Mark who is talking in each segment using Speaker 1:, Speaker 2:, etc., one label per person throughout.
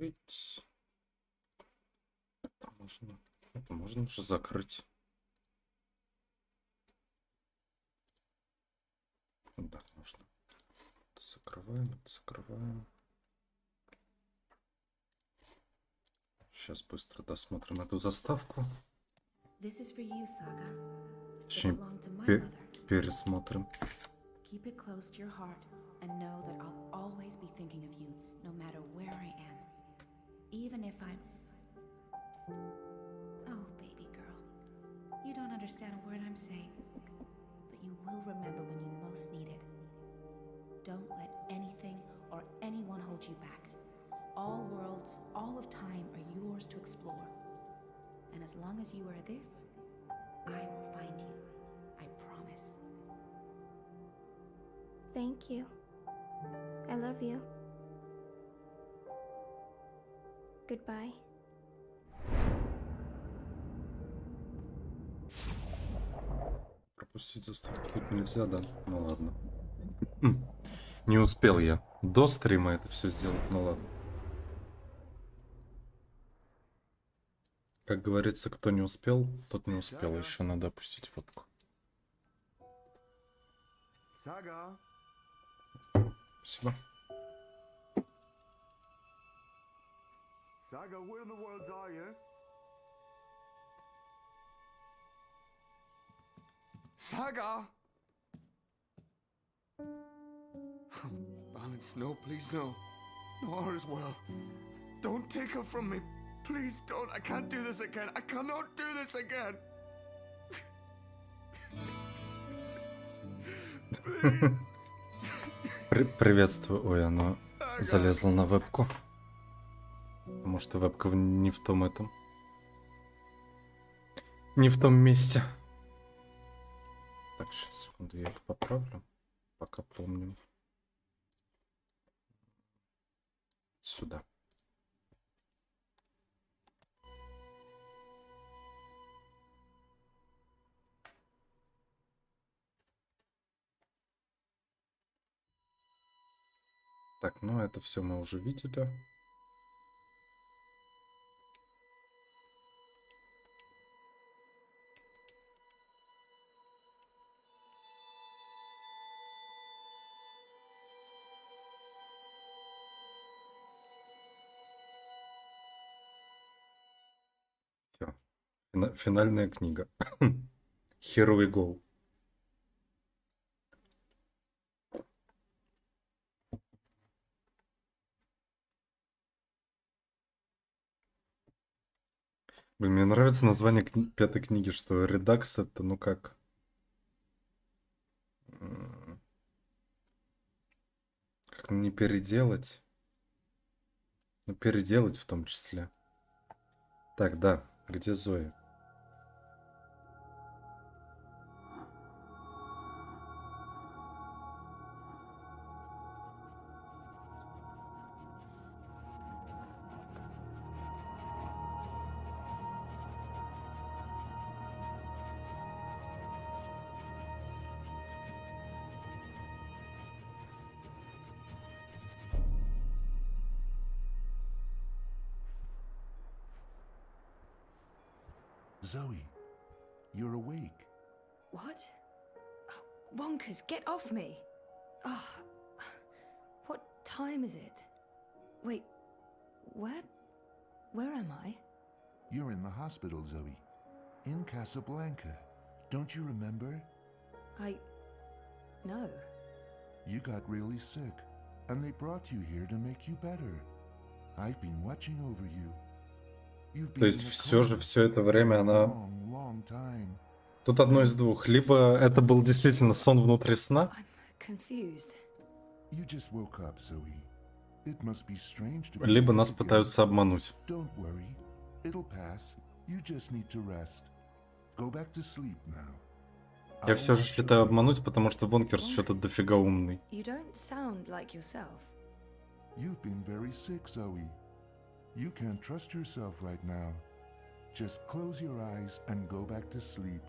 Speaker 1: Закрыть. Это можно же закрыть. Да, можно. Это закрываем, это закрываем. Сейчас быстро досмотрим эту заставку. Точнее, пересмотрим.
Speaker 2: Keep it close to your heart and know that I'll always be thinking of you, no matter where I am. Even if I'm... Oh, baby girl. You don't understand a word I'm saying, but you will remember when you most need it. Don't let anything or anyone hold you back. All worlds, all of time are yours to explore. And as long as you are this, I will find you. I promise.
Speaker 3: Thank you. I love you. Goodbye.
Speaker 1: Пропустить заставку тут нельзя, да? Ну ладно. Не успел я до стрима это все сделать, ну ладно. Как говорится, кто не успел, тот не успел. Еще надо опустить вебку. Спасибо.
Speaker 4: Saga, where in the world are you? Saga! Balance, no, please, no. No, Horror's world. Don't take her from me. Please don't. I can't do this again. I cannot do this again. Please.
Speaker 1: Приветствую. Ой, оно залезло на вебку. Потому что вебка не в том этом. Не в том месте. Так, сейчас, секунду, я это поправлю. Пока помню. Сюда. Так, ну это все мы уже видели. Все. Финальная книга. Here we go. Блин, мне нравится название пятой книги, что редакс это, ну как... Как не переделать? Ну, переделать в том числе. Так, да, где Зоя?
Speaker 5: Zoe, you're awake.
Speaker 6: What? Oh, Wonkers, get off me! Oh, what time is it? Wait, where am I?
Speaker 5: You're in the hospital, Zoe. In Casablanca. Don't you remember?
Speaker 6: No.
Speaker 5: You got really sick, and they brought you here to make you better. I've been watching over you.
Speaker 1: То есть все же все это время она... Тут одно из двух. Либо это был действительно сон внутри сна. Либо нас пытаются обмануть. Я все же считаю обмануть, потому что Вонкерс что-то дофига умный.
Speaker 5: You can't trust yourself right now. Just close your eyes and go back to sleep.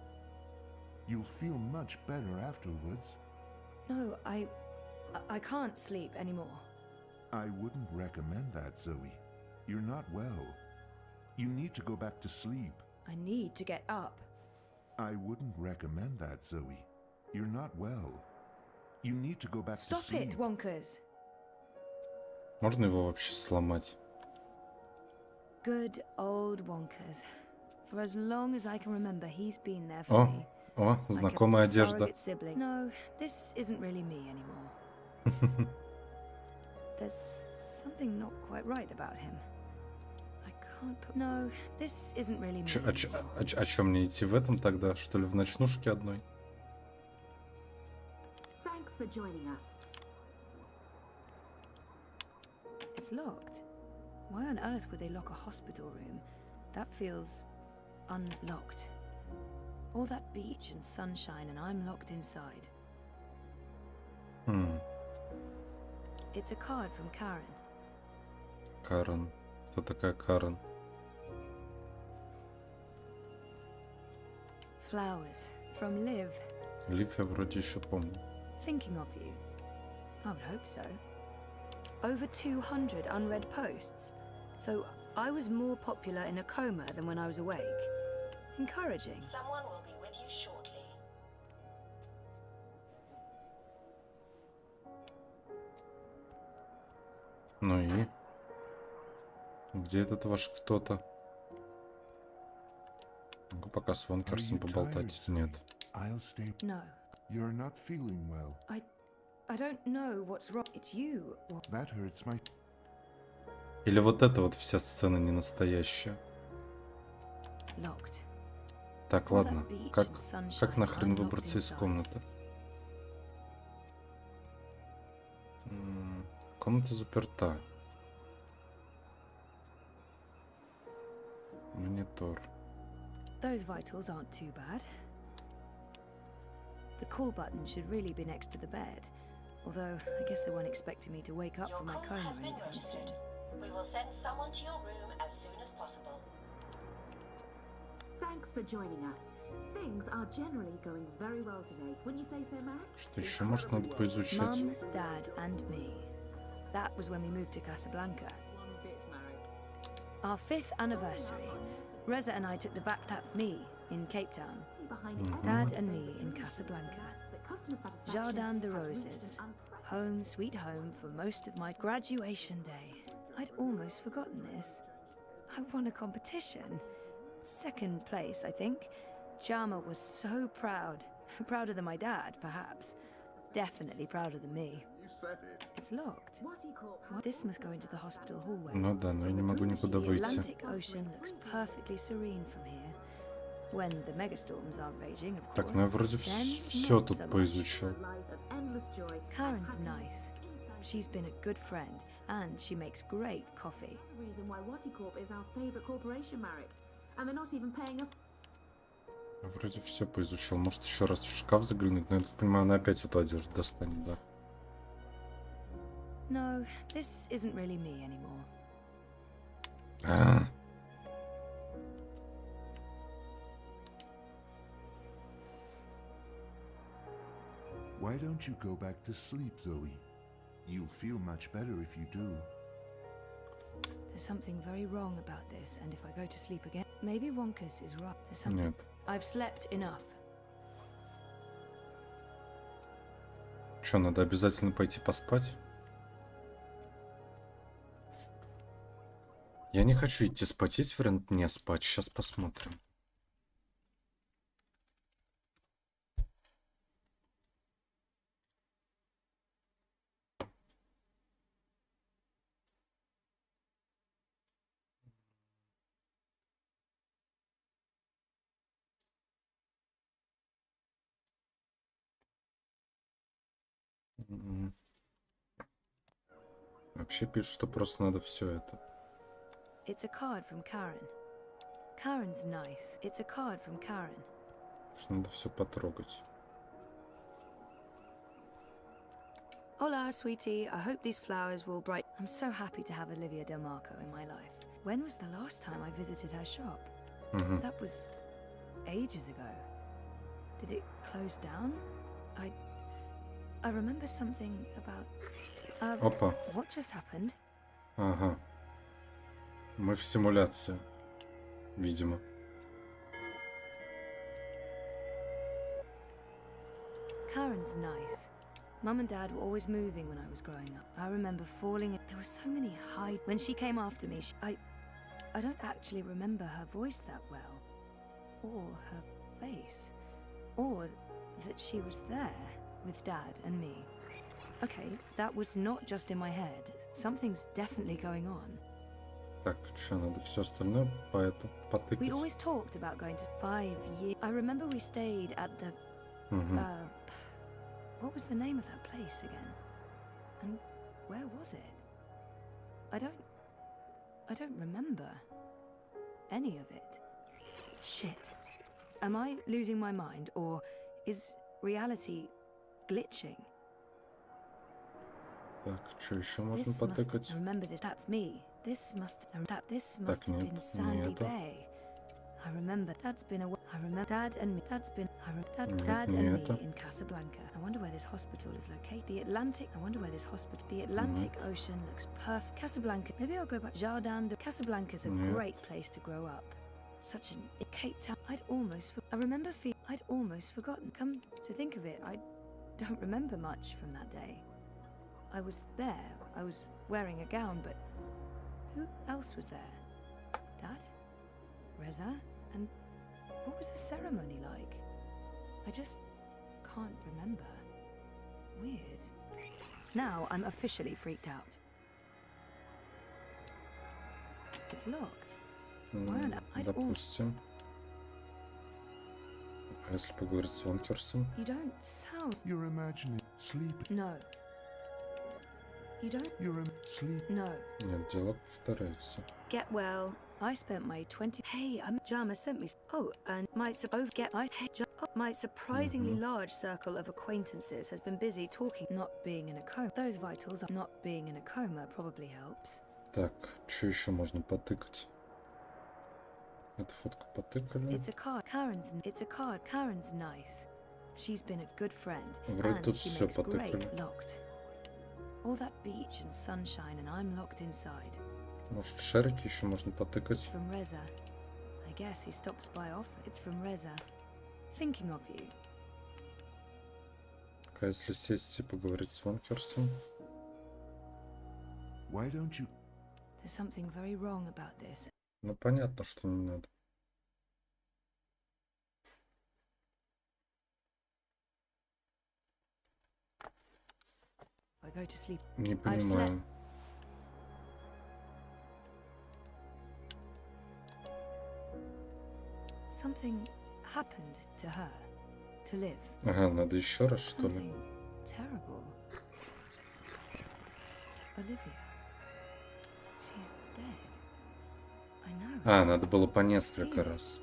Speaker 5: You'll feel much better afterwards.
Speaker 6: No, I can't sleep anymore.
Speaker 5: I wouldn't recommend that, Zoe. You're not well. You need to go back to sleep.
Speaker 6: I need to get up.
Speaker 5: I wouldn't recommend that, Zoe. You're not well. You need to go back to
Speaker 6: Stop
Speaker 5: sleep.
Speaker 6: it, Wonkers.
Speaker 1: Можно его вообще сломать?
Speaker 6: Good old Wonkers. For as long as I can remember, he's been there for me.
Speaker 1: О, знакомая
Speaker 6: Like a
Speaker 1: одежда.
Speaker 6: surrogate sibling. No, this isn't really me anymore. There's something not quite right about him. I can't put... No, this isn't really me.
Speaker 1: А чё мне идти в этом тогда? Что ли в ночнушке одной?
Speaker 7: Thanks for joining us.
Speaker 6: It's locked. Why on earth would they lock a hospital room? That feels unlocked. All that beach and sunshine and I'm locked inside. It's a card from Karen.
Speaker 1: Карен. Кто такая Карен?
Speaker 6: Flowers from Liv.
Speaker 1: Лив я вроде еще помню.
Speaker 6: Thinking of you. I would hope so. Over 200 unread posts. So I was more popular in a coma than when I was awake. Encouraging.
Speaker 8: Someone will be with you shortly.
Speaker 1: Ну и? Где этот ваш кто-то? Могу пока с Вонкерсом поболтать. Нет.
Speaker 5: I'll stay.
Speaker 6: No.
Speaker 5: You're not feeling well.
Speaker 6: I don't know what's wrong. It's you.
Speaker 5: That hurts my...
Speaker 1: Или вот эта вот вся сцена не настоящая.
Speaker 6: Locked.
Speaker 1: Так, ладно. Как нахрен выбраться из комнаты? Комната заперта. Монитор.
Speaker 6: Those vitals aren't too bad. The call button should really be next to the bed. Although, I guess they weren't expecting me to wake up
Speaker 8: Your
Speaker 6: from my
Speaker 8: call
Speaker 6: coma
Speaker 8: has been
Speaker 6: anytime
Speaker 8: registered.
Speaker 6: soon.
Speaker 8: We will send someone to your room as soon as possible.
Speaker 7: Thanks for joining us. Things are generally going very well today. Wouldn't you say so, Marek?
Speaker 1: Что еще, может, надо поизучать?
Speaker 6: Mum, Dad, and me. That was when we moved to Casablanca.
Speaker 7: One bit, Marek.
Speaker 6: Our 5th anniversary. Reza and I took the back. That's me in Cape Town.
Speaker 7: Behind
Speaker 6: Dad and me in Casablanca.
Speaker 7: that customer satisfaction
Speaker 6: Jardin de
Speaker 7: has reached
Speaker 6: Roses.
Speaker 7: an unprecedented
Speaker 6: Home, sweet home for most of my graduation day. I'd almost forgotten this. I won a competition. 2nd place, I think. Jama was so proud. Prouder than my dad, perhaps. Definitely prouder than me. It's locked. This must go into the hospital hallway.
Speaker 1: Ну да, но я не могу никуда
Speaker 6: The
Speaker 1: выйти.
Speaker 6: Atlantic Ocean looks perfectly serene from here. When the megastorms aren't raging, of course.
Speaker 1: Так, ну я вроде
Speaker 6: Then
Speaker 1: все
Speaker 6: not
Speaker 1: тут
Speaker 6: so much.
Speaker 1: поизучал.
Speaker 7: life of endless joy.
Speaker 6: Karen's nice. She's been a good friend, and she makes great coffee.
Speaker 7: The reason why Waticorp is our favorite corporation, Marek. And they're not even paying us.
Speaker 1: Я вроде все поизучал. Может, еще раз в шкаф заглянуть, но я так понимаю, она опять эту одежду достанет, да?
Speaker 6: No, this isn't really me anymore.
Speaker 1: А,
Speaker 5: Why don't you go back to sleep, Zoe? You'll feel much better if you do.
Speaker 6: There's something very wrong about this, and if I go to sleep again, maybe Wonkers is right. There's something.
Speaker 1: нет.
Speaker 6: I've slept enough.
Speaker 1: Что, надо обязательно пойти поспать? Я не хочу идти спать. Есть вариант не спать? Сейчас посмотрим. Вообще пишут, что просто надо все это.
Speaker 6: It's a card from Karen. Karen's nice. It's a card from Karen.
Speaker 1: Что надо все потрогать.
Speaker 6: Hola, sweetie. I hope these flowers will bright. I'm so happy to have Olivia Del Marco in my life. When was the last time I visited her shop? That was ages ago. Did it close down? I remember something about...
Speaker 1: Опа.
Speaker 6: What just happened?
Speaker 1: Ага. Мы в симуляции, видимо.
Speaker 6: Karen's nice. Mum and Dad were always moving when I was growing up. I remember falling. There were so many high. When she came after me, I don't actually remember her voice that well, or her face, or that she was there with Dad and me. Okay, that was not just in my head. Something's definitely going on.
Speaker 1: Так, что надо все остальное потыкать?
Speaker 6: We always talked about going to 5 years. I remember we stayed at the. What was the name of that place again? And where was it? I don't remember any of it. Shit. Am I losing my mind, or is reality glitching?
Speaker 1: Так, что еще можно потыкать?
Speaker 6: Remember this. That's me. This must have been
Speaker 1: не
Speaker 6: Sandy
Speaker 1: это.
Speaker 6: Bay. I remember that's been away. I remember Dad and me. That's been Dad
Speaker 1: не
Speaker 6: and me
Speaker 1: это.
Speaker 6: in Casablanca. I wonder where this hospital is located. The Atlantic. I wonder where this hospital. The Atlantic Ocean looks perfect. Casablanca. Maybe I'll go back. Jardin de Casablanca's a great place to grow up. Such an Cape Town. I remember I'd almost forgotten. Come to think of it, I don't remember much from that day. I was there. I was wearing a gown, but who else was there? Dad? Reza? And what was the ceremony like? I just can't remember. Weird. Now I'm officially freaked out. It's locked.
Speaker 1: Допустим. А если поговорить с Вонкерсом?
Speaker 6: You don't sound.
Speaker 5: You're imagining sleep.
Speaker 6: No. You don't.
Speaker 5: You're sleep.
Speaker 6: No.
Speaker 1: Нет, дело повторяется.
Speaker 6: Get well. I spent my 20. Hey, Jama sent me. Oh, and my my surprisingly large circle of acquaintances has been busy talking. Not being in a coma. Those vitals. Not being in a coma probably helps.
Speaker 1: Так, что еще можно потыкать? Эту фотку потыкали.
Speaker 6: It's a card. It's a card. Karen's nice. She's been a good friend.
Speaker 1: Вроде
Speaker 6: And
Speaker 1: тут
Speaker 6: she
Speaker 1: все
Speaker 6: makes great
Speaker 1: потыкали.
Speaker 6: locked. All that beach and sunshine, and I'm locked inside.
Speaker 1: Может, шарики еще можно потыкать?
Speaker 6: From Reza. I guess he stops by often. It's from Reza. Thinking of you.
Speaker 1: А если сесть и поговорить с Вонкерсом?
Speaker 5: Why don't you?
Speaker 6: There's something very wrong about this.
Speaker 1: Ну, понятно, что не надо.
Speaker 6: I go to sleep.
Speaker 1: Не
Speaker 6: I've
Speaker 1: понимаю.
Speaker 6: Something happened to her. To live.
Speaker 1: Ага, надо еще раз, что ли?
Speaker 6: Something terrible. Olivia. She's dead. I know.
Speaker 1: А, надо было по несколько раз.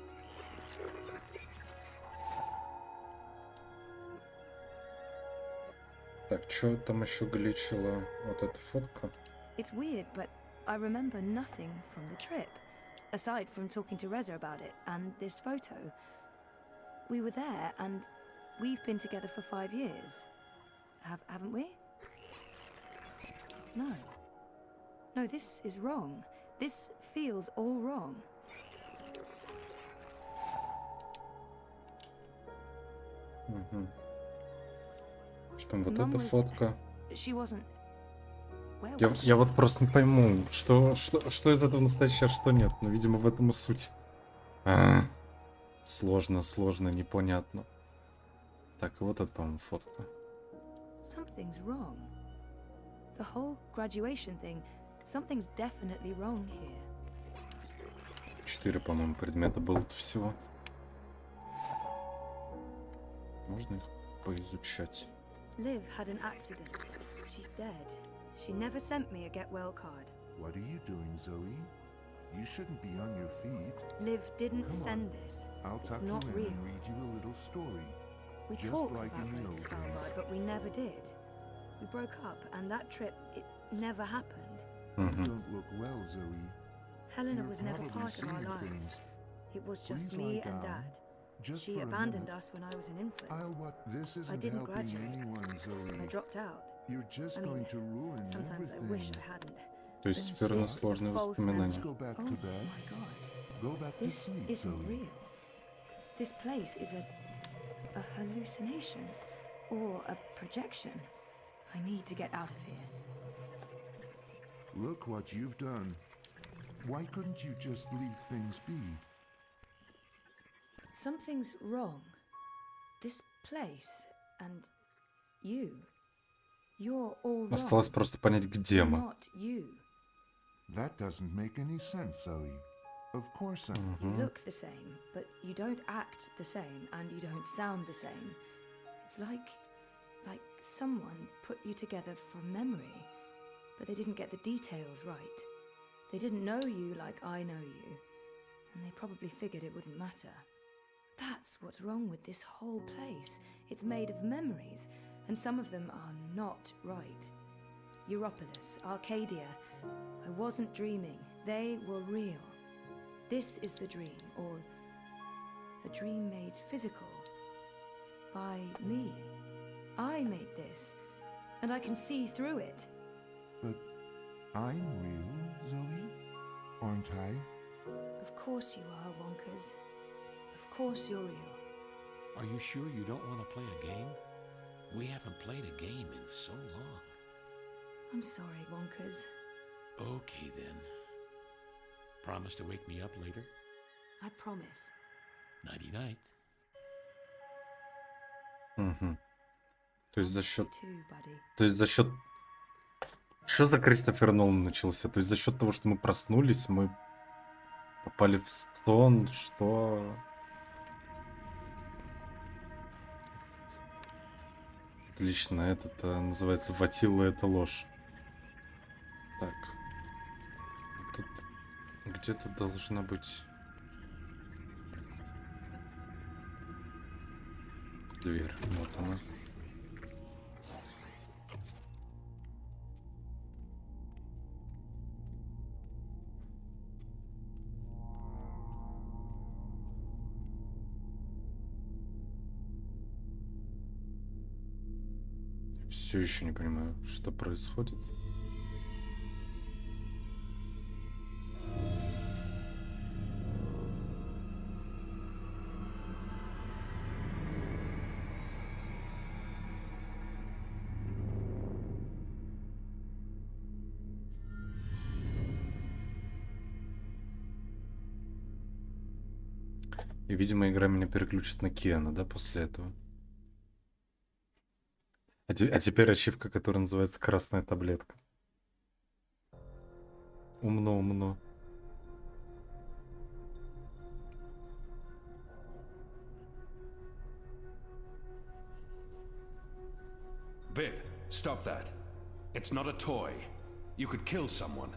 Speaker 1: Так, что там еще гличило? Вот эта фотка.
Speaker 6: It's weird, but I remember nothing from the trip, aside from talking to Reza about it and this photo. We were there, and we've been together for 5 years. Haven't we? No. No, this is wrong. This feels all wrong.
Speaker 1: Угу. Что там, вот
Speaker 6: Mum
Speaker 1: эта
Speaker 6: was-
Speaker 1: фотка?
Speaker 6: She wasn't. Where
Speaker 1: Я,
Speaker 6: was she?
Speaker 1: я вот просто не пойму, что из этого настоящее, а что нет. Но, видимо, в этом и суть. Сложно, непонятно. Так, и вот это, по-моему, фотка.
Speaker 6: Something's wrong. The whole graduation thing, something's definitely wrong here.
Speaker 1: 4, по-моему, предмета было всего. Можно их поизучать.
Speaker 6: Liv had an accident. She's dead. She never sent me a get well card.
Speaker 5: What are you doing, Zoe? You shouldn't be on your feet.
Speaker 6: Liv didn't
Speaker 5: Come on.
Speaker 6: send this.
Speaker 5: I'll
Speaker 6: It's
Speaker 5: tuck
Speaker 6: not
Speaker 5: you in
Speaker 6: real.
Speaker 5: and read you a little story.
Speaker 6: We
Speaker 5: Just
Speaker 6: talked
Speaker 5: like
Speaker 6: about
Speaker 5: in the
Speaker 6: going to
Speaker 5: old
Speaker 6: Svalbard,
Speaker 5: days.
Speaker 6: but we never did. We broke up, and that trip, it never happened.
Speaker 1: Угу.
Speaker 5: Don't look well, Zoe.
Speaker 6: Helena
Speaker 5: You're
Speaker 6: was never
Speaker 5: probably
Speaker 6: part of our
Speaker 5: seeing
Speaker 6: lives.
Speaker 5: things.
Speaker 6: It was just
Speaker 5: Please
Speaker 6: me
Speaker 5: lie
Speaker 6: and
Speaker 5: down.
Speaker 6: Dad.
Speaker 5: Just
Speaker 6: She
Speaker 5: for a
Speaker 6: abandoned
Speaker 5: minute.
Speaker 6: us when I was an infant.
Speaker 5: This isn't
Speaker 6: didn't
Speaker 5: helping
Speaker 6: graduate.
Speaker 5: anyone, Zoe.
Speaker 6: I dropped out.
Speaker 5: You're just
Speaker 6: I mean,
Speaker 5: going to ruin
Speaker 6: Sometimes
Speaker 5: everything.
Speaker 6: I wish I hadn't.
Speaker 1: То есть теперь у нас сложные воспоминания.
Speaker 5: Go back
Speaker 6: Oh
Speaker 5: to
Speaker 6: my
Speaker 5: bed.
Speaker 6: god.
Speaker 5: Go back to
Speaker 6: This
Speaker 5: sleep,
Speaker 6: isn't
Speaker 5: Zoe.
Speaker 6: real. This place is a hallucination or a projection. I need to get out of here.
Speaker 5: Look what you've done. Why couldn't you just leave things be?
Speaker 6: Something's wrong. This place and you. You're all wrong.
Speaker 1: Осталось просто понять, где
Speaker 6: You're
Speaker 1: мы.
Speaker 6: not you.
Speaker 5: That doesn't make any sense, Zoe. Of course
Speaker 6: You look the same, but you don't act the same and you don't sound the same. It's like someone put you together from memory, but they didn't get the details right. They didn't know you like I know you, and they probably figured it wouldn't matter. That's what's wrong with this whole place. It's made of memories, and some of them are not right. Europolis, Arcadia. I wasn't dreaming. They were real. This is the dream, or a dream made physical by me. I made this, and I can see through it.
Speaker 5: But I'm real, Zoe? Aren't I?
Speaker 6: Of course you are, Wonkers. Of course you're real.
Speaker 9: Are you sure you don't want to play a game? We haven't played a game in so long.
Speaker 6: I'm sorry, Wonkers.
Speaker 9: Okay then. Promise to wake me up later?
Speaker 6: I promise.
Speaker 9: Nighty-night.
Speaker 1: Угу. То есть за счет...
Speaker 6: Too, buddy.
Speaker 1: То есть за счет... Что за Кристофер Нолан начался? То есть за счет того, что мы проснулись, мы попали в сон, что... Отлично, это называется «Ватила — это ложь». Так. Тут где-то должна быть... Дверь. Вот она. Все еще не понимаю, что происходит. И, видимо, игра меня переключит на Киана, да, после этого. А теперь ачивка, которая называется «Красная таблетка». Умно, умно.
Speaker 10: Bib, stop that. It's not a toy. You could kill someone.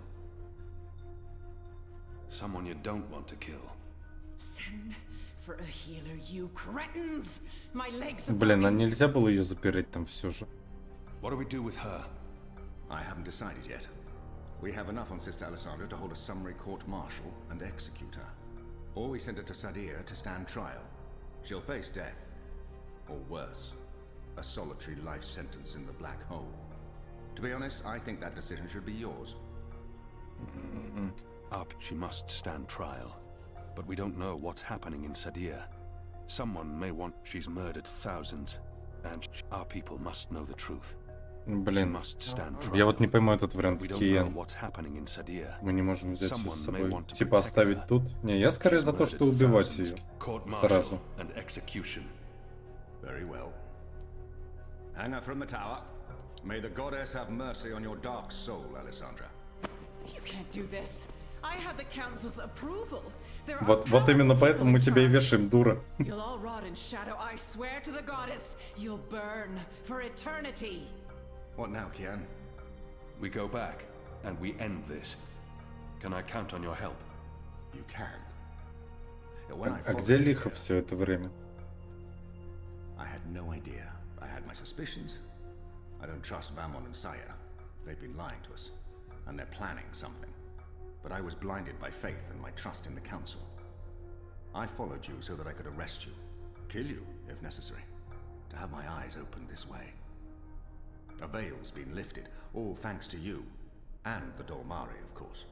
Speaker 10: Someone you don't want to kill.
Speaker 11: Send for a healer, you cretins! My legs are
Speaker 1: Блин, а нельзя было ее запереть там все же?
Speaker 10: What do we do with her?
Speaker 12: I haven't decided yet. We have enough on Sister Alessandra to hold a summary court-martial and execute her. Or we send her to Sadir to stand trial. She'll face death. Or worse, a solitary life sentence in the black hole. To be honest, I think that decision should be yours.
Speaker 10: Up, she must stand trial. But we don't know what's happening in Sadir. Someone may want... She's murdered thousands. And our people must know the truth.
Speaker 1: Блин, я вот не пойму этот вариант Киен. Мы не можем взять все с собой. Типа оставить тут? Не, я скорее за то, что убивать ее сразу.
Speaker 12: Very well. Hang her from the tower. May the goddess have mercy on your dark soul, Alessandra.
Speaker 11: You can't do this. I have the council's approval.
Speaker 1: Вот именно поэтому мы тебя и вешаем, дура.
Speaker 11: You'll all rot in shadow. I swear to the goddess, you'll burn for eternity.
Speaker 12: What now, Kian?
Speaker 10: We go back and we end this. Can I count on your help?
Speaker 12: You can.
Speaker 1: А где Лиха все это время?
Speaker 12: I had no idea. I had my suspicions. I don't trust Vamon and Saya. They've been lying to us, and they're planning something. But I was blinded by faith and my trust in the council. I followed you so that I could arrest you, kill you if necessary, to have my eyes opened this way. A veil's been lifted, all thanks to you. And the Dolmari, of course.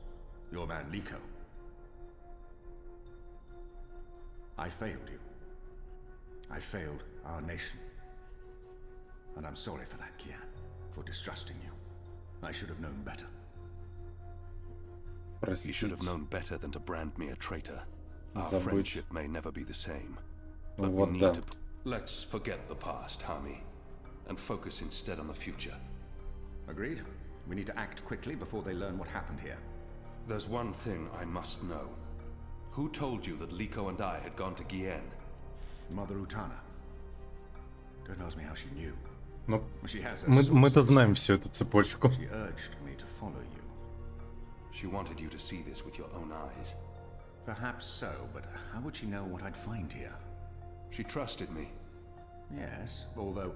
Speaker 12: Your man Liko. I failed you. I failed our nation. And I'm sorry for that, Kian, for distrusting you. I should have known better.
Speaker 10: You should have known better than to brand me a traitor. Our friendship may never be the same. But we need to... Let's forget the past, Hami, and focus instead on the future.
Speaker 12: Agreed. We need to act quickly before they learn what happened here.
Speaker 10: There's one thing I must know. Who told you that Liko and I had gone to Gien?
Speaker 12: Mother Utana. Don't ask me how she knew.
Speaker 1: Ну, мы-то знаем всю эту цепочку.
Speaker 12: She urged me to follow you.
Speaker 10: She wanted you to see this with your own eyes.
Speaker 12: Perhaps so, but how would she know what I'd find here?
Speaker 10: She trusted me.
Speaker 12: Yes, although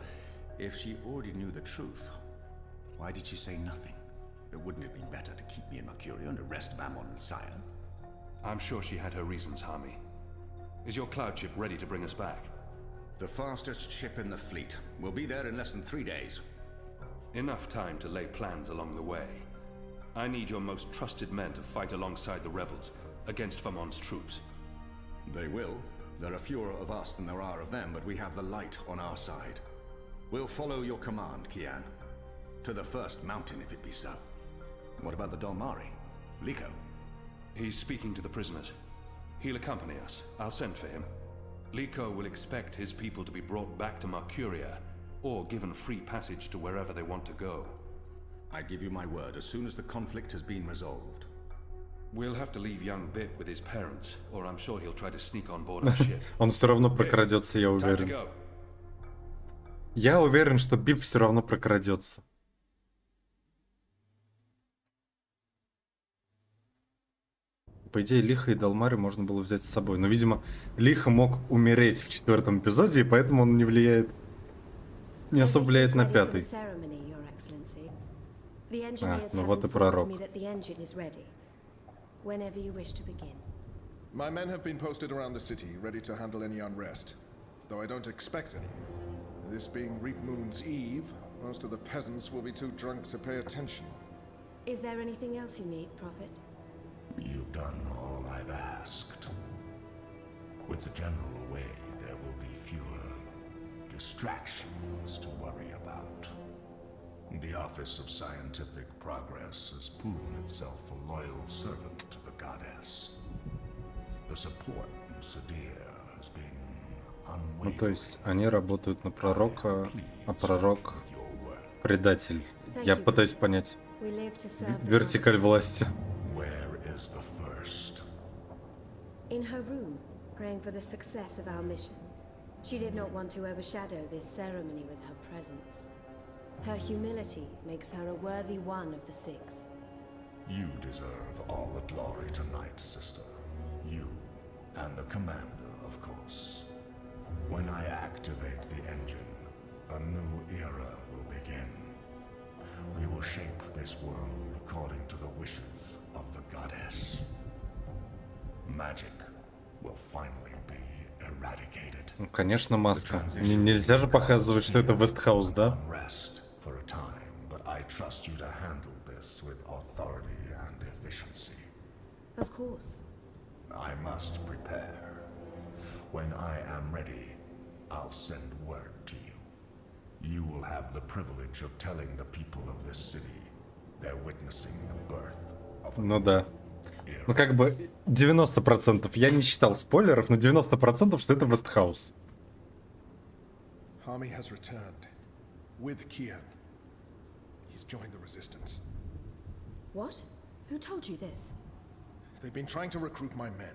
Speaker 12: if she already knew the truth, why did she say nothing? Wouldn't it be better to keep me in Mercuria and arrest Vamon and Sire?
Speaker 10: I'm sure she had her reasons, Hami. Is your cloud ship ready to bring us back?
Speaker 12: The fastest ship in the fleet. We'll be there in less than 3 days.
Speaker 10: Enough time to lay plans along the way. I need your most trusted men to fight alongside the rebels against Vamon's troops.
Speaker 12: They will. There are fewer of us than there are of them, but we have the light on our side. We'll follow your command, Kian. To the first mountain, if it be so. What about the Dolmari? Liko?
Speaker 10: He's speaking to the prisoners. He'll accompany us. I'll send for him. Liko will expect his people to be brought back to Mercuria, or given free passage to wherever they want to go.
Speaker 12: I give you my word, as soon as the conflict has been resolved.
Speaker 10: We'll have to leave young Bip with his parents, or I'm sure he'll try to sneak on board our ship.
Speaker 1: Он все равно прокрадется, я уверен. Я уверен, что Бип все равно прокрадется. По идее, Лиха и Долмари можно было взять с собой. Но, видимо, Лиха мог умереть в 4-м эпизоде, и поэтому он не влияет... Не особо влияет на 5-й. Ну вот и пророк.
Speaker 13: My men have been posted around the city, ready to handle any unrest. Though I don't expect any. This being Reap Moon's Eve, most of the peasants will be too drunk to pay attention.
Speaker 14: Is there anything else you need, Prophet?
Speaker 5: You've done all I've asked. With the general away, there will be fewer distractions to worry about. The Office of Scientific Progress has proven itself a loyal servant to the goddess. The support in Sadir has been unwavering.
Speaker 1: Ну, то есть они работают на пророка, а пророк предатель. Я пытаюсь понять вертикаль власти.
Speaker 5: Is the first.
Speaker 14: In her room, praying for the success of our mission. She did not want to overshadow this ceremony with her presence. Her humility makes her a worthy one of the six.
Speaker 5: You deserve all the glory tonight, sister. You and the commander, of course. When I activate the engine, a new era will begin. We will shape this world according to the wishes of the goddess. Magic will finally be eradicated.
Speaker 1: Ну, конечно, маска. Нельзя же показывать, что это Вестхаус, да?
Speaker 5: For a time, but I trust you to handle this with authority and efficiency.
Speaker 14: Of course.
Speaker 5: I must prepare. When I am ready, I'll send word to you. You will have the privilege of telling the people of this city they're witnessing the birth of...
Speaker 1: Ну да. Ну как бы 90%. Я не читал спойлеров, но 90%, что это Вестхаус.
Speaker 13: Hami has returned. With Kian. He's joined the resistance.
Speaker 14: What? Who told you this?
Speaker 13: They've been trying to recruit my men.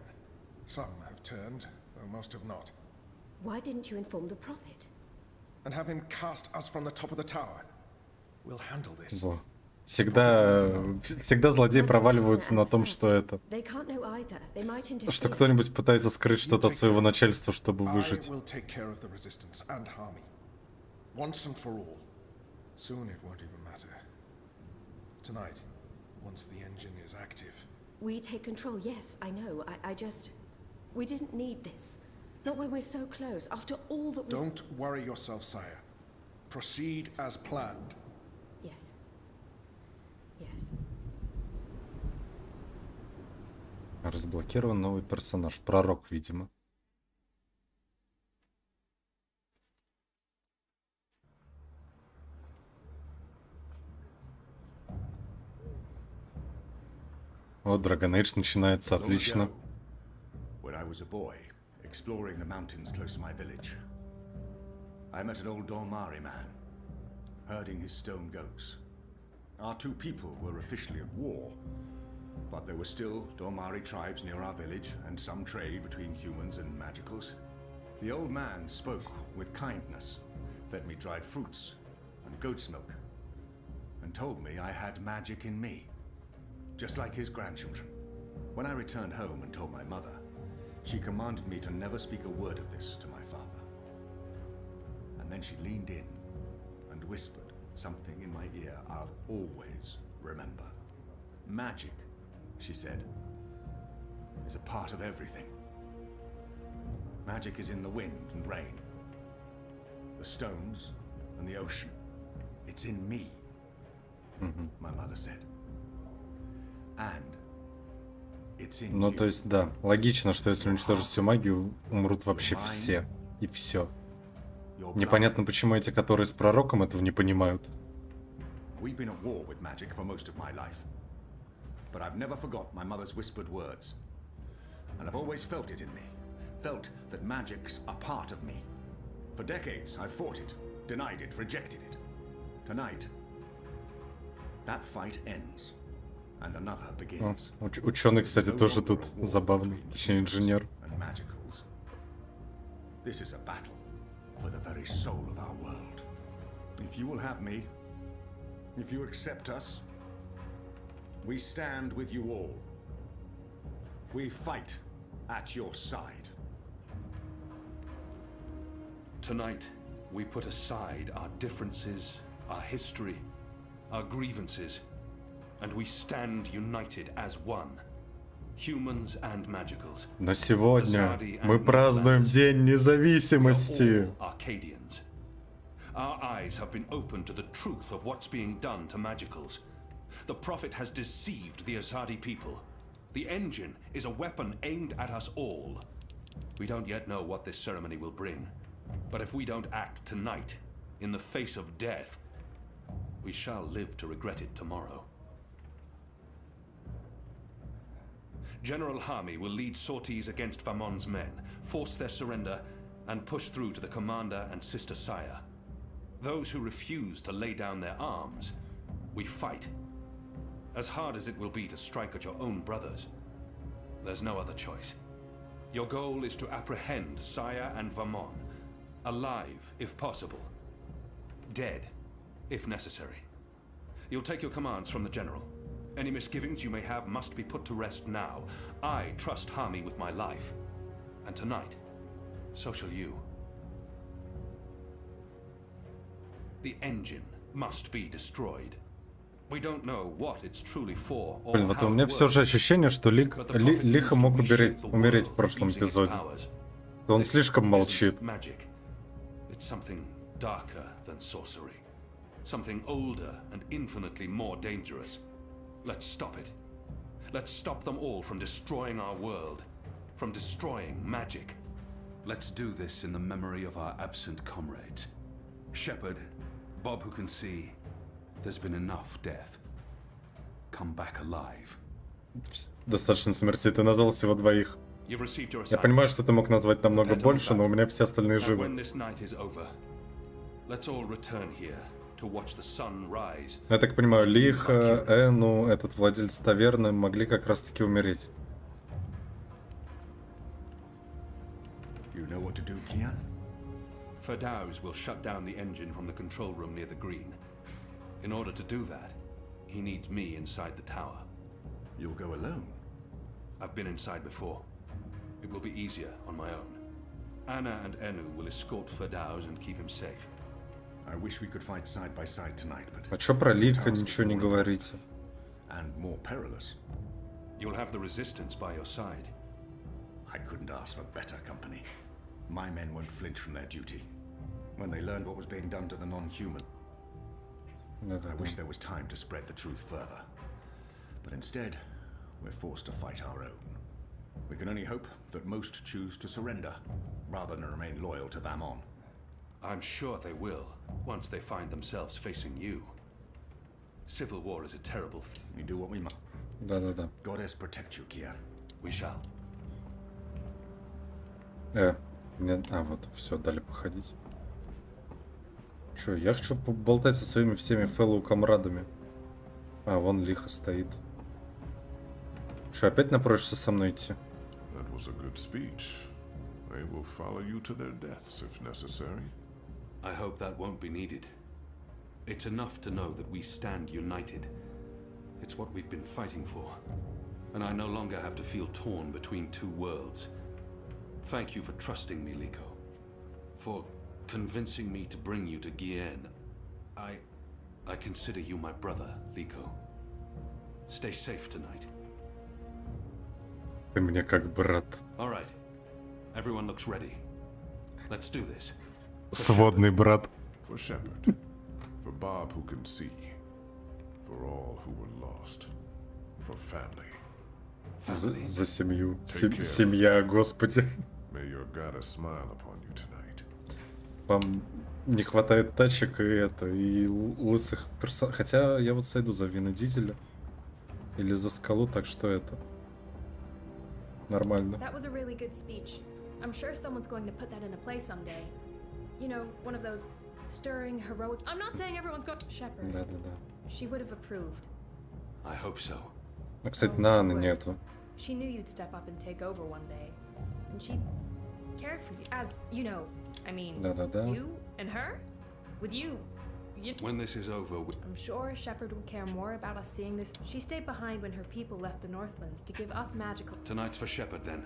Speaker 13: Some have turned, though most have not.
Speaker 14: Why didn't you inform the Prophet?
Speaker 13: And have him cast us from the top of the tower. We'll handle this.
Speaker 1: Во. Всегда злодеи проваливаются на том, что это... Что кто-нибудь пытается скрыть что-то от своего начальства, чтобы выжить.
Speaker 13: Once and for all. Soon it won't even matter. Tonight, once the engine is active.
Speaker 14: We take control, yes, I know. I just... We didn't need this. Not when we're so close, after all that we...
Speaker 13: Don't worry yourself, sire. Proceed as planned.
Speaker 14: Yes. Yes.
Speaker 1: Разблокирован новый персонаж. Пророк, видимо. О, Dragon Age начинается, отлично.
Speaker 12: When I was a boy, exploring the mountains close to my village, I met an old Dolmari man, herding his stone goats. Our two people were officially at war, but there were still Dolmari tribes near our village and some trade between humans and magicals. The old man spoke with kindness, fed me dried fruits and goat's milk, and told me I had magic in me, just like his grandchildren. When I returned home and told my mother, she commanded me to never speak a word of this to my father. And then she leaned in and whispered something in my ear I'll always remember. Magic, she said, is a part of everything. Magic is in the wind and rain, the stones and the ocean. It's in me, my mother said. And it's in
Speaker 1: Ну,
Speaker 12: you.
Speaker 1: то есть, да, логично, что если уничтожить всю магию, умрут вообще все. И все. Непонятно, почему эти, которые с пророком, этого не понимают.
Speaker 12: We've been at war with magic for most of my life. But I've never forgot my mother's whispered words. And I've always felt it in me. Felt that magic's a part of me. For decades, I've fought it, denied it, rejected it. Tonight, that fight ends. And another begins.
Speaker 1: Ученый, кстати, тоже тут забавный. Точнее, инженер.
Speaker 12: And magicals. This is a battle for the very soul of our world. If you will have me, if you accept us, we stand with you all. We fight at your side.
Speaker 10: Tonight, we put aside our differences, our history, our grievances, and we stand united as one, humans and magicals.
Speaker 1: Но сегодня мы празднуем День независимости.
Speaker 10: Arcadians. Our eyes have been opened to the truth of what's being done to magicals. The Prophet has deceived the Azadi people. The engine is a weapon aimed at us all. We don't yet know what this ceremony will bring, but if we don't act tonight, in the face of death, we shall live to regret it tomorrow. General Hami will lead sorties against Vamon's men, force their surrender, and push through to the commander and Sister Saya. Those who refuse to lay down their arms, we fight. As hard as it will be to strike at your own brothers, there's no other choice. Your goal is to apprehend Saya and Vamon, alive if possible, dead if necessary. You'll take your commands from the general. Any misgivings you may have must be put to rest now. I trust Hami with my life. And tonight, so shall you. The engine must be destroyed. We don't know what it's truly for or
Speaker 1: Блин, вот
Speaker 10: how
Speaker 1: у меня
Speaker 10: it
Speaker 1: все же
Speaker 10: works.
Speaker 1: ощущение, что Лихо мог умереть в прошлом эпизоде. Он слишком молчит.
Speaker 10: Magic. It's something darker than sorcery. Something older and infinitely more dangerous. Let's stop it. Let's stop them all from destroying our world, from destroying magic.
Speaker 15: Let's do this in the memory of our absent comrades. Shepherd, Bob who can see, there's been enough death. Come back alive.
Speaker 1: Достаточно смерти. Ты назвал всего двоих.
Speaker 10: You've received your
Speaker 1: Я понимаю, что ты мог назвать намного
Speaker 10: Prepare to
Speaker 1: больше, но у
Speaker 10: look
Speaker 1: меня все остальные
Speaker 10: back. And
Speaker 1: живы.
Speaker 10: when this night is over, let's all return here to watch the sun rise.
Speaker 1: Я так понимаю, Лихо, Эну, этот владелец таверны могли как раз таки умереть.
Speaker 12: You know what to do, Kian?
Speaker 10: Ferdaus will shut down the engine from the control room near the green. In order to do that, he needs me inside the tower.
Speaker 12: You'll go alone?
Speaker 10: I've been inside before. It will be easier on my own. Anna and Enu will escort Ferdaus and keep him safe.
Speaker 12: I wish we could fight side by side tonight, but...
Speaker 1: А чё про Лихо ничего не говорите?
Speaker 12: And more perilous.
Speaker 10: You'll have the resistance by your side.
Speaker 12: I couldn't ask for better company. My men won't flinch from their duty. When they learned what was being done to the non-human. I wish there was time to spread the truth further. But instead, we're forced to fight our own. We can only hope that most choose to surrender, rather than remain loyal to Vamon.
Speaker 10: I'm sure they will, once they find themselves facing you. Civil war is a terrible thing.
Speaker 12: We do what we must.
Speaker 1: Да-да-да.
Speaker 12: Goddess protect you, Kian.
Speaker 10: We shall.
Speaker 1: Нет, вот, все, дали походить. Чё, я хочу поболтать со своими всеми фэллоу-камрадами. Вон лихо стоит. Что, опять напросишься со мной идти?
Speaker 16: That was a good speech. They will follow you to their deaths if necessary.
Speaker 10: I hope that won't be needed. It's enough to know that we stand united. It's what we've been fighting for. And I no longer have to feel torn between two worlds. Thank you for trusting me, Liko. For convincing me to bring you to Gien. I consider you my brother, Liko. Stay safe tonight.
Speaker 1: Ты мне как брат.
Speaker 10: All right. Everyone looks ready. Let's do this.
Speaker 1: Сводный брат.
Speaker 16: For Shepard. For Bob who can see. For all who were lost. For family.
Speaker 1: За семью. Семья, Господи.
Speaker 16: May your goddess smile upon you tonight.
Speaker 1: Вам не хватает тачек и лысых персонажей. Хотя я вот сойду за Вина Дизеля. Или за Скалу, так что нормально.
Speaker 17: That was a really good speech. I'm sure someone's going to put that into play someday. You know, one of those stirring, heroic... I'm not saying everyone's going... Shepard.
Speaker 1: Да-да-да.
Speaker 17: She would have approved.
Speaker 10: I hope so.
Speaker 1: Кстати, Наны нету.
Speaker 17: She knew you'd step up and take over one day. And she cared for you. As, you know, I mean, you and her? With you.
Speaker 10: When this is over,
Speaker 17: I'm sure Shepard would care more about us seeing this. She stayed behind when her people left the Northlands to give us magical...
Speaker 10: Tonight's for Shepard, then.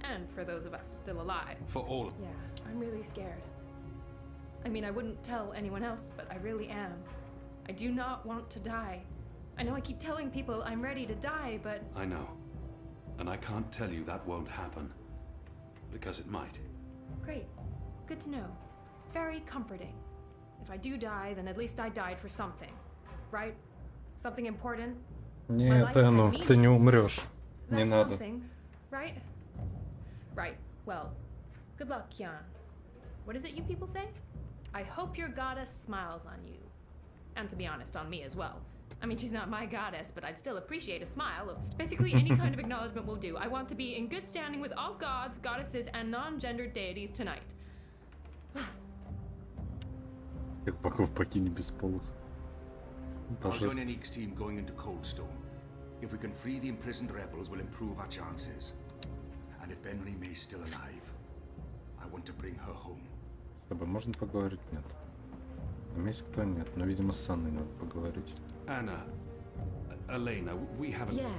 Speaker 17: And for those of us still alive.
Speaker 10: For all...
Speaker 17: Yeah, I'm really scared. I mean, I wouldn't tell anyone else, but I really am. I do not want to die. I know I keep telling people I'm ready to die, but...
Speaker 10: I know. And I can't tell you that won't happen. Because it might.
Speaker 17: Great. Good to know. Very comforting. If I do die, then at least I died for something. Right? Something important?
Speaker 1: Нет, ты не умрешь. Не надо.
Speaker 17: Something, right? Right. Well, good luck, Kian. What is it you people say? I hope your goddess smiles on you. And to be honest, on me as well. I mean, she's not my goddess, but I'd still appreciate a smile. Basically, any kind of acknowledgement will do. I want to be in good standing with all gods, goddesses, and non-gendered deities tonight.
Speaker 1: Как богов покинь бесполых.
Speaker 12: I'll join Enique's team going into Coldstone. If we can free the imprisoned rebels, we'll improve our chances. And if Benry May's still alive, I want to bring her home.
Speaker 1: С тобой можно поговорить? Нет. Там есть кто? Нет. Но, видимо, с Анной надо поговорить.
Speaker 10: Anna, Elena, we haven't...
Speaker 18: Yeah,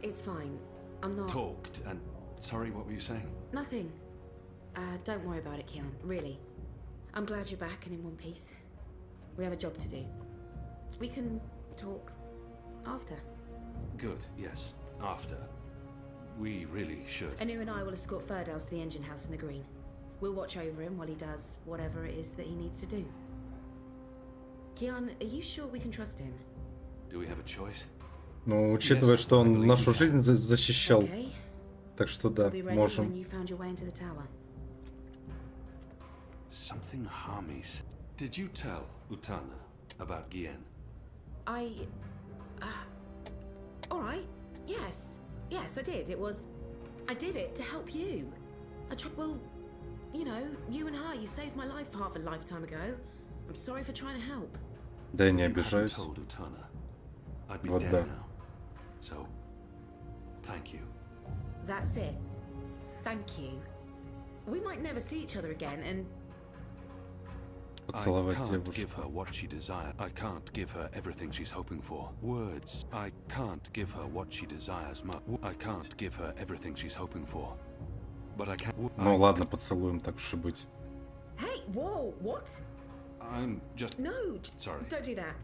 Speaker 18: it's fine. I'm not...
Speaker 10: Talked, and... Sorry, what were you saying?
Speaker 18: Nothing. Don't worry about it, Kian. Really. I'm glad you're back and in one piece. We have a job to do. We can talk after.
Speaker 10: Good, yes. After. We really should.
Speaker 18: Anu and I will escort Ferdows to the engine house in the green. We'll watch over him while he does whatever it is that he needs to do. Kian, are you sure we can trust him?
Speaker 10: Do we have a choice?
Speaker 1: Ну, учитывая, что он нашу жизнь защищал. Так что да, можем.
Speaker 10: Something harmies. Did you tell Utana about Gien?
Speaker 18: All right. Yes. Yes, I did. I did it to help you. Well, you know, you and her, you saved my life half a lifetime ago. I'm sorry for trying to help.
Speaker 1: Да я не обижаюсь.
Speaker 10: Вот да. So, thank you.
Speaker 18: That's it. Thank you. We might never see each other again, and...
Speaker 10: I can't give her what she desires. I can't give her everything she's hoping for. Words. I can't give her what she desires. I can't give her everything she's hoping for. But I can...
Speaker 1: Ну ладно, поцелуем, так уж и быть.
Speaker 18: Hey, whoa, what?
Speaker 10: I'm just...
Speaker 18: No,
Speaker 10: sorry.
Speaker 18: Don't do that.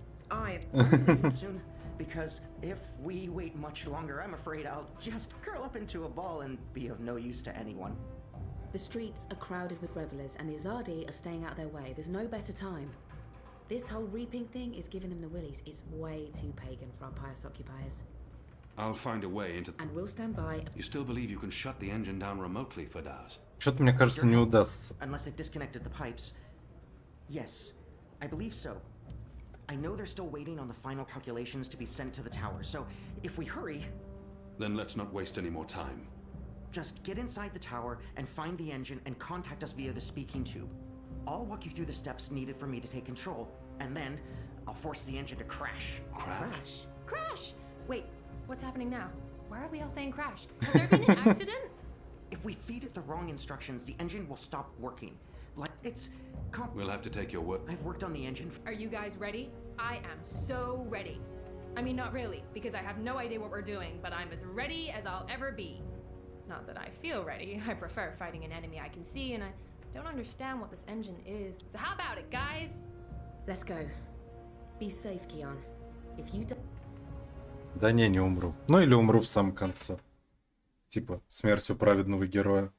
Speaker 19: Soon, because if we wait much longer, I'm afraid I'll just curl up into a ball and be of no use to anyone.
Speaker 18: The streets are crowded with revelers, and the Azadi are staying out of their way. There's no better time. This whole reaping thing is giving them the willies. It's way too pagan for our pious occupiers.
Speaker 10: I'll find a way into...
Speaker 18: And we'll stand by.
Speaker 10: You still believe you can shut the engine down remotely, Fadaz?
Speaker 1: Что-то мне кажется не удастся.
Speaker 19: Unless they've disconnected the pipes. Yes, I believe so. I know they're still waiting on the final calculations to be sent to the tower, so if we hurry...
Speaker 10: Then let's not waste any more time.
Speaker 19: Just get inside the tower and find the engine and contact us via the speaking tube. I'll walk you through the steps needed for me to take control, and then I'll force the engine to crash.
Speaker 10: Crash?
Speaker 17: Crash! Wait, what's happening now? Why are we all saying crash? Has there been an accident?
Speaker 19: If we feed it the wrong instructions, the engine will stop working. Like, it's...
Speaker 10: We'll have to take your word.
Speaker 19: I've worked on the engine.
Speaker 17: Are you guys ready? I am so ready. I mean, not really, because I have no idea what we're doing, but I'm as ready as I'll ever be. Not that I feel ready. I prefer fighting an enemy I can see, and I don't understand what this engine is. So how about it, guys?
Speaker 18: Let's go. Be safe, Kian. If you don't...
Speaker 1: Да не умру. Ну или умру в самом конце. Типа смертью праведного героя.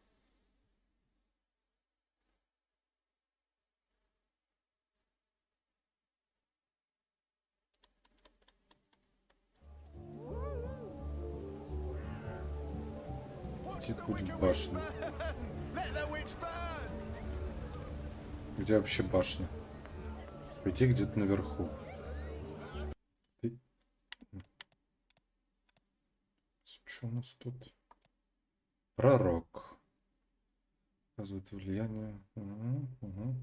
Speaker 1: Где путь в башню? Где вообще башня? Пойти где-то наверху. Что у нас тут? Пророк. Оказывает влияние. Угу.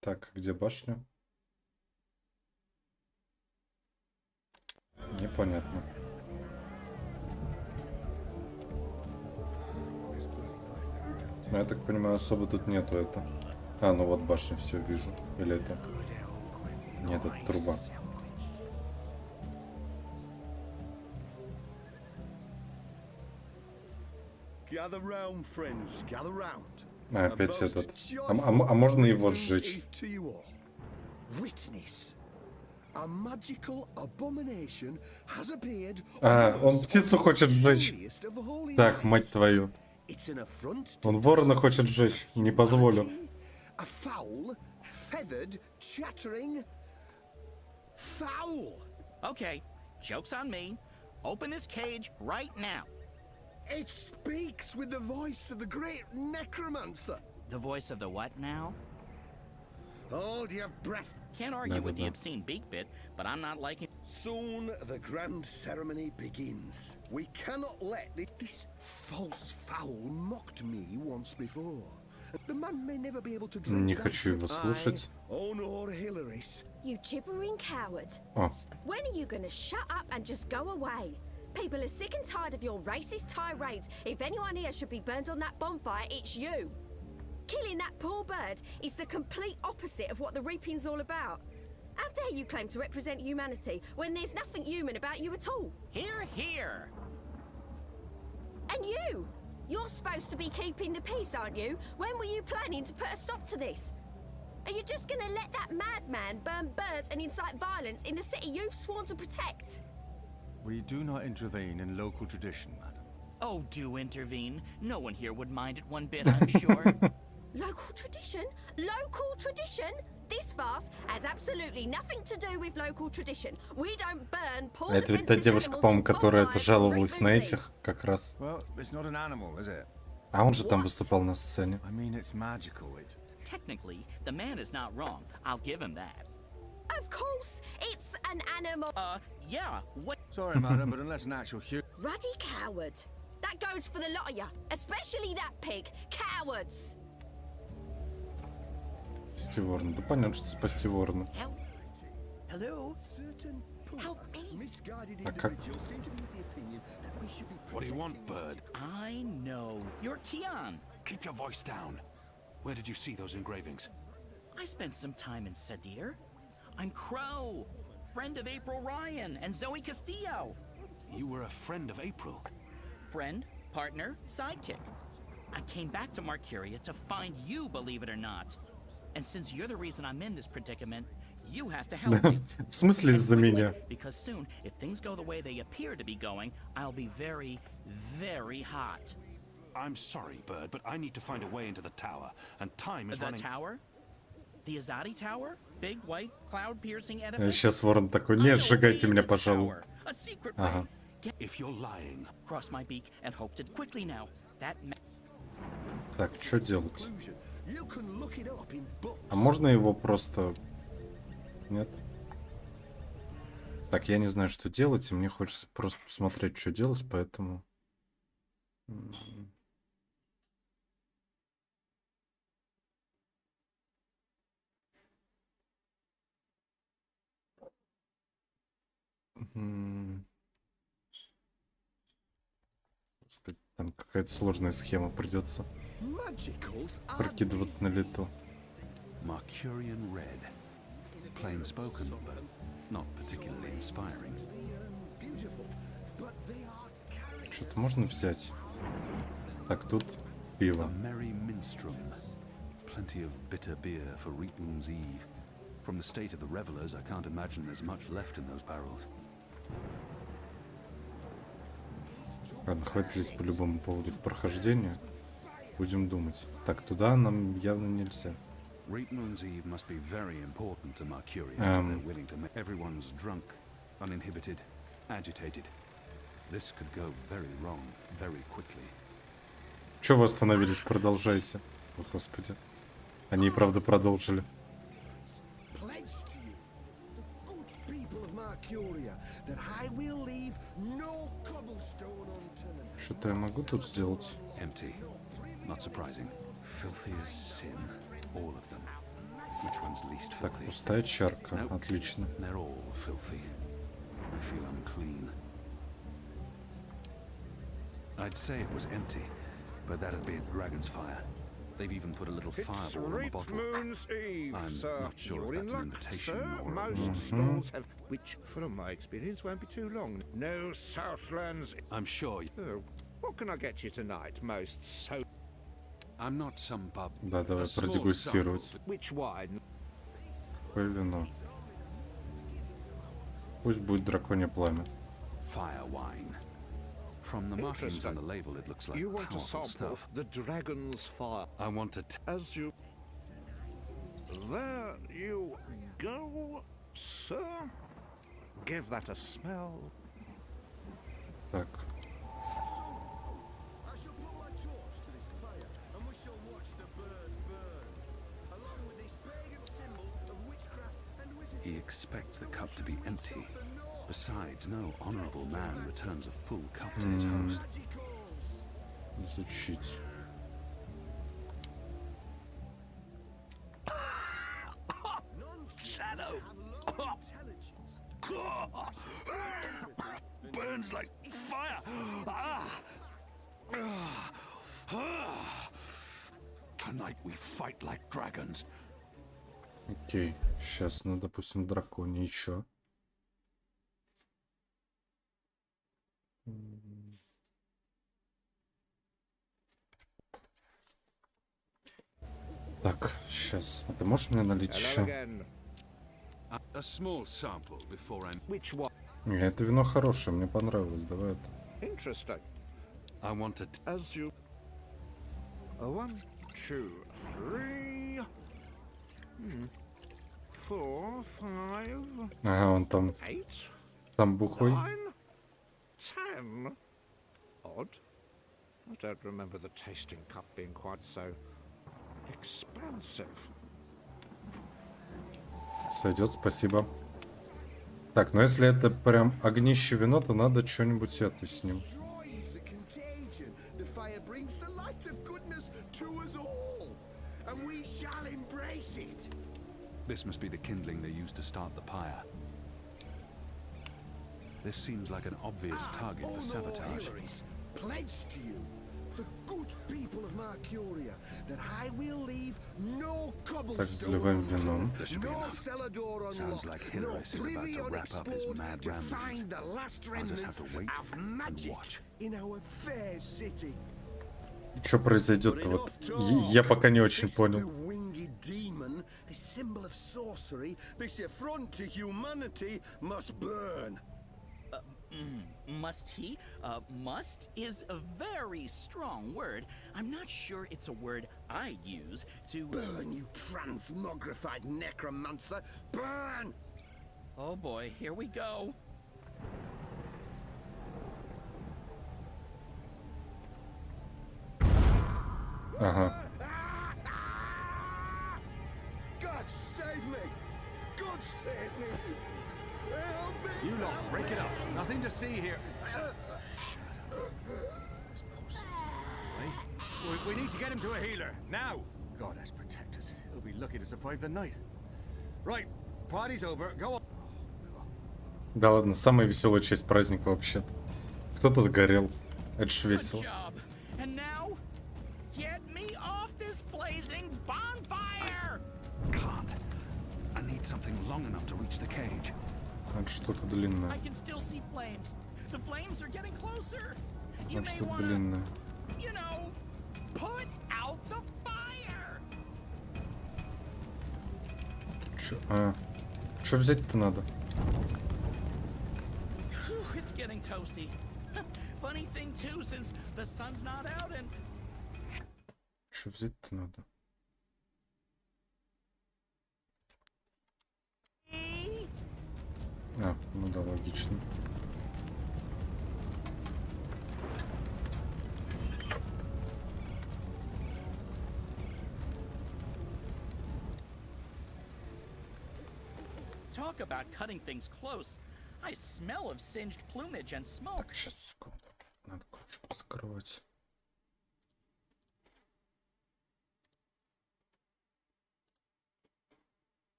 Speaker 1: Так, где башня? Непонятно. Но я так понимаю, особо тут нету это. А, ну вот башня, все вижу. Или это... Нет, это труба. А, опять этот. А можно его сжечь? А, он птицу хочет сжечь. Так, мать твою. Он ворона хочет сжечь. Не позволю.
Speaker 20: Okay, joke's on me. Open this cage right now.
Speaker 4: It speaks with the voice of the great necromancer.
Speaker 20: The voice of the what now?
Speaker 4: Hold your breath.
Speaker 20: Can't argue with the obscene beak bit, but I'm not liking...
Speaker 4: Soon the grand ceremony begins. We cannot let this false fowl mocked me once before. The man may never be able to drink.
Speaker 1: Не хочу его слушать.
Speaker 14: You gibbering coward.
Speaker 1: Oh.
Speaker 14: When are you gonna shut up and just go away? People are sick and tired of your racist tirades. If anyone here should be burned on that bonfire, it's you. Killing that poor bird is the complete opposite of what the reaping's all about. How dare you claim to represent humanity when there's nothing human about you at all?
Speaker 20: Hear, hear.
Speaker 14: And you! You're supposed to be keeping the peace, aren't you? When were you planning to put a stop to this? Are you just gonna let that madman burn birds and incite violence in the city you've sworn to protect?
Speaker 12: We do not intervene in local tradition, madam.
Speaker 20: Oh, do intervene. No one here would mind it one bit, I'm sure.
Speaker 14: Local tradition? Local tradition? This farce has absolutely nothing to do with local tradition. We don't burn poor
Speaker 1: Это ведь та девушка, по-моему, которая это жаловалась на этих как раз.
Speaker 12: Well, it's not an animal, is it?
Speaker 1: А он же там выступал на сцене.
Speaker 12: I mean, it's magical. It's...
Speaker 20: Technically, the man is not wrong. I'll give him that.
Speaker 14: Of course, it's an animal.
Speaker 20: Yeah, what?
Speaker 12: Sorry, madam, but unless natural human...
Speaker 14: Ruddy coward. That goes for the lot of you, especially that pig. Cowards.
Speaker 1: Спасти ворона. Да понятно, что спасти ворона.
Speaker 20: Hello? Help me.
Speaker 1: А как?
Speaker 10: What do you want, bird?
Speaker 20: I know. You're Kian.
Speaker 10: Keep your voice down. Where did you see those engravings?
Speaker 20: I spent some time in Sadir. I'm Crow, friend of April Ryan and Zoe Castillo.
Speaker 10: You were a friend of April?
Speaker 20: Friend, partner, sidekick. I came back to Marcuria to find you, believe it or not. And since you're the reason I'm in this predicament, you have to help me.
Speaker 1: В смысле из-за меня?
Speaker 20: Because soon, if things go the way they appear to be going, I'll be very, very hot.
Speaker 10: I'm sorry, Bird, but I need to find a way into the tower, and time is running...
Speaker 20: The tower? The Azadi Tower? Big, white, cloud-piercing edifice?
Speaker 1: Сейчас ворон такой, нет, сжигайте меня, пожалуй.
Speaker 20: A secret
Speaker 1: Ага.
Speaker 20: way. If you're lying, cross my beak and hope to quickly now. That
Speaker 1: Так, что делать? А можно его просто... Нет? Так, я не знаю, что делать, и мне хочется просто посмотреть, что делать, поэтому... Господи, там какая-то сложная схема придется прокидывать на лету.
Speaker 15: Mercurian red. Plain spoken, but not particularly inspiring.
Speaker 1: Что-то можно взять? Так, тут пиво.
Speaker 15: Merry minstrum. Plenty of bitter beer for Reap Moon's Eve. From the state of the revelers, I can't imagine there's much left in those barrels.
Speaker 1: Ладно, хватились по любому поводу в прохождение. Будем думать. Так, туда нам явно нельзя.
Speaker 15: Reap Moon's Eve must be very important to Mercurians. They're willing to make everyone's drunk, uninhibited, agitated. This could go very wrong, very quickly.
Speaker 1: Чё вы остановились? Продолжайте. О, Господи. Они и правда продолжили. Что-то я могу тут сделать?
Speaker 15: Empty. Not surprising. Filthy as sin. All of them. Which one's least filthy?
Speaker 1: Так, пустая чарка.
Speaker 15: Nope.
Speaker 1: Отлично.
Speaker 15: They're all filthy. I feel unclean. I'd say it was empty, but that'd be a dragon's fire. They've even put a little fireball in the bottle.
Speaker 21: Moon's Eve,
Speaker 15: I'm
Speaker 21: sir.
Speaker 15: not sure
Speaker 21: You're
Speaker 15: if
Speaker 21: in
Speaker 15: that's an
Speaker 21: luck,
Speaker 15: invitation
Speaker 21: sir.
Speaker 15: or
Speaker 21: Most stalls have, which, from my experience, won't be too long. No Southlands.
Speaker 15: I'm sure.
Speaker 21: Oh, what can I get you tonight? Most so.
Speaker 15: I'm not some pub.
Speaker 1: Да, давай продегустировать.
Speaker 21: Which wine?
Speaker 1: Какое вино? Пусть будет драконье пламя.
Speaker 15: Fire wine. From the markings on the label, it looks like
Speaker 21: you want to
Speaker 15: powerful
Speaker 21: sample
Speaker 15: stuff.
Speaker 21: the dragon's fire.
Speaker 15: I want to.
Speaker 21: As you. There you go, sir. Give that a smell.
Speaker 1: Так.
Speaker 15: He expects the cup to be empty. Besides, no honorable man returns a full cup to his host.
Speaker 1: Изучить.
Speaker 20: Shadow. Burns like fire.
Speaker 15: Tonight we fight like dragons.
Speaker 1: Окей. Сейчас, ну, допустим, драконий еще. Так, сейчас. А ты можешь мне налить еще?
Speaker 15: A small sample before I'm.
Speaker 21: Which one?
Speaker 1: Это вино хорошее, мне понравилось. Давай это.
Speaker 21: Interesting.
Speaker 15: I want it.
Speaker 21: As you. 1, 2, 3. 4, 5.
Speaker 1: Ага, он там.
Speaker 21: 8.
Speaker 1: Там бухой.
Speaker 21: 9, 10. Odd. I don't remember the tasting cup being quite so expansive.
Speaker 1: Сойдет, спасибо. Так, ну если это прям огнище вино, то надо что-нибудь это с ним.
Speaker 15: This must be the kindling they used to start the pyre. This seems like an obvious target for sabotage.
Speaker 4: Pledge to you, the good people of Mercuria, that I will leave no cobblestone unturned, no cellar door unlocked, no privy unexplored to find the last remnants of magic in our fair city.
Speaker 1: Что произойдет-то вот? Я пока не очень понял.
Speaker 4: Demon, a symbol of sorcery, this affront to humanity must burn.
Speaker 20: Must he? Must is a very strong word. I'm not sure it's a word I'd use to...
Speaker 4: Burn, you transmogrified necromancer! Burn!
Speaker 20: Oh boy, here we go.
Speaker 1: Ага.
Speaker 4: God save me! God save me! Help me!
Speaker 12: You lot, break it up. Nothing to see here. We need to get him to a healer, now! God has protect us. He'll be lucky to survive the night. Right, party's over, go on.
Speaker 1: Да ладно, самая веселая часть праздника вообще. Кто-то сгорел. Это ж весело.
Speaker 20: And now, get me off this blazing bonfire!
Speaker 15: Can't. I need something long enough to reach the cage.
Speaker 1: Это что-то длинное.
Speaker 20: I can still see flames. The flames are getting closer. You
Speaker 1: Это
Speaker 20: may
Speaker 1: что-то
Speaker 20: wanna,
Speaker 1: длинное.
Speaker 20: you know, put out the fire.
Speaker 1: Что взять-то надо?
Speaker 20: Whew, it's getting toasty. Funny thing too, since the sun's not out and...
Speaker 1: Что взять-то надо? Ну да, логично.
Speaker 20: Talk about cutting things close. I smell of singed plumage and smoke.
Speaker 1: Так, сейчас, секунду. Надо ключ закрывать.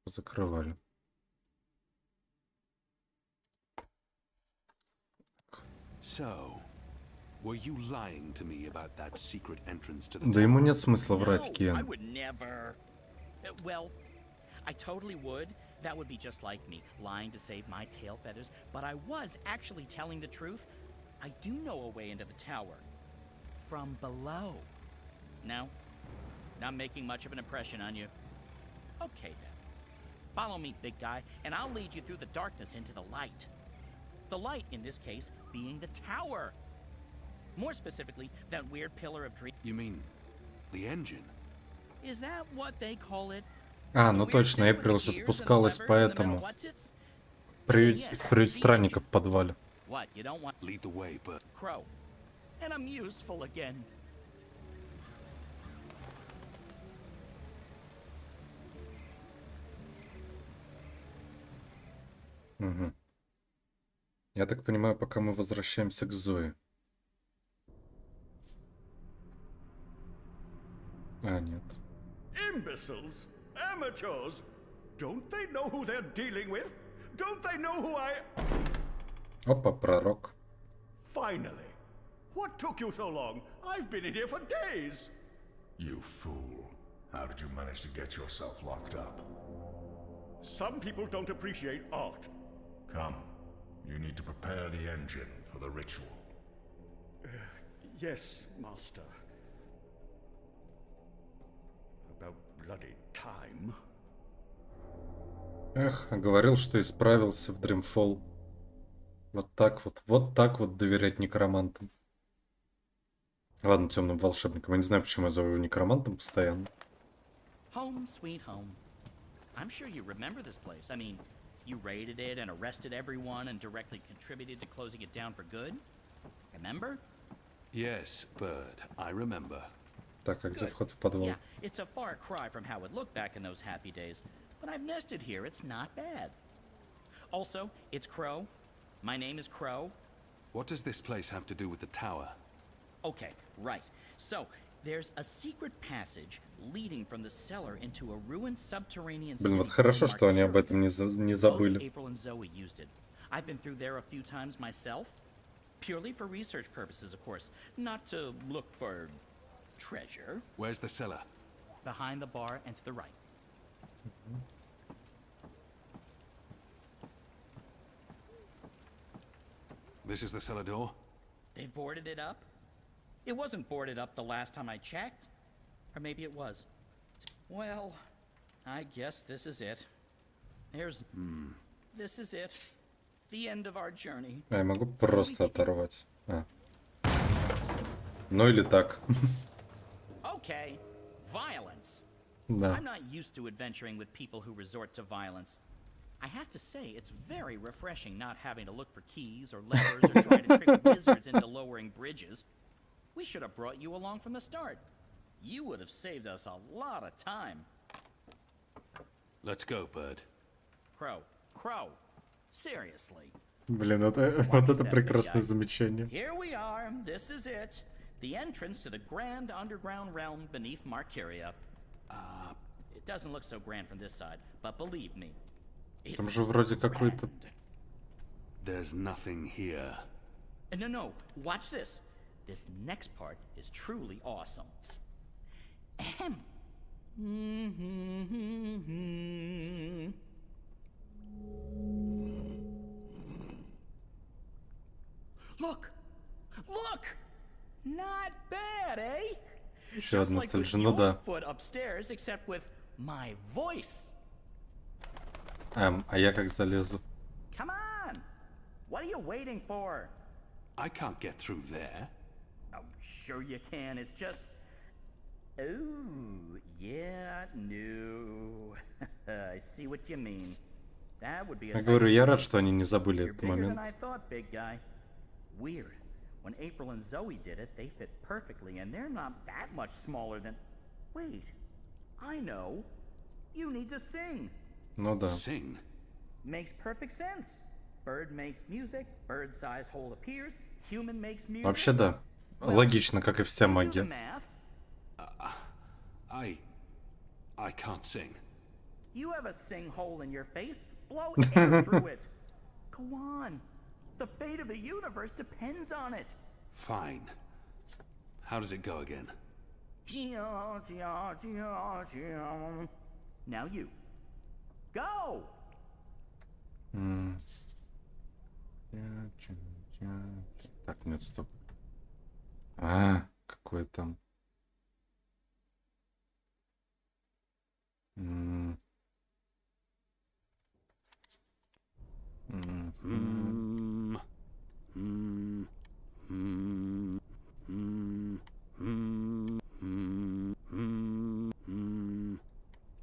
Speaker 1: Закрывали.
Speaker 15: So, were you lying to me about that secret entrance to the
Speaker 1: Да ему нет смысла врать,
Speaker 20: I
Speaker 1: Кен.
Speaker 20: would never. Well, I totally would. That would be just like me, lying to save my tail feathers. But I was actually telling the truth. I do know a way into the tower. From below. No? Not making much of an impression on you. Okay then. Follow me, big guy, and I'll lead you through the darkness into the light. The light, in this case, being the tower. More specifically, that weird pillar of dream.
Speaker 15: You mean the engine?
Speaker 20: Is that what they call it?
Speaker 1: Ну точно, Эйприл же спускалась по этому. В приют странников в подвале.
Speaker 20: What, you don't want...
Speaker 15: Lead the way, but...
Speaker 20: Crow. And I'm useful again.
Speaker 1: Угу. Я так понимаю, пока мы возвращаемся к Зое. Нет.
Speaker 2: Imbeciles, amateurs. Don't they know who they're dealing with? Don't they know who I...
Speaker 1: Опа, пророк.
Speaker 2: Finally. What took you so long? I've been in here for days.
Speaker 5: You fool. How did you manage to get yourself locked up?
Speaker 2: Some people don't appreciate art.
Speaker 5: Come. You need to prepare the engine for the ritual.
Speaker 2: Yes, Master. About bloody time.
Speaker 1: Эх, говорил, что исправился в Dreamfall. Вот так вот доверять некромантам. Ладно, темным волшебникам. Я не знаю, почему я зову его некромантом постоянно.
Speaker 20: Home sweet home. I'm sure you remember this place. I mean, you raided it and arrested everyone and directly contributed to closing it down for good. Remember?
Speaker 15: Yes, Bird, I remember.
Speaker 1: Так, а где вход в подвал?
Speaker 20: Yeah, it's a far cry from how it looked back in those happy days. But I've nested here, it's not bad. Also, it's Crow. My name is Crow.
Speaker 15: What does this place have to do with the tower?
Speaker 20: Okay, right. So, there's a secret passage leading from the cellar into a ruined subterranean city.
Speaker 1: Блин, вот хорошо, что они об этом не забыли.
Speaker 20: Both April and Zoe used it. I've been through there a few times myself. Purely for research purposes, of course. Not to look for treasure.
Speaker 15: Where's the cellar?
Speaker 20: Behind the bar and to the right.
Speaker 15: This is the cellar door?
Speaker 20: They've boarded it up. It wasn't boarded up the last time I checked. Or maybe it was. Well, I guess this is it. This is it. The end of our journey.
Speaker 1: Я могу просто оторвать. Ну или так.
Speaker 20: Okay. Violence.
Speaker 1: Да.
Speaker 20: I'm not used to adventuring with people who resort to violence. I have to say, it's very refreshing not having to look for keys or levers or try to trick wizards into lowering bridges. We should have brought you along from the start. You would have saved us a lot of time.
Speaker 10: Let's go, Bird.
Speaker 20: Crow. Seriously.
Speaker 1: Блин, вот это прекрасное замечание.
Speaker 20: Here we are. This is it. The entrance to the grand underground realm beneath Marcuria. It doesn't look so grand from this side, but believe me,
Speaker 1: Там же вроде какой-то...
Speaker 10: There's nothing here.
Speaker 20: No. Watch this. This next part is truly awesome. Ahem. Look! Not bad, eh?
Speaker 1: Еще
Speaker 20: Just
Speaker 1: одна
Speaker 20: like with
Speaker 1: столь, ну
Speaker 20: your
Speaker 1: да.
Speaker 20: foot upstairs, except with my voice.
Speaker 1: А я как залезу?
Speaker 20: Come on! What are you waiting for?
Speaker 10: I can't get through there.
Speaker 20: Oh, sure you can. It's just... Oh, yeah, no. I see what you mean. That would be
Speaker 1: Я говорю, я рад, что они не забыли
Speaker 20: You're
Speaker 1: этот
Speaker 20: bigger
Speaker 1: момент.
Speaker 20: than I thought, big guy. Weird. When April and Zoe did it, they fit perfectly, and they're not that much smaller than... Wait, I know. You need to sing.
Speaker 1: Ну да.
Speaker 10: Sing?
Speaker 20: Makes perfect sense. Bird makes music, bird-sized hole appears, human makes music.
Speaker 1: Вообще да. Логично, как и вся магия.
Speaker 10: I can't sing.
Speaker 20: You have a sing hole in your face. Blow air through it. Go on. The fate of the universe depends on it.
Speaker 10: Fine. How does it go again?
Speaker 20: Now you. Go!
Speaker 1: Так, нет, стоп. Какой там...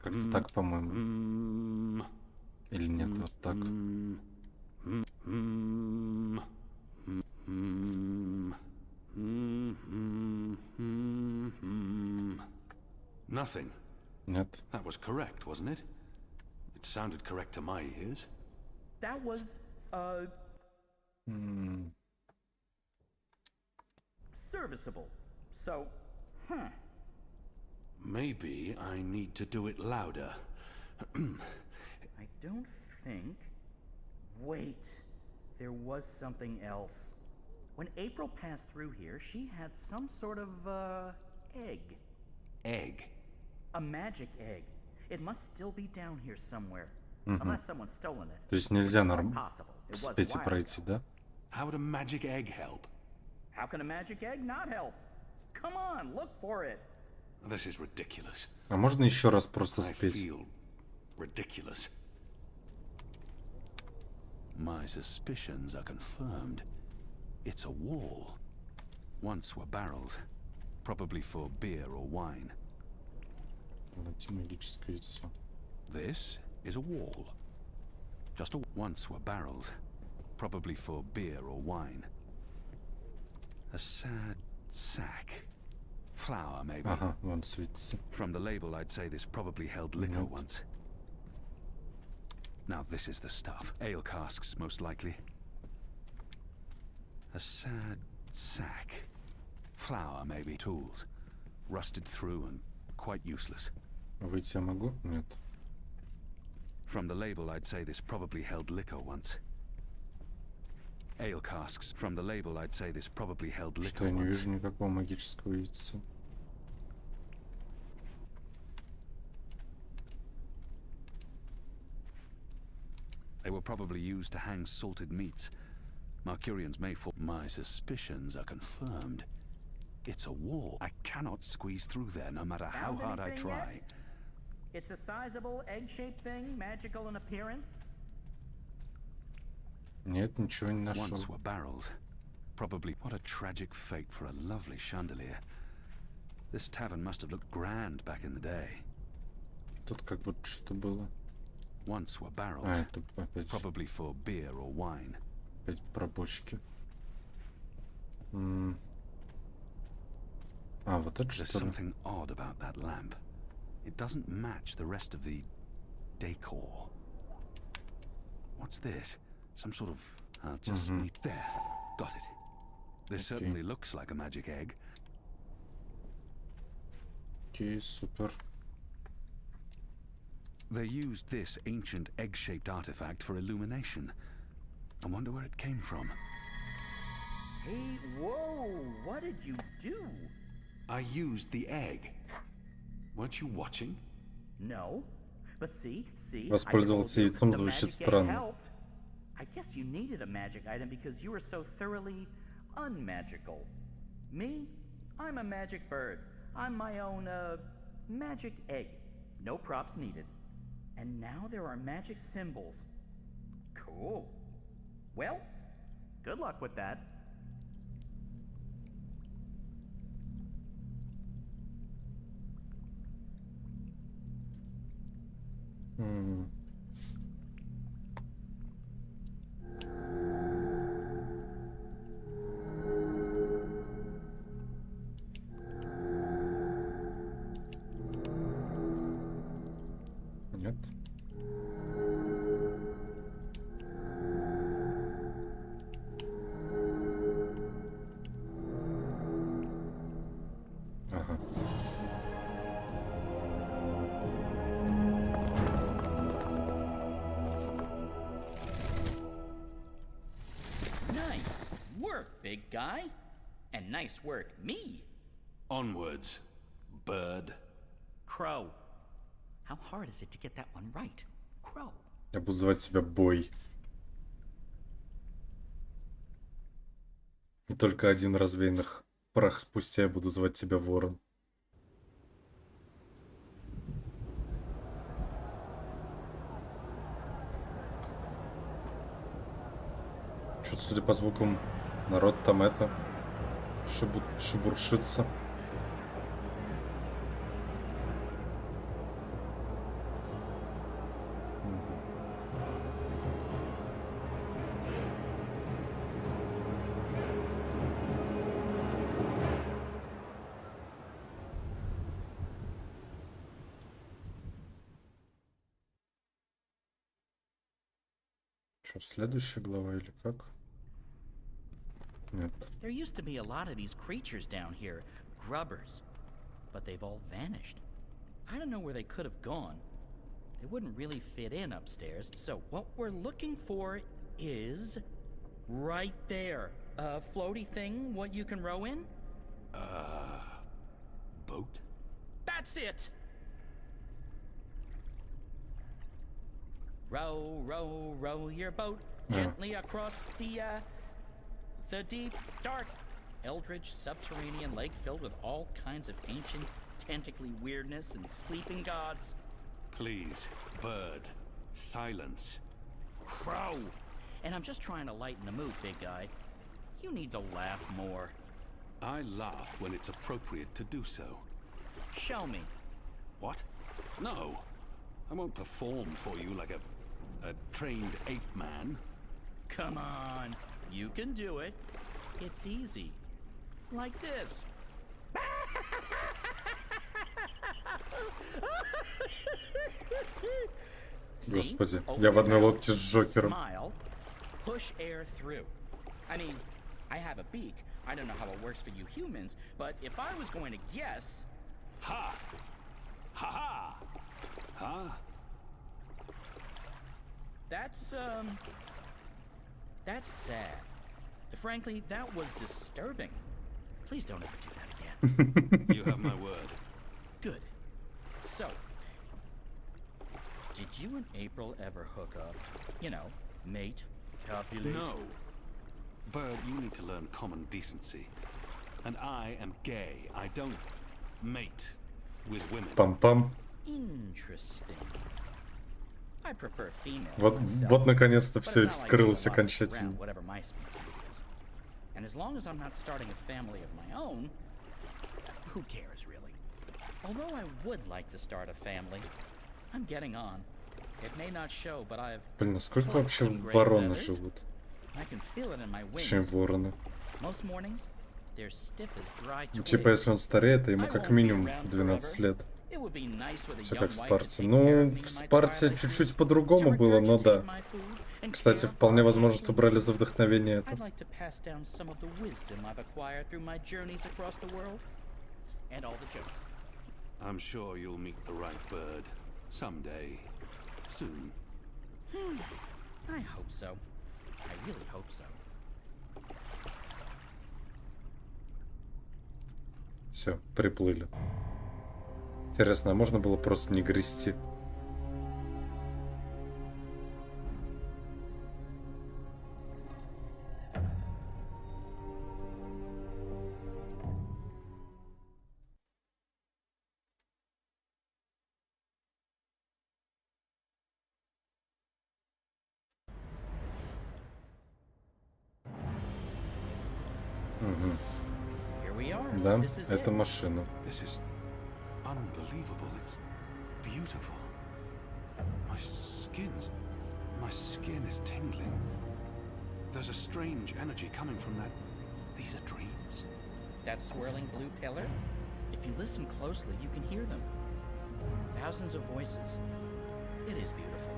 Speaker 1: Как-то так, по-моему. Или нет, вот так.
Speaker 10: Nothing.
Speaker 1: Нет.
Speaker 10: That was correct, wasn't it? It sounded correct to my ears.
Speaker 20: That was, serviceable. So,
Speaker 10: Maybe I need to do it louder.
Speaker 20: I don't think... Wait. There was something else. When April passed through here, she had some sort of, egg.
Speaker 10: Egg?
Speaker 20: A magic egg. It must still be down here somewhere. Unless someone's stolen it.
Speaker 1: То есть нельзя вспеть и пройти, да?
Speaker 10: How would a magic egg help?
Speaker 20: How can a magic egg not help? Come on, look for it.
Speaker 10: This is ridiculous.
Speaker 1: А можно еще раз просто
Speaker 10: I
Speaker 1: спеть?
Speaker 10: feel ridiculous. My suspicions are confirmed. It's a wall. Once were barrels, probably for beer or wine.
Speaker 1: Найти магическое яйцо.
Speaker 10: This is a wall. Once were barrels, probably for beer or wine. A sad sack. Flour, maybe.
Speaker 1: Ага, вон светится.
Speaker 10: From the label, I'd say this probably held liquor once. Now this is the stuff. Ale casks, most likely. A sad sack. Flour, maybe. Tools. Rusted through and quite useless.
Speaker 1: Выйти я могу? Нет.
Speaker 10: From the label, I'd say this probably held liquor once. Ale casks. From the label, I'd say this probably held liquor
Speaker 1: Что я не
Speaker 10: once.
Speaker 1: вижу никакого магического яйца.
Speaker 10: They were probably used to hang salted meats. Marcurians may fall. My suspicions are confirmed.
Speaker 15: It's a wall. I cannot squeeze through there, no matter how
Speaker 20: Found
Speaker 15: hard I
Speaker 20: anything
Speaker 15: try.
Speaker 20: yet? It's a sizable egg-shaped thing, magical in appearance.
Speaker 1: Нет, ничего не нашел.
Speaker 15: Once were barrels. Probably what a tragic fate for a lovely chandelier. This tavern must have looked grand back in the day.
Speaker 1: Тут как будто что было.
Speaker 15: Once were barrels.
Speaker 1: Это опять.
Speaker 15: Probably for beer or wine.
Speaker 1: Опять про бочки. Вот это
Speaker 15: There's
Speaker 1: что ли?
Speaker 15: something odd about that lamp. It doesn't match the rest of the decor. What's this? Some sort of... I'll just need... There. Got it. This certainly looks like a magic egg.
Speaker 1: Окей, супер.
Speaker 15: They used this ancient egg-shaped artifact for illumination. I wonder where it came from.
Speaker 20: Hey, whoa! What did you do?
Speaker 15: I used the egg. Weren't you watching?
Speaker 20: No. But see?
Speaker 1: Воспользовался яйцом, звучит странно.
Speaker 20: I guess you needed a magic item because you were so thoroughly unmagical. Me? I'm a magic bird. I'm my own, magic egg. No props needed. And now there are magic symbols. Cool. Well, good luck with that.
Speaker 1: Нет. Ага.
Speaker 20: Nice work, big guy. And nice work, me.
Speaker 15: Onwards, bird.
Speaker 20: Crow. How hard is it to get that one right? Crow.
Speaker 1: Я буду звать себя Бой. И только один развеянных прах спустя я буду звать тебя Ворон. Что-то, судя по звукам, народ там это шебуршится. Что, следующая глава или как? Нет.
Speaker 20: There used to be a lot of these creatures down here, grubbers, but they've all vanished. I don't know where they could have gone. They wouldn't really fit in upstairs, so what we're looking for is right there. A floaty thing, what you can row in?
Speaker 15: Boat?
Speaker 20: That's it! Row, row, row your boat gently across the deep, dark, eldritch subterranean lake filled with all kinds of ancient, tentacly weirdness and sleeping gods.
Speaker 15: Please, bird, silence.
Speaker 20: Crow! And I'm just trying to lighten the mood, big guy. You need to laugh more.
Speaker 15: I laugh when it's appropriate to do so.
Speaker 20: Show me.
Speaker 15: What? No. I won't perform for you like a trained ape man.
Speaker 20: Come on. You can do it. It's easy. Like this.
Speaker 1: Господи, я в одной лодке с Джокером.
Speaker 20: Smile, push air through. I mean, I have a beak. I don't know how it works for you humans, but if I was going to guess...
Speaker 15: Ha! Ha ha! Huh?
Speaker 20: That's sad. Frankly, that was disturbing. Please don't ever do that again.
Speaker 15: You have my word.
Speaker 20: Good. So, did you and April ever hook up? You know, mate, copulate?
Speaker 15: No. Bird, you need to learn common decency.
Speaker 10: And I am gay. I don't mate with women.
Speaker 1: Пам-пам.
Speaker 20: Interesting. I prefer females
Speaker 1: Вот,
Speaker 20: myself,
Speaker 1: вот наконец-то
Speaker 20: but it's
Speaker 1: все
Speaker 20: not like
Speaker 1: вскрылось
Speaker 20: there's a lot
Speaker 1: окончательно.
Speaker 20: around whatever my species is. And as long as I'm not starting a family of my own, who cares really? Although I would like to start a family, I'm getting on. It may not show, but I've
Speaker 1: Блин, насколько
Speaker 20: plucked
Speaker 1: вообще
Speaker 20: some gray
Speaker 1: вороны
Speaker 20: feathers.
Speaker 1: живут?
Speaker 20: I can feel it in my
Speaker 1: Точнее,
Speaker 20: wings.
Speaker 1: вороны.
Speaker 20: Most mornings, they're stiff as dry
Speaker 1: Ну,
Speaker 20: twigs.
Speaker 1: типа, если он стареет, то ему как минимум 12 лет.
Speaker 20: It would be nice with a
Speaker 1: Все
Speaker 20: young
Speaker 1: как в
Speaker 20: wife to
Speaker 1: Спарте.
Speaker 20: take care of
Speaker 1: Ну,
Speaker 20: me
Speaker 1: в
Speaker 20: in my
Speaker 1: Спарте
Speaker 20: twilight
Speaker 1: чуть-чуть
Speaker 20: years,
Speaker 1: по-другому
Speaker 20: to
Speaker 1: было, но
Speaker 20: regurgitate
Speaker 1: да.
Speaker 20: my food and
Speaker 1: Кстати,
Speaker 20: care
Speaker 1: вполне
Speaker 20: for
Speaker 1: возможно,
Speaker 20: my
Speaker 1: что брали
Speaker 20: foods.
Speaker 1: за вдохновение это.
Speaker 20: I'd like to pass down some of the wisdom I've acquired through my journeys across the world, and all the jokes.
Speaker 10: I'm sure you'll meet the right bird someday, soon.
Speaker 20: I hope so. I really hope so.
Speaker 1: Все, приплыли. Интересно, а можно было просто не грести? Угу. Да, это машина.
Speaker 15: This is unbelievable. It's beautiful. My skin is tingling. There's a strange energy coming from that. These are dreams.
Speaker 20: That swirling blue pillar? If you listen closely, you can hear them. Thousands of voices. It is beautiful.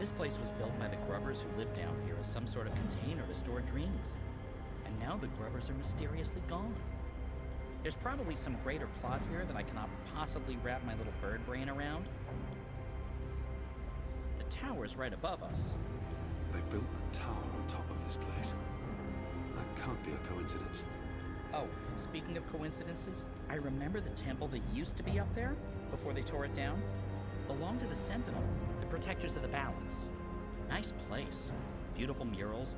Speaker 20: This place was built by the grubbers who lived down here as some sort of container to store dreams. And now the grubbers are mysteriously gone. There's probably some greater plot here that I cannot possibly wrap my little bird brain around. The tower's right above us.
Speaker 15: They built the tower on top of this place. That can't be a coincidence.
Speaker 20: Oh, speaking of coincidences, I remember the temple that used to be up there, before they tore it down, belonged to the Sentinel, the protectors of the balance. Nice place. Beautiful murals.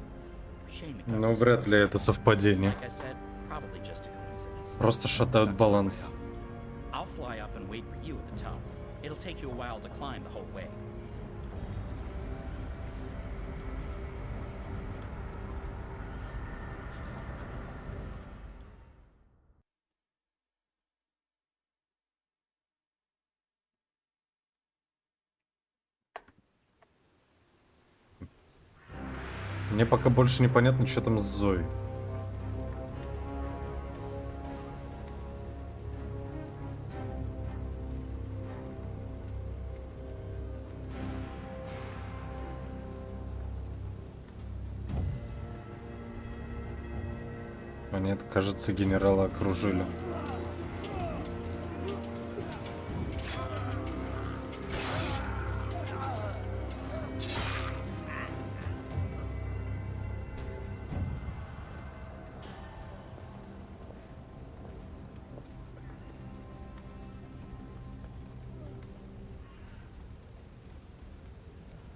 Speaker 20: Shame it
Speaker 1: Ну, вряд ли это совпадение.
Speaker 20: Like I said, probably just a coincidence.
Speaker 1: Просто шатают баланс.
Speaker 20: I'll fly up and wait for you at the top. It'll take you a while to climb the whole way.
Speaker 1: Мне пока больше непонятно, что там с Зоей. А нет, кажется, генерала окружили.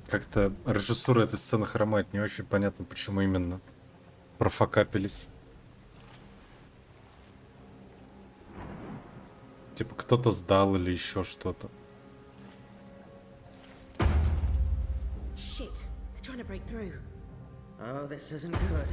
Speaker 1: Как-то режиссура этой сцены хромает, не очень понятно, почему именно профокапились. Типа кто-то сдал или еще что-то.
Speaker 18: Shit, they're trying to break through.
Speaker 19: Oh, this isn't good.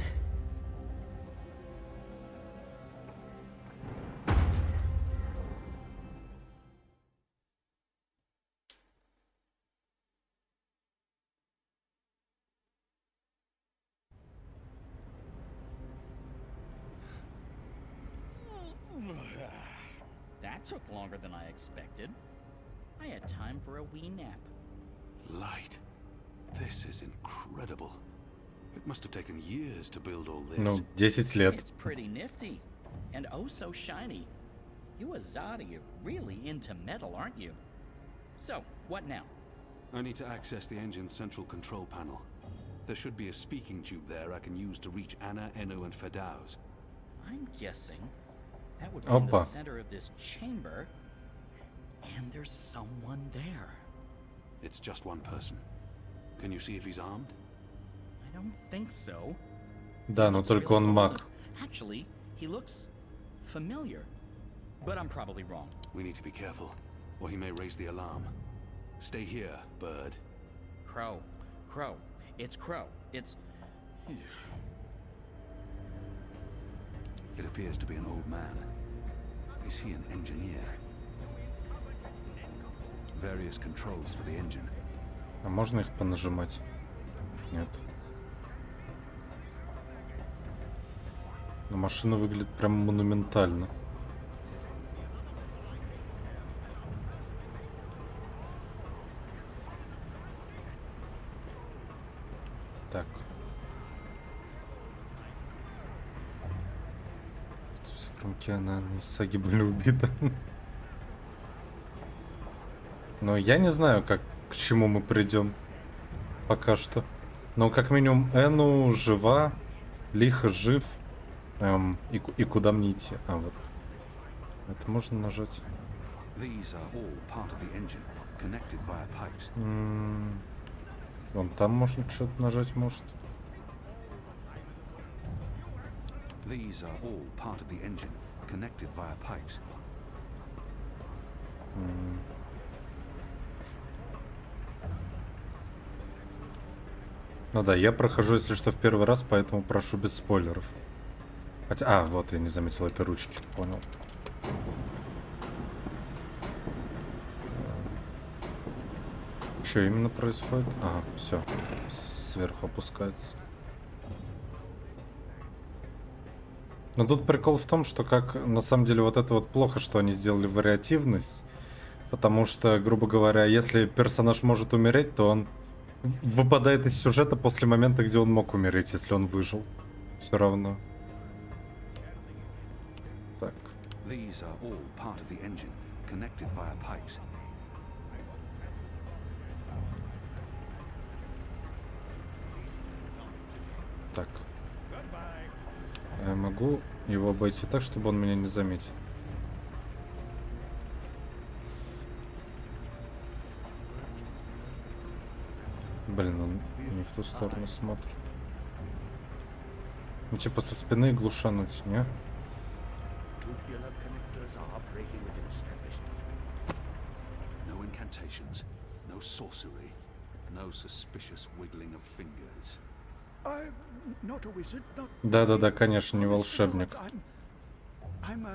Speaker 20: That took longer than I expected. I had time for a wee nap.
Speaker 15: Light. This is incredible. It must have taken years to build all this.
Speaker 1: Ну, 10 лет.
Speaker 20: It's pretty nifty. And oh so shiny. You Azadi are really into metal, aren't you? So, what now?
Speaker 10: I need to access the engine's central control panel. There should be a speaking tube there I can use to reach Anna, Enu, and Fedaus.
Speaker 20: I'm guessing that would be in the
Speaker 1: Опа.
Speaker 20: center of this chamber. And there's someone there.
Speaker 10: It's just one person. Can you see if he's armed?
Speaker 20: I don't think so.
Speaker 1: Да, но только он маг.
Speaker 20: Actually, he looks familiar. But I'm probably wrong.
Speaker 15: We need to be careful, or he may raise the alarm. Stay here, bird.
Speaker 20: Crow. Crow. It's Crow. It's...
Speaker 15: It appears to be an old man. Is he an engineer? Various controls for the engine.
Speaker 1: А можно их понажимать? Нет. Но машина выглядит прям монументально. Так. Все кромки она и Саги были убиты. Но я не знаю, как к чему мы придем. Пока что. Но как минимум Эну жива, Лихо жив. И куда мне идти? А, вот. Это можно нажать. Вон там можно что-то нажать, может. Ну да, я прохожу, если что, в первый раз, поэтому прошу без спойлеров. Хотя, вот я не заметил этой ручки, понял. Что именно происходит? Ага, все. Сверху опускается. Но тут прикол в том, что как на самом деле вот это вот плохо, что они сделали вариативность. Потому что, грубо говоря, если персонаж может умереть, то он выпадает из сюжета после момента, где он мог умереть, если он выжил. Все равно. Так. Так. Я могу его обойти так, чтобы он меня не заметил. Блин, он не в ту сторону смотрит. Ну типа со спины глушануть, не?
Speaker 15: No incantations, no sorcery, no suspicious wiggling of fingers.
Speaker 2: I'm not a wizard, not...
Speaker 1: Да-да-да, конечно, не волшебник.
Speaker 2: I'm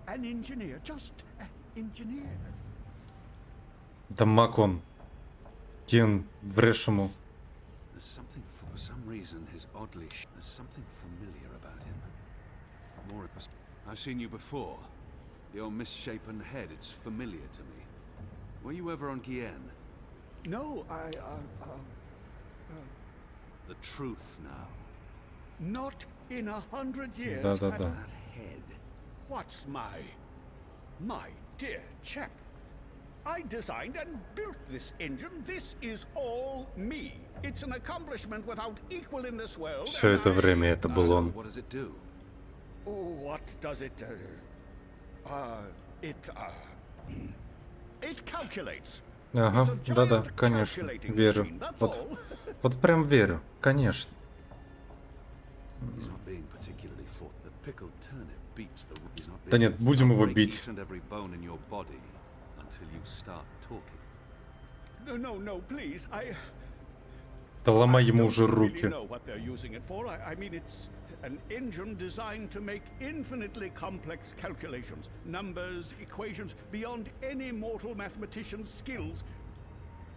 Speaker 2: an engineer, just an engineer.
Speaker 1: Да маг он. Кен, врежь ему.
Speaker 15: There's something, for some reason, there's something familiar about him. More of us. I've seen you before. Your misshapen head, it's familiar to me. Were you ever on Gien?
Speaker 2: No,
Speaker 15: The truth now.
Speaker 2: Not in 100 years.
Speaker 1: Да-да-да.
Speaker 2: That head. What's my dear chap? I designed and built this engine. This is all me. It's an accomplishment without equal in this world.
Speaker 1: Все это время это был он.
Speaker 15: What does it do?
Speaker 2: What does it do? It calculates.
Speaker 1: Ага, да-да, конечно, верю. Вот прям верю, конечно. Да нет, будем его бить. Да ломай ему уже руки.
Speaker 2: An engine designed to make infinitely complex calculations, numbers, equations, beyond any mortal mathematician's skills.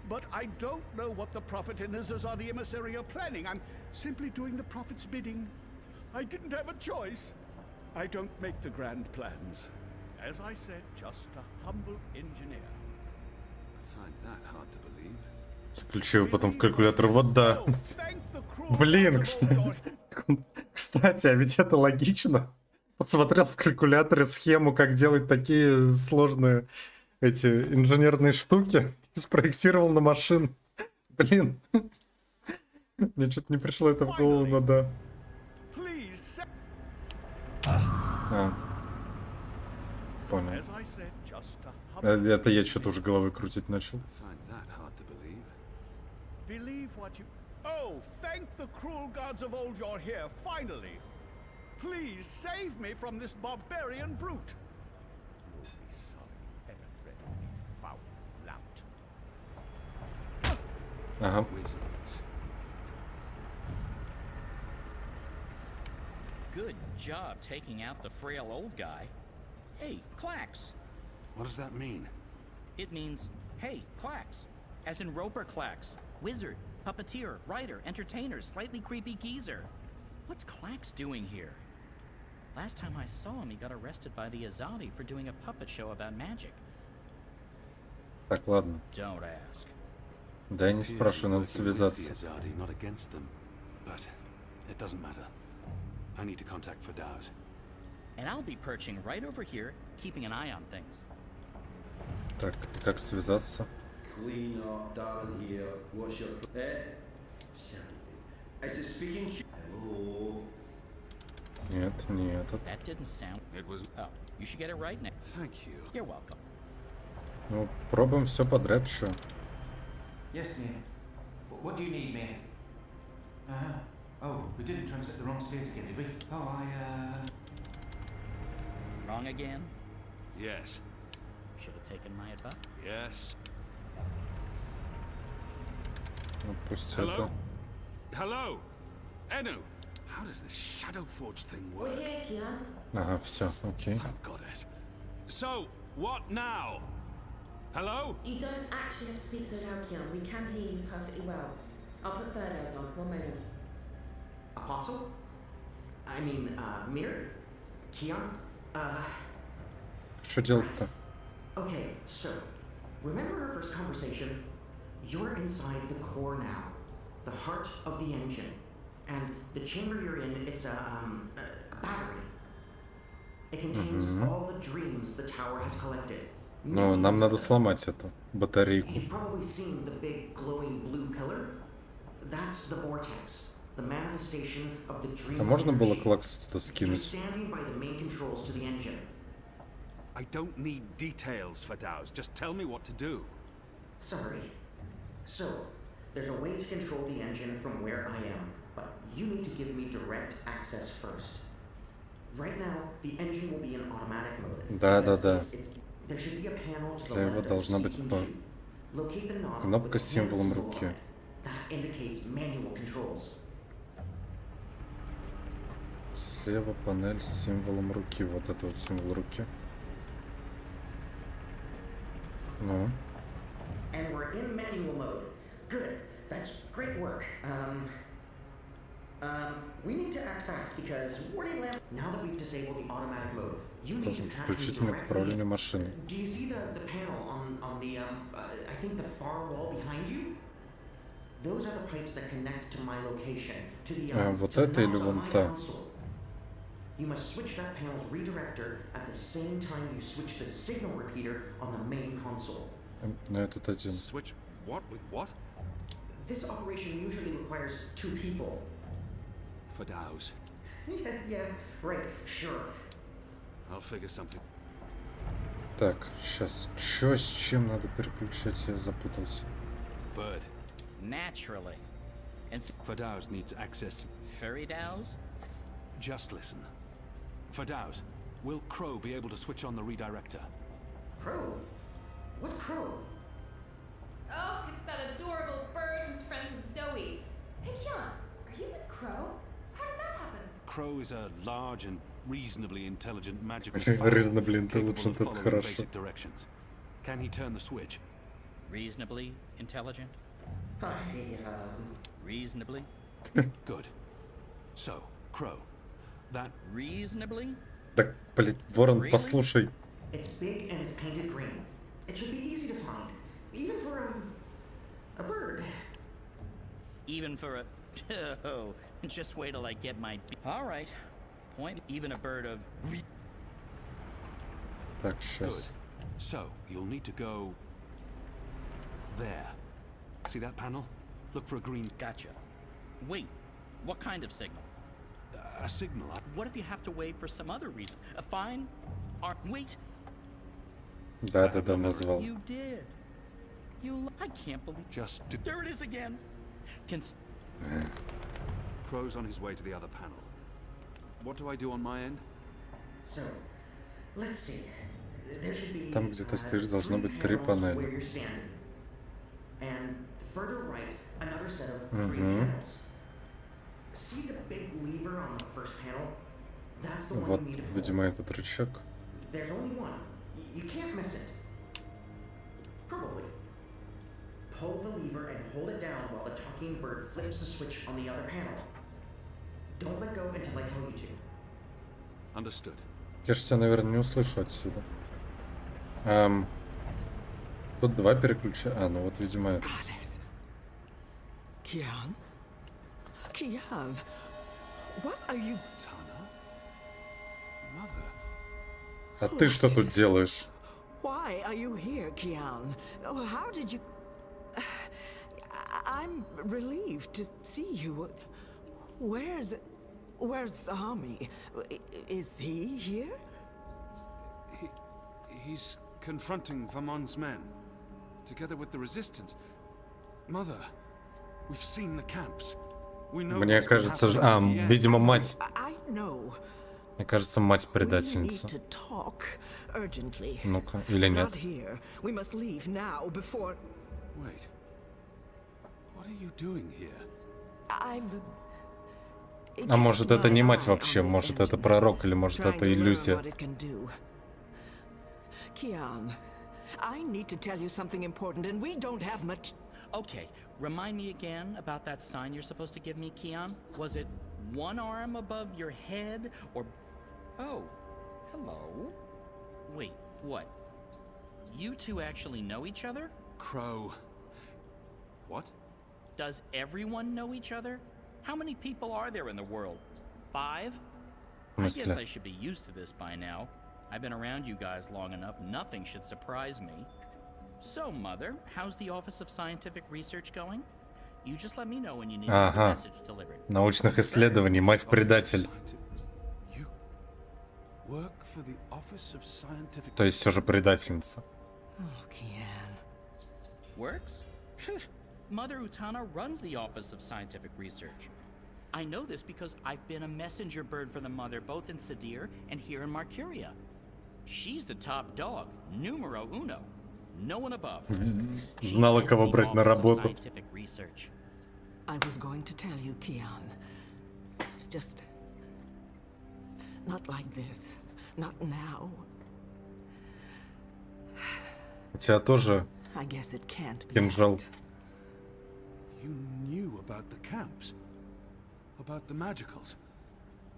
Speaker 2: But I don't know what the Prophet and his Azadi emissary are planning. I'm simply doing the Prophet's bidding. I didn't have a choice. I don't make the grand plans. As I said, just a humble engineer.
Speaker 15: I find that hard to believe.
Speaker 1: Включил потом в калькулятор. Вот да. Блин, кстати, а ведь это логично. Посмотрел в калькуляторе схему, как делать такие сложные эти инженерные штуки, и спроектировал на машину. Блин. Мне что-то не пришло это в голову, но да. Понял. Это я что-то уже головой крутить начал.
Speaker 2: Believe what you... Oh, thank the cruel gods of old you're here, finally. Please save me from this barbarian brute. You'll be sorry ever threatened me, foul lout.
Speaker 10: Wizards.
Speaker 20: Good job taking out the frail old guy. Hey, Clax.
Speaker 15: What does that mean?
Speaker 20: It means, hey, Clax. As in Roper Clax. Wizard, puppeteer, writer, entertainer, slightly creepy geezer. What's Clax doing here? Last time I saw him, he got arrested by the Azadi for doing a puppet show about magic.
Speaker 1: Так, ладно.
Speaker 20: Don't ask.
Speaker 1: Да я не спрашиваю, надо связаться.
Speaker 15: Not against them, but it doesn't matter. I need to contact Fadaus.
Speaker 20: And I'll be perching right over here, keeping an eye on things.
Speaker 1: Так, как связаться?
Speaker 3: Clean up down here. What's your Is it speaking to Hello?
Speaker 1: Нет, не этот.
Speaker 20: That didn't sound.
Speaker 15: It was.
Speaker 20: Oh, you should get it right now.
Speaker 15: Thank you.
Speaker 20: You're welcome.
Speaker 1: Ну, пробуем все подряд, что?
Speaker 22: Yes, ma'am. What do you need, ma'am? Oh, we didn't transmit the wrong spheres again, did we? Oh,
Speaker 20: Wrong again?
Speaker 10: Yes.
Speaker 20: Should have taken my advice.
Speaker 10: Yes.
Speaker 1: Ну, пусть
Speaker 10: Hello?
Speaker 1: это.
Speaker 10: Hello? Enu? How does this Shadow Forge thing work?
Speaker 14: We're here, Kian.
Speaker 1: Ага, все, окей.
Speaker 10: Thank goddess. So, what now? Hello?
Speaker 18: You don't actually have to speak so loud, Kian. We can hear you perfectly well. I'll put Furdows on. One moment.
Speaker 19: Apostle? I mean, Mir? Kian?
Speaker 1: Что делать-то?
Speaker 19: Okay, so, remember our first conversation? You're inside the core now, the heart of the engine. And the chamber you're in, it's a battery. It contains all the dreams the tower has collected.
Speaker 1: Ну, нам надо сломать эту батарейку.
Speaker 19: You've probably seen the big glowing blue pillar. That's the vortex, the manifestation of the dream.
Speaker 1: А можно было Клакс туда
Speaker 19: Just
Speaker 1: скинуть?
Speaker 19: standing by the main controls to the engine.
Speaker 10: I don't need details, Fadaus. Just tell me what to do.
Speaker 19: Sorry. So, there's a way to control the engine from where I am, but you need to give me direct access first. Right now, the engine will be in automatic mode.
Speaker 1: Да.
Speaker 19: There should be a panel to the
Speaker 1: Слева
Speaker 19: left of
Speaker 1: должна быть
Speaker 19: speaking tube. Locate the knob
Speaker 1: кнопка
Speaker 19: with
Speaker 1: с
Speaker 19: the hand
Speaker 1: символом
Speaker 19: symbol
Speaker 1: руки.
Speaker 19: on it. That indicates manual controls.
Speaker 1: Слева панель с символом руки. Вот это вот символ руки. Ну.
Speaker 19: And we're in manual mode. Good. That's great work. We need to act fast because warning lamp. Now that we've disabled the automatic mode, you need to
Speaker 1: Должен
Speaker 19: patch me
Speaker 1: включить на
Speaker 19: directly.
Speaker 1: управление машины.
Speaker 19: Do you see the panel on the I think the far wall behind you? Those are the pipes that connect to my location, to the
Speaker 1: Вот
Speaker 19: to the
Speaker 1: это или
Speaker 19: knobs on
Speaker 1: вон
Speaker 19: my
Speaker 1: та?
Speaker 19: console. You must switch that panel's redirector at the same time you switch the signal repeater on the main console.
Speaker 1: На этот один.
Speaker 10: Switch what with what?
Speaker 19: This operation usually requires 2 people.
Speaker 10: Fadaus.
Speaker 19: Yeah, right, sure.
Speaker 10: I'll figure something.
Speaker 1: Так, сейчас. Чё с чем надо переключать? Я запутался.
Speaker 10: Bird.
Speaker 20: Naturally. And
Speaker 10: Fadaus needs access to...
Speaker 20: Fairy Dows?
Speaker 10: Just listen. Fadaus, will Crow be able to switch on the redirector?
Speaker 19: Crow? What Crow?
Speaker 17: Oh, it's that adorable bird who's friends with Zoe. Hey, Kian, are you with Crow? How did that happen?
Speaker 10: Crow is a large and reasonably intelligent magical
Speaker 1: Reasonably
Speaker 10: capable
Speaker 1: intelligent,
Speaker 10: of
Speaker 1: это
Speaker 10: following
Speaker 1: хорошо.
Speaker 10: basic directions. Can he turn the switch?
Speaker 20: Reasonably intelligent? Reasonably?
Speaker 10: Good. So, Crow, that...
Speaker 20: Reasonably?
Speaker 1: Так, блядь, Ворон,
Speaker 20: Really?
Speaker 1: послушай.
Speaker 19: It's big and it's painted green. It should be easy to find, even for a bird.
Speaker 20: Even for a... Oh, just wait till I get my... All right. Point. Even a bird of...
Speaker 1: Так,
Speaker 10: Good.
Speaker 1: сейчас.
Speaker 10: So, you'll need to go... there. See that panel? Look for a green...
Speaker 20: Gotcha. Wait, what kind of signal?
Speaker 10: A signal.
Speaker 20: What if you have to wait for some other reason? A fine? Wait.
Speaker 1: Да, назвал.
Speaker 20: You did. I can't believe...
Speaker 10: Just...
Speaker 20: There it is again.
Speaker 10: Crow's on his way to the other panel.
Speaker 15: What do I do on my end?
Speaker 19: So, let's see. There should be
Speaker 1: Там, где ты стоишь, должно быть 3
Speaker 19: where
Speaker 1: панели.
Speaker 19: you're standing. And further right, another set of 3 panels. See the big lever on the first panel? That's the one
Speaker 1: Вот,
Speaker 19: you need to hold.
Speaker 1: видимо, этот рычаг.
Speaker 19: There's only one. You can't miss it. Probably. Pull the lever and hold it down while the talking bird flips the switch on the other panel. Don't let go until I tell you to.
Speaker 15: Understood.
Speaker 1: Я же тебя, наверное, не услышу отсюда. Тут 2 переключения. А, ну вот, видимо, это.
Speaker 7: Kian? Kian? What are you...
Speaker 15: Tana? Mother?
Speaker 1: А ты что тут делаешь?
Speaker 7: Why are you here, Kian? Oh, how did you... I'm relieved to see you. Where's Ami? Is he here?
Speaker 15: He's confronting Vamon's men, together with the resistance. Mother, we've seen the camps. We know.
Speaker 1: Мне кажется, видимо, мать. Мне кажется, мать предательница. Ну-ка, или нет?
Speaker 15: Wait. What are you doing here?
Speaker 1: А может, это не мать вообще, может, это пророк, или может, это иллюзия.
Speaker 7: Kian, I need to tell you something important, and we don't have much.
Speaker 20: Okay, remind me again about that sign you're supposed to give me, Kian. Was it one arm above your head, or... Oh, hello. Wait, what? You two actually know each other?
Speaker 15: Crow. What?
Speaker 20: Does everyone know each other? How many people are there in the world? 5? I guess I should be used to this by now. I've been around you guys long enough, nothing should surprise me. So, Mother, how's the Office of Scientific Research going? You just let me know when you need a message delivered.
Speaker 1: Научных исследований, мать-предатель. То есть все же предательница.
Speaker 20: Works? Mother Utana runs the Office of Scientific Research. I know this because I've been a messenger bird for the Mother both in Sadir and here in Marcuria. She's the top dog, numero uno. No one above.
Speaker 1: Знала, кого брать на работу.
Speaker 7: I was going to tell you, Kian. Just not like this. Not now.
Speaker 1: У тебя тоже кинжал.
Speaker 15: You knew about the camps, about the magicals,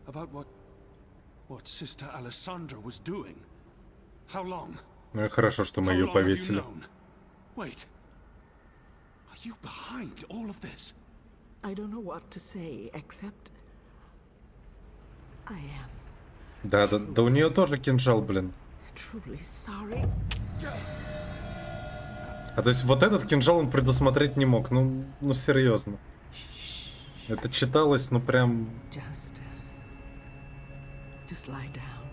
Speaker 15: about what Sister Alessandra was doing. How long?
Speaker 1: Ну и хорошо, что мы ее повесили.
Speaker 15: Wait. Are you behind all of this?
Speaker 7: I don't know what to say, except I am.
Speaker 1: Да, у нее тоже кинжал, блин.
Speaker 7: Truly sorry.
Speaker 1: А то есть вот этот кинжал он предусмотреть не мог. Ну серьезно. Это читалось, ну прям...
Speaker 7: Just lie down.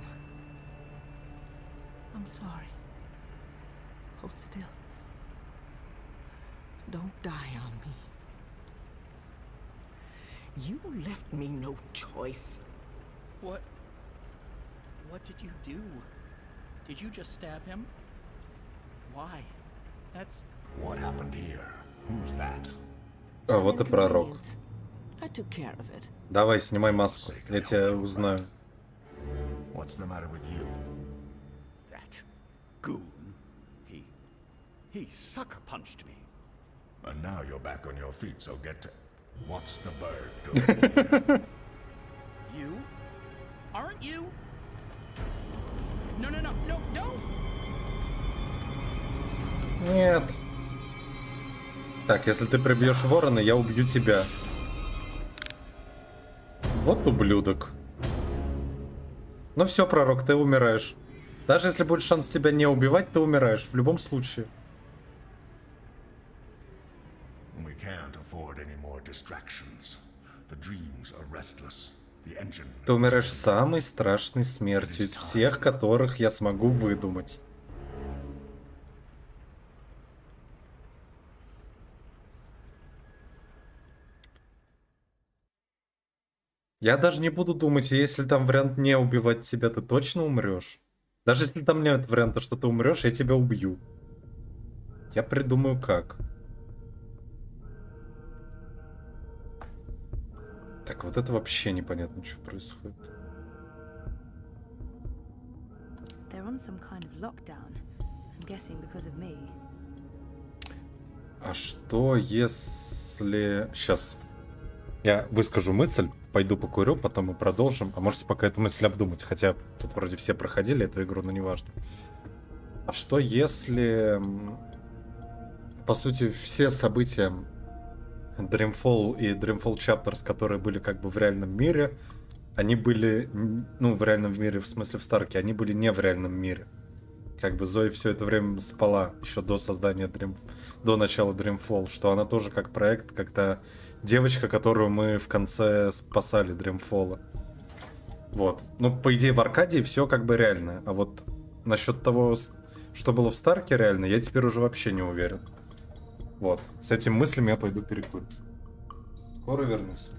Speaker 7: I'm sorry. Hold still. Don't die on me. You left me no choice.
Speaker 20: What did you do? Did you just stab him? Why? That's...
Speaker 5: What happened here? Who's that?
Speaker 1: А вот и пророк.
Speaker 7: I took care of it.
Speaker 1: Давай, снимай маску. Я тебя узнаю.
Speaker 5: What's the matter with you?
Speaker 2: That goon. He sucker punched me.
Speaker 5: And now you're back on your feet, so get to... What's the bird doing here?
Speaker 20: You? Aren't you? No, don't!
Speaker 1: Нет. Так, если ты прибьешь ворона, я убью тебя. Вот ублюдок. Ну все, пророк, ты умираешь. Даже если будет шанс тебя не убивать, ты умираешь. В любом случае.
Speaker 5: We can't afford any more distractions. The dreams are restless. The engine...
Speaker 1: Ты умираешь самой страшной смертью из всех, которых я смогу выдумать. Я даже не буду думать, если там вариант не убивать тебя, ты точно умрешь. Даже если там нет варианта, что ты умрешь, я тебя убью. Я придумаю как. Так, вот это вообще непонятно, что происходит.
Speaker 6: They're on some kind of lockdown. I'm guessing because of me.
Speaker 1: А что если... Сейчас. Я выскажу мысль, пойду покурю, потом мы продолжим. А можете пока эту мысль обдумать. Хотя тут вроде все проходили эту игру, но неважно. А что если... По сути, все события Dreamfall и Dreamfall Chapters, которые были как бы в реальном мире, они были... Ну, в реальном мире, в смысле в Старке, они были не в реальном мире. Как бы Зои все это время спала еще до создания до начала Dreamfall, что она тоже как проект, как та девочка, которую мы в конце спасали Dreamfall. Вот. Ну, по идее, в Аркадии все как бы реально. А вот насчет того, что было в Старке реально, я теперь уже вообще не уверен. Вот. С этими мыслями я пойду перекурю. Скоро вернусь.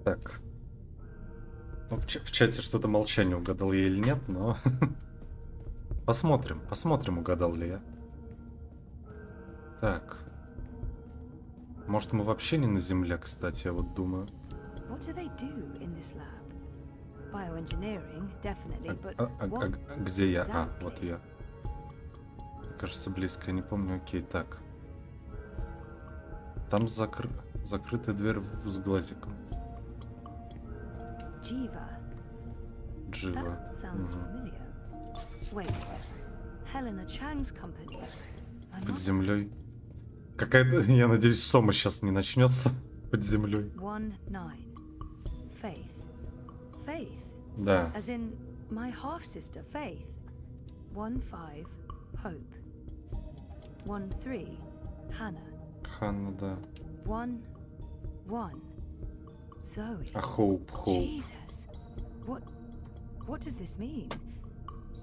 Speaker 1: Так. Ну, в чате что-то молчание, угадал я или нет, но... Посмотрим, угадал ли я. Так. Может, мы вообще не на Земле, кстати, я вот думаю.
Speaker 6: What do they do in this lab? Bioengineering, definitely, but
Speaker 1: где я? А, вот я. Мне кажется, близко, я не помню. Окей, так. Там закрытая дверь с глазиком.
Speaker 6: Jiva.
Speaker 1: Джива.
Speaker 6: That sounds familiar. Wait, Helena Chang's company.
Speaker 1: Под землей. Какая-то, я надеюсь, Сома сейчас не начнется под землей.
Speaker 6: 1-9. Faith. Faith.
Speaker 1: Да.
Speaker 6: As in my half-sister Faith. 1-5. Hope. 1-3. Hannah.
Speaker 1: Ханна, да.
Speaker 6: 1-1. Zoe.
Speaker 1: А Hope.
Speaker 6: Jesus. What does this mean?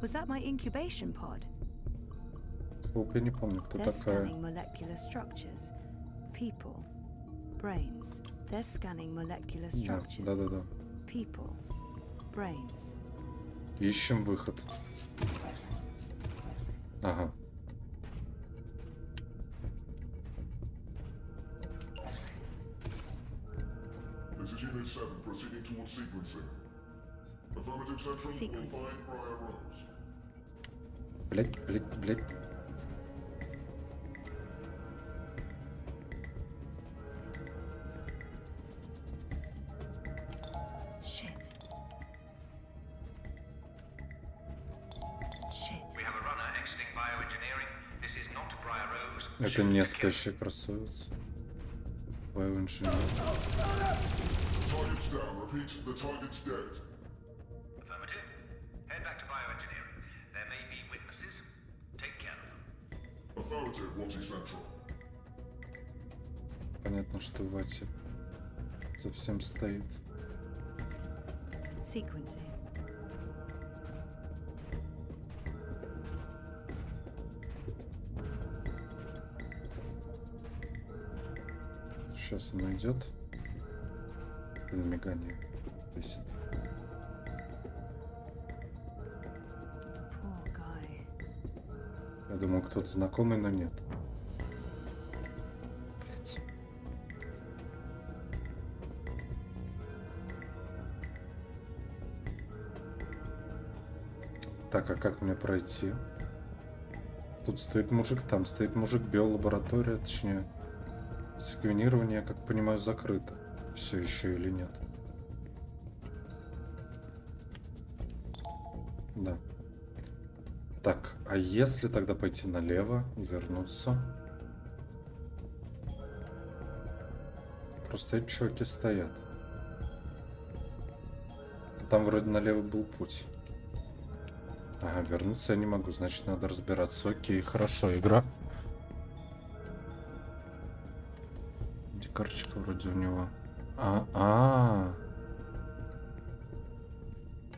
Speaker 6: Was that my incubation pod?
Speaker 1: Hope, я не помню, кто
Speaker 6: They're
Speaker 1: такая.
Speaker 6: scanning molecular structures. People. Brains. They're scanning molecular structures.
Speaker 1: Да.
Speaker 6: People. Brains.
Speaker 1: Ищем выход. Ага.
Speaker 16: This is Unit 7, proceeding towards sequencing. Affirmative Central, will find prior rows.
Speaker 1: Блять.
Speaker 6: Shit.
Speaker 8: We have a runner exiting bioengineering. This is not prior rows.
Speaker 1: Это не спящие красавицы. Bioengineer.
Speaker 16: Target's down. Repeat, the target's dead.
Speaker 8: Affirmative. Head back to bioengineering. There may be witnesses. Take care of them.
Speaker 16: Affirmative, Watty Central.
Speaker 1: Понятно, что Вати за всем стоит.
Speaker 6: Sequencing.
Speaker 1: Сейчас оно идет. На мигание висит.
Speaker 6: Poor guy.
Speaker 1: Я думал, кто-то знакомый, но нет. Блять. Так, а как мне пройти? Тут стоит мужик, там стоит мужик, биолаборатория, точнее. Секвенирование, я как понимаю, закрыто. Все еще или нет? Да. Так, а если тогда пойти налево и вернуться? Просто эти чуваки стоят. Там вроде налево был путь. Ага, вернуться я не могу, значит надо разбираться. Окей, хорошо, игра. Где карточка вроде у него?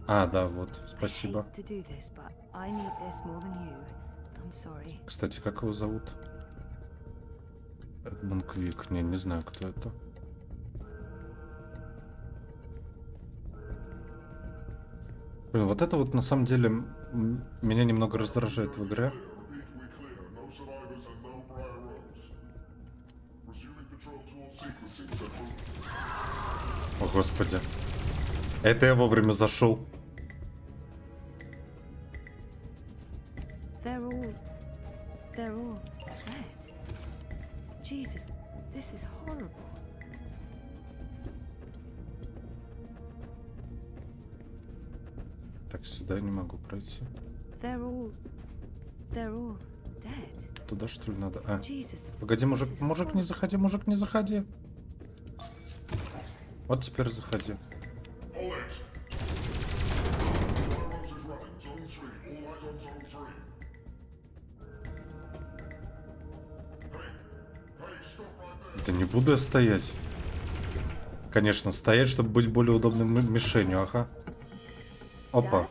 Speaker 1: Да, вот, спасибо. Кстати, как его зовут? Эдмон Квик. Не знаю, кто это. Блин, вот это вот на самом деле меня немного раздражает в игре. О, господи. Это я вовремя зашел.
Speaker 6: They're all dead. Jesus, this is horrible.
Speaker 1: Так, сюда я не могу пройти.
Speaker 6: They're all dead.
Speaker 1: Туда что ли надо?
Speaker 6: Jesus,
Speaker 1: погоди, мужик, не заходи, мужик, не заходи. Вот теперь заходи. Да не буду я стоять. Конечно, стоять, чтобы быть более удобным мишенью, ага. Опа.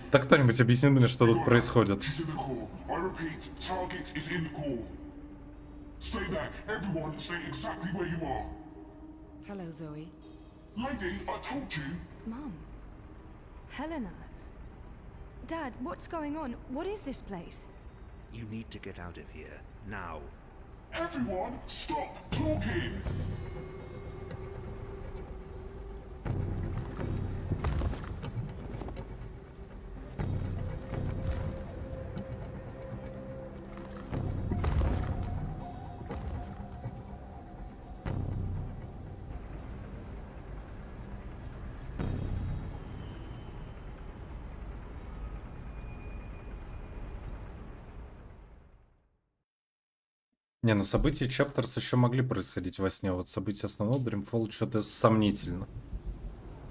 Speaker 1: Так кто-нибудь объяснит мне, что тут происходит?
Speaker 16: Stay there. Everyone stay exactly where you are.
Speaker 18: Hello, Zoe.
Speaker 16: Lady, I told you.
Speaker 6: Mom. Helena. Dad, what's going on? What is this place?
Speaker 9: You need to get out of here, now.
Speaker 16: Everyone, stop talking!
Speaker 1: Не, ну события Chapters еще могли происходить во сне. Вот события основного Dreamfall что-то сомнительно.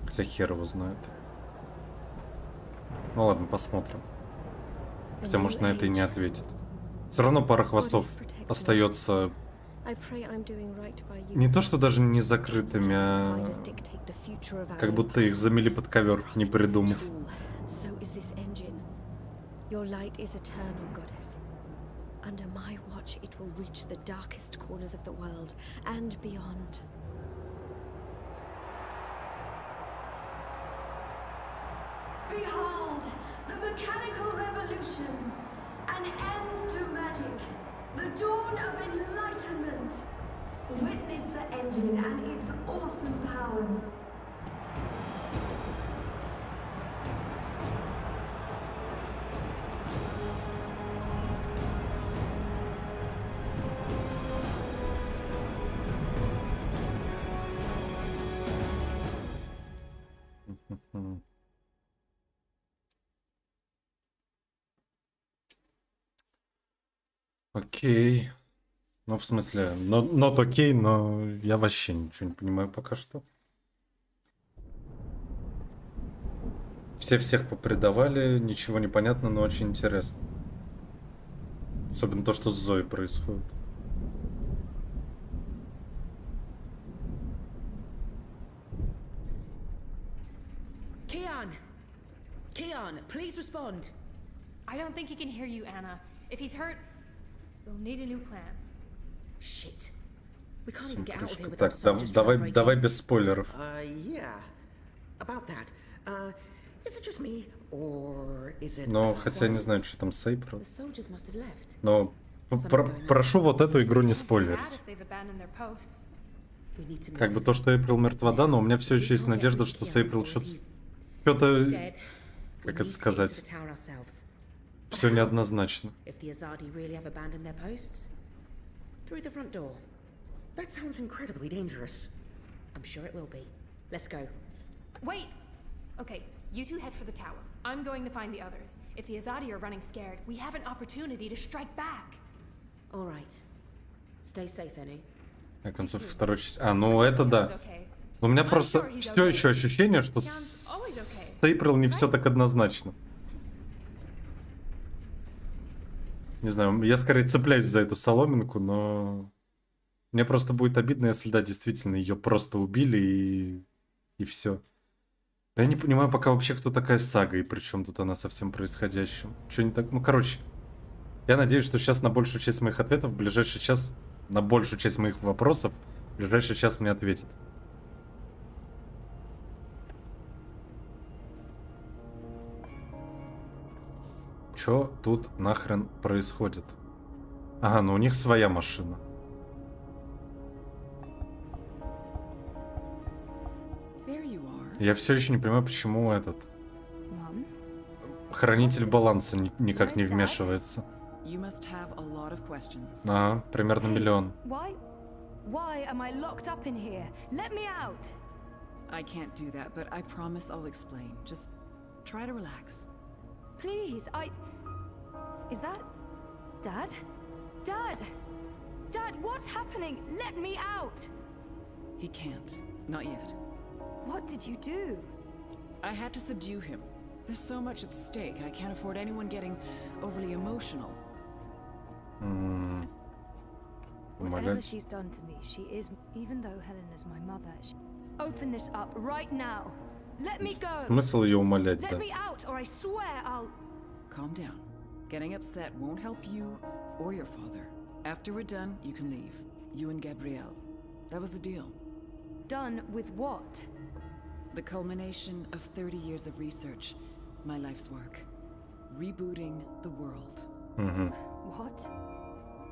Speaker 1: Хотя хер его знает. Ну ладно, посмотрим. Хотя, может, на это и не ответит. Все равно пара хвостов остается не то, что даже не закрытыми, а как будто их замели под ковер, не придумав.
Speaker 14: Under my watch, it will reach the darkest corners of the world and beyond.
Speaker 11: Behold, the mechanical revolution, an end to magic, the dawn of enlightenment. Witness the engine and its awesome powers.
Speaker 1: Окей. Ну, в смысле, not окей, но я вообще ничего не понимаю пока что. Все всех попредавали, ничего не понятно, но очень интересно. Особенно то, что с Зоей происходит.
Speaker 18: Keon, please respond.
Speaker 17: I don't think he can hear you, Anna. If he's hurt, we'll need a new plan.
Speaker 18: Shit. We can't even get out of here
Speaker 1: Так,
Speaker 18: without
Speaker 1: давай без спойлеров.
Speaker 19: Yeah. About that. Is it just me, or is it...
Speaker 1: Но, хотя я не знаю, что там с Эйприл.
Speaker 18: The soldiers must have left.
Speaker 1: Но прошу вот эту игру не спойлерить. Как бы то, что Эйприл мертва, да, но у меня все еще есть надежда, что с Эйприл что-то, как это сказать, все неоднозначно.
Speaker 18: If the Azadi really have abandoned their posts? Through the front door.
Speaker 19: That sounds incredibly dangerous.
Speaker 18: I'm sure it will be. Let's go.
Speaker 17: Wait! Okay, you two head for the tower. I'm going to find the others. If the Azadi are running scared, we have an opportunity to strike back.
Speaker 18: All right. Stay safe, Annie.
Speaker 1: На концовке второй части. А, ну это да. У меня просто все еще ощущение, что с Эйприл не все так однозначно. Не знаю, я скорее цепляюсь за эту соломинку, но мне просто будет обидно, если, да, действительно, ее просто убили и все. Я не понимаю пока вообще, кто такая Сага, и при чем тут она со всем происходящим. Что не так? Ну, короче, я надеюсь, что сейчас на большую часть моих ответов, в ближайший час, на большую часть моих вопросов, в ближайший час мне ответит. Чё тут нахрен происходит? Ага, ну у них своя машина. Я все еще не понимаю, почему этот хранитель баланса никак не вмешивается. Ага, примерно миллион.
Speaker 6: Why am I locked up in here? Let me out.
Speaker 23: I can't do that, but I promise I'll explain. Just try to relax.
Speaker 6: Please, Is that... Dad? Dad! Dad, what's happening? Let me out!
Speaker 23: He can't. Not yet.
Speaker 6: What did you do?
Speaker 23: I had to subdue him. There's so much at stake. I can't afford anyone getting overly emotional.
Speaker 6: Whatever she's done to me, she is... Even though Helena's my mother, Open this up right now. Let me go.
Speaker 1: Смысл ее умолять, да?
Speaker 6: Let me out, or I swear I'll...
Speaker 23: Calm down. Getting upset won't help you or your father. After we're done, you can leave. You and Gabrielle. That was the deal.
Speaker 6: Done with what?
Speaker 23: The culmination of 30 years of research. My life's work. rebooting the world.
Speaker 6: What?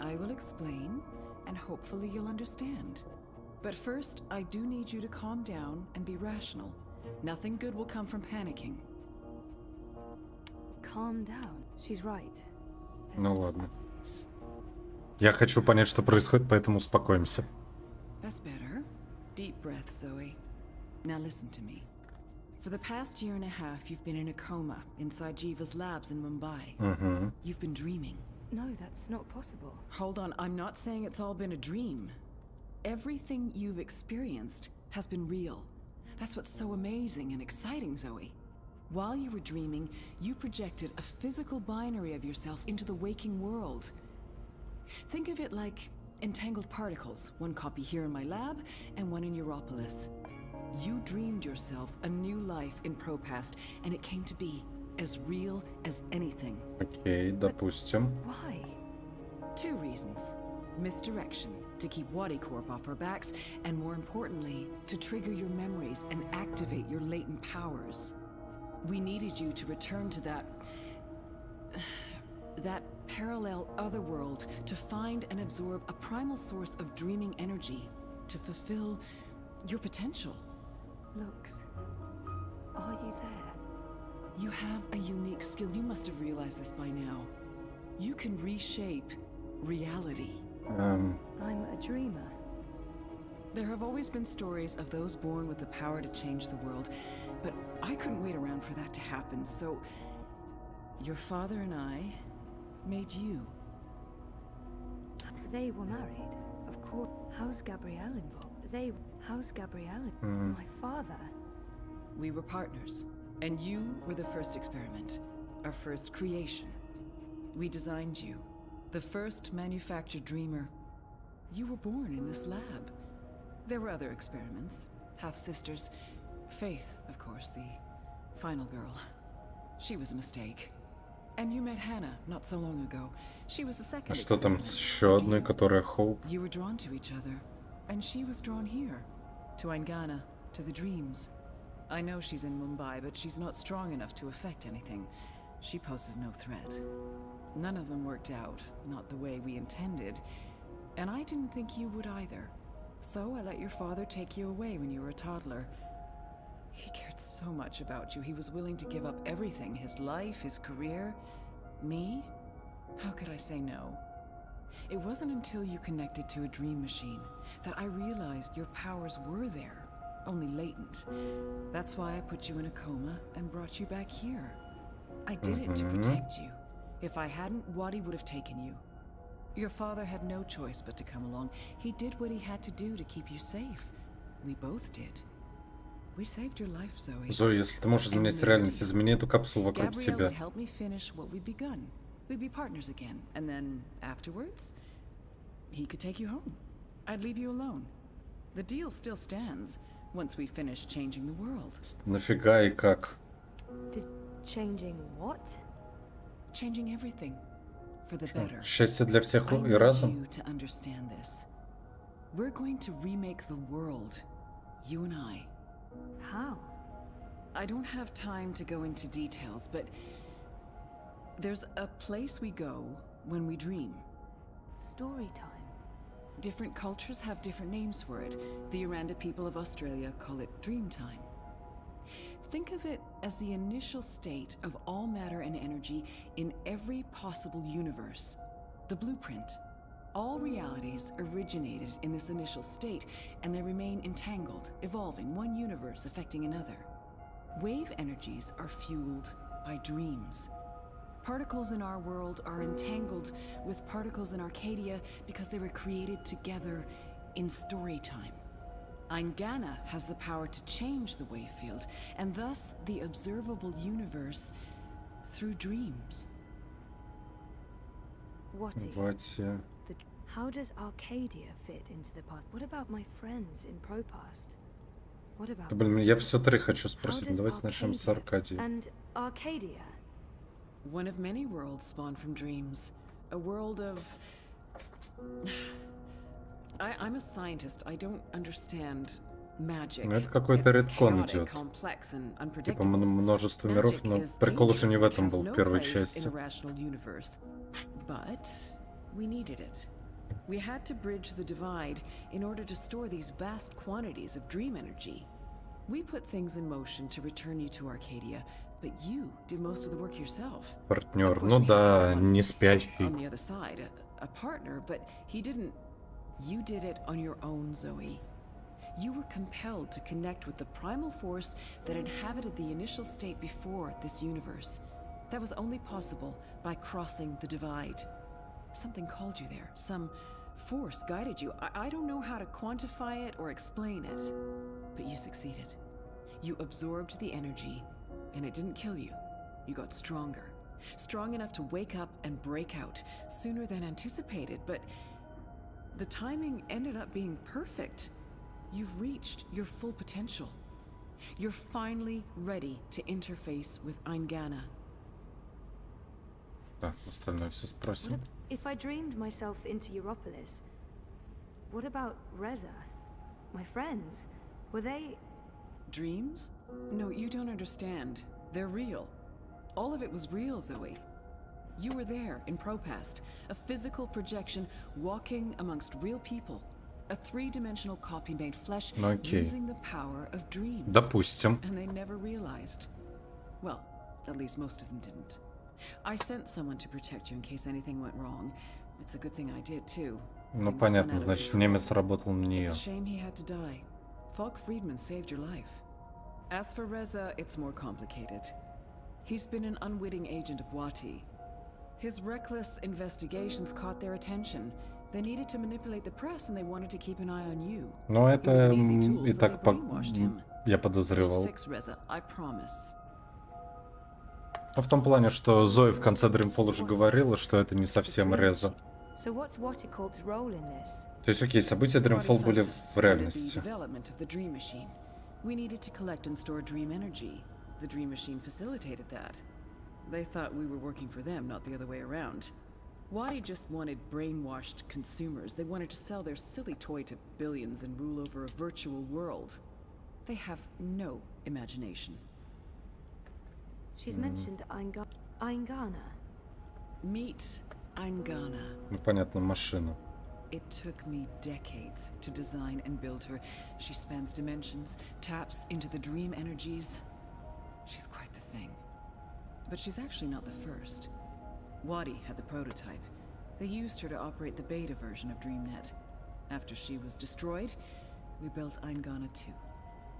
Speaker 23: I will explain, and hopefully you'll understand. But first, I do need you to calm down and be rational. Nothing good will come from panicking.
Speaker 6: Calm down. She's right.
Speaker 1: Ну ладно. Я хочу понять, что происходит, поэтому успокоимся.
Speaker 23: That's better. Deep breath, Zoe. Now listen to me. For the past year and a half, you've been in a coma inside Jiva's labs in Mumbai. You've been dreaming.
Speaker 6: No, that's not possible.
Speaker 23: Hold on, I'm not saying it's all been a dream. Everything you've experienced has been real. That's what's so amazing and exciting, Zoe. While you were dreaming, you projected a physical binary of yourself into the waking world. Think of it like entangled particles, one copy here in my lab and one in Europolis. You dreamed yourself a new life in Propast, and it came to be as real as anything.
Speaker 1: Окей, допустим.
Speaker 6: Why?
Speaker 23: Two reasons. Misdirection, to keep Wadi Corp off our backs, and more importantly, to trigger your memories and activate your latent powers. We needed you to return to that parallel otherworld, to find and absorb a primal source of dreaming energy, to fulfill your potential.
Speaker 6: Lux, are you there?
Speaker 23: You have a unique skill. You must have realized this by now. You can reshape reality.
Speaker 6: I'm a dreamer.
Speaker 23: There have always been stories of those born with the power to change the world, but I couldn't wait around for that to happen, so your father and I made you.
Speaker 6: They were married, of course. How's Gabrielle involved? How's Gabrielle? My father.
Speaker 23: We were partners, and you were the first experiment, our first creation. We designed you, the first manufactured dreamer. You were born in this lab. There were other experiments, half-sisters. Faith, of course, the final girl. She was a mistake. And you met Hannah not so long ago. She was the second.
Speaker 1: А что там с еще одной, которая Hope?
Speaker 23: You were drawn to each other, and she was drawn here, to Ingana, to the dreams. I know she's in Mumbai, but she's not strong enough to affect anything. She poses no threat. None of them worked out, not the way we intended. And I didn't think you would either. So I let your father take you away when you were a toddler. He cared so much about you. He was willing to give up everything, his life, his career. Me? How could I say no? It wasn't until you connected to a dream machine that I realized your powers were there, only latent. That's why I put you in a coma and brought you back here. I did it to protect you. If I hadn't, Wadi would have taken you. Your father had no choice but to come along. He did what he had to do to keep you safe. We both did. We saved your life, Zoe.
Speaker 1: Зои, если ты можешь изменять реальность, измени эту капсулу вокруг
Speaker 23: Gabrielle
Speaker 1: тебя.
Speaker 23: would help me finish what we'd begun. We'd be partners again, and then afterwards, he could take you home. I'd leave you alone. The deal still stands once we finish changing the world.
Speaker 1: Нафига и как?
Speaker 6: Changing what?
Speaker 23: Changing everything for the better.
Speaker 1: Счастье для всех
Speaker 23: I
Speaker 1: и
Speaker 23: need
Speaker 1: разом?
Speaker 23: you to understand this. We're going to remake the world, you and I.
Speaker 6: How?
Speaker 23: I don't have time to go into details, but there's a place we go when we dream.
Speaker 6: Story time.
Speaker 23: Different cultures have different names for it. The Aranda people of Australia call it dream time. Think of it as the initial state of all matter and energy in every possible universe. The blueprint. All realities originated in this initial state, and they remain entangled, evolving, one universe affecting another. Wave energies are fueled by dreams. Particles in our world are entangled with particles in Arcadia because they were created together in story time. Ingana has the power to change the wave field, and thus the observable universe through dreams.
Speaker 1: Ватя.
Speaker 6: How does Arcadia fit into the past? What about my friends in Propast? What about...
Speaker 1: Да, блин, я все три хочу спросить. Давайте начнем с Аркадии.
Speaker 6: And Arcadia?
Speaker 23: One of many worlds spawned from dreams. A world of... I'm a scientist. I don't understand
Speaker 1: Ну, это какой-то редкон идет. Типа множество миров, но прикол уже не в этом был в первой части.
Speaker 23: We had to bridge the divide in order to store these vast quantities of dream energy. We put things in motion to return you to Arcadia, but you did most of the work yourself.
Speaker 1: Партнер, ну да, не спящий.
Speaker 23: On the other side, a partner, but he didn't. You did it on your own, Zoe. You were compelled to connect with the primal force that inhabited the initial state before this universe. That was only possible by crossing the divide. Something called you there. Some force guided you. I don't know how to quantify it or explain it, but you succeeded. You absorbed the energy, and it didn't kill you. You got stronger. Strong enough to wake up and break out sooner than anticipated, but the timing ended up being perfect. You've reached your full potential. You're finally ready to interface with Ingana.
Speaker 1: Так, остальное все спросим.
Speaker 6: If I dreamed myself into Europolis, what about Reza? My friends? Were they...
Speaker 23: Dreams? No, you don't understand. They're real. All of it was real, Zoe. You were there in Propast, a physical projection walking amongst real people. A three-dimensional copy made flesh using the power of dreams.
Speaker 1: Допустим.
Speaker 23: And they never realized. Well, at least most of them didn't. I sent someone to protect you in case anything went wrong. It's a good thing I did too.
Speaker 1: Ну понятно, значит, немец работал на нее.
Speaker 23: It's a shame he had to die. Falk Friedman saved your life. As for Reza, it's more complicated. He's been an unwitting agent of Wati. His reckless investigations caught their attention. They needed to manipulate the press, and they wanted to keep an eye on you.
Speaker 1: Но это и так я подозревал.
Speaker 23: Fix Reza, I promise.
Speaker 1: В том плане, что Зои в конце Dreamfall уже говорила, что это не совсем Реза.
Speaker 6: So what's Waticorp's role in this?
Speaker 1: То есть, окей, события Dreamfall были в реальности.
Speaker 23: We needed to collect and store dream energy. The dream machine facilitated that. They thought we were working for them, not the other way around. Wadi just wanted brainwashed consumers. They wanted to sell their silly toy to billions and rule over a virtual world. They have no imagination.
Speaker 6: She's mentioned Ingana.
Speaker 23: Meet Ingana.
Speaker 1: Ну, понятно, машина.
Speaker 23: It took me decades to design and build her. She spans dimensions, taps into the dream energies. She's quite the thing. But she's actually not the first. Wadi had the prototype. They used her to operate the beta version of DreamNet. After she was destroyed, we built Ingana 2.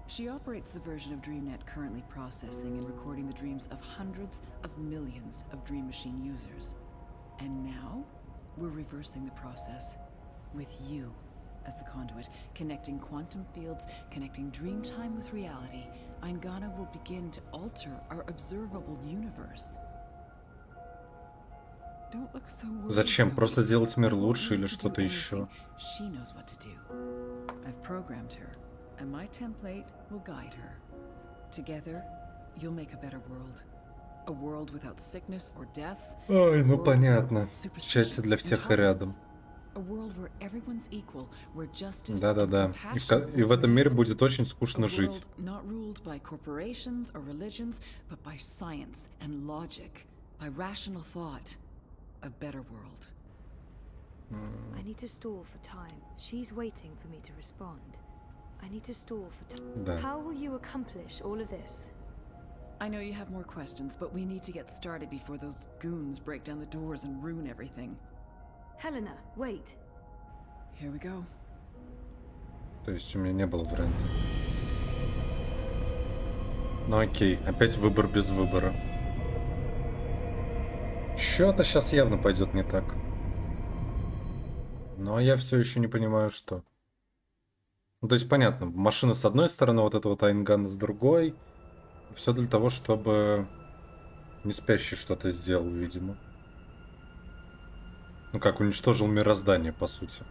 Speaker 23: She operates the version of DreamNet currently processing and recording the dreams of hundreds of millions of Dream Machine users. And now, we're reversing the process. With you as the conduit, connecting quantum fields, connecting dream time with reality, Ingana will begin to alter our observable universe. Don't look so worried.
Speaker 1: Зачем? Просто сделать мир лучше или что-то еще?
Speaker 23: She knows what to do. I've programmed her, and my template will guide her. Together, you'll make a better world. A world without sickness or death.
Speaker 1: Ой, ну понятно. Счастье для всех и рядом. Да-да-да. И в этом мире будет очень скучно жить.
Speaker 6: I need to stall for time. She's waiting for me to respond. I need to stall for time. How will you accomplish all of this?
Speaker 23: I know you have more questions, but we need to get started before those goons break down the doors and ruin everything.
Speaker 6: Helena, wait.
Speaker 23: Here we go.
Speaker 1: То есть у меня не было варианта. Ну окей, опять выбор без выбора. Что-то сейчас явно пойдет не так. Но я все еще не понимаю, что. Ну, то есть понятно, машина с одной стороны, вот эта вот Ingana с другой. Все для того, чтобы не спящий что-то сделал, видимо. Ну как, уничтожил мироздание, по сути.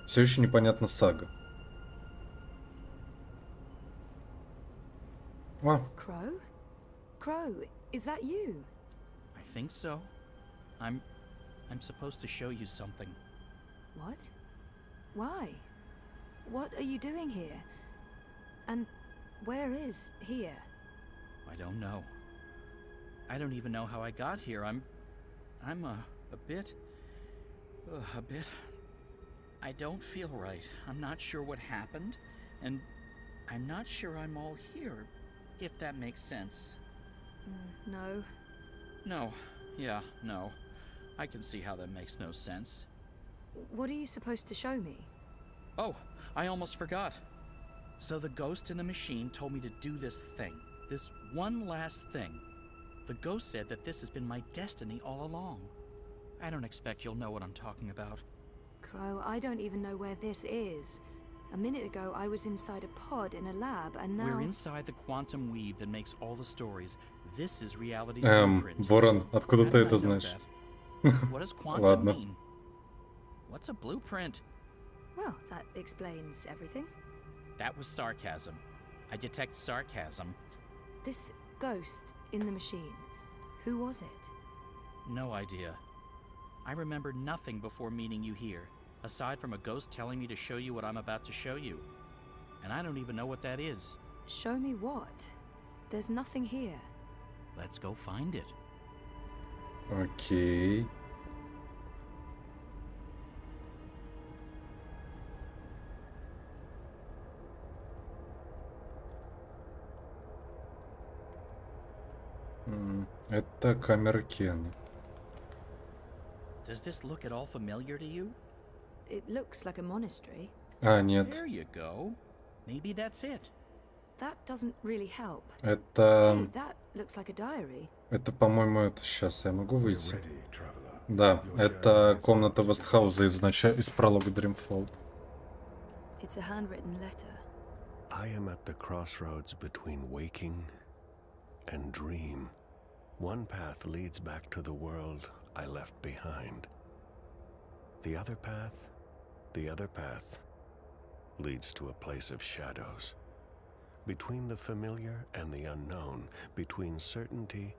Speaker 1: Все еще непонятна сага. О.
Speaker 6: Crow? Crow, is that you?
Speaker 20: I think so. I'm supposed to show you something.
Speaker 6: What? Why? What are you doing here? And where is here?
Speaker 20: I don't know. I don't even know how I got here. I'm a bit... I don't feel right. I'm not sure what happened, and I'm not sure I'm all here, if that makes sense.
Speaker 6: No.
Speaker 20: No. Yeah, no. I can see how that makes no sense.
Speaker 6: What are you supposed to show me?
Speaker 20: Oh, I almost forgot. So the ghost in the machine told me to do this thing. This one last thing. The ghost said that this has been my destiny all along. I don't expect you'll know what I'm talking about.
Speaker 6: Crow, I don't even know where this is. A minute ago, I was inside a pod in a lab, and now...
Speaker 20: We're inside the quantum weave that makes all the stories. This is reality's blueprint.
Speaker 1: Ворон, откуда ты это знаешь?
Speaker 20: What does quantum mean? What's a blueprint?
Speaker 6: Well, that explains everything.
Speaker 20: That was sarcasm. I detect sarcasm.
Speaker 6: This ghost in the machine, who was it?
Speaker 20: No idea. I remember nothing before meeting you here, aside from a ghost telling me to show you what I'm about to show you. And I don't even know what that is.
Speaker 6: Show me what? There's nothing here.
Speaker 20: Let's go find it.
Speaker 1: Окей. Это камера Кена.
Speaker 20: Does this look at all familiar to you?
Speaker 6: It looks like a monastery.
Speaker 1: А, нет.
Speaker 20: There you go. Maybe that's it.
Speaker 6: That doesn't really help.
Speaker 1: Это...
Speaker 6: Hey, that looks like a diary.
Speaker 1: Это, по-моему, это сейчас я могу выйти. Да, это комната Вестхауза из пролога Dreamfall.
Speaker 6: It's a handwritten letter.
Speaker 4: I am at the crossroads between waking and dream. One path leads back to the world I left behind. The other path leads to a place of shadows. Between the familiar and the unknown, between certainty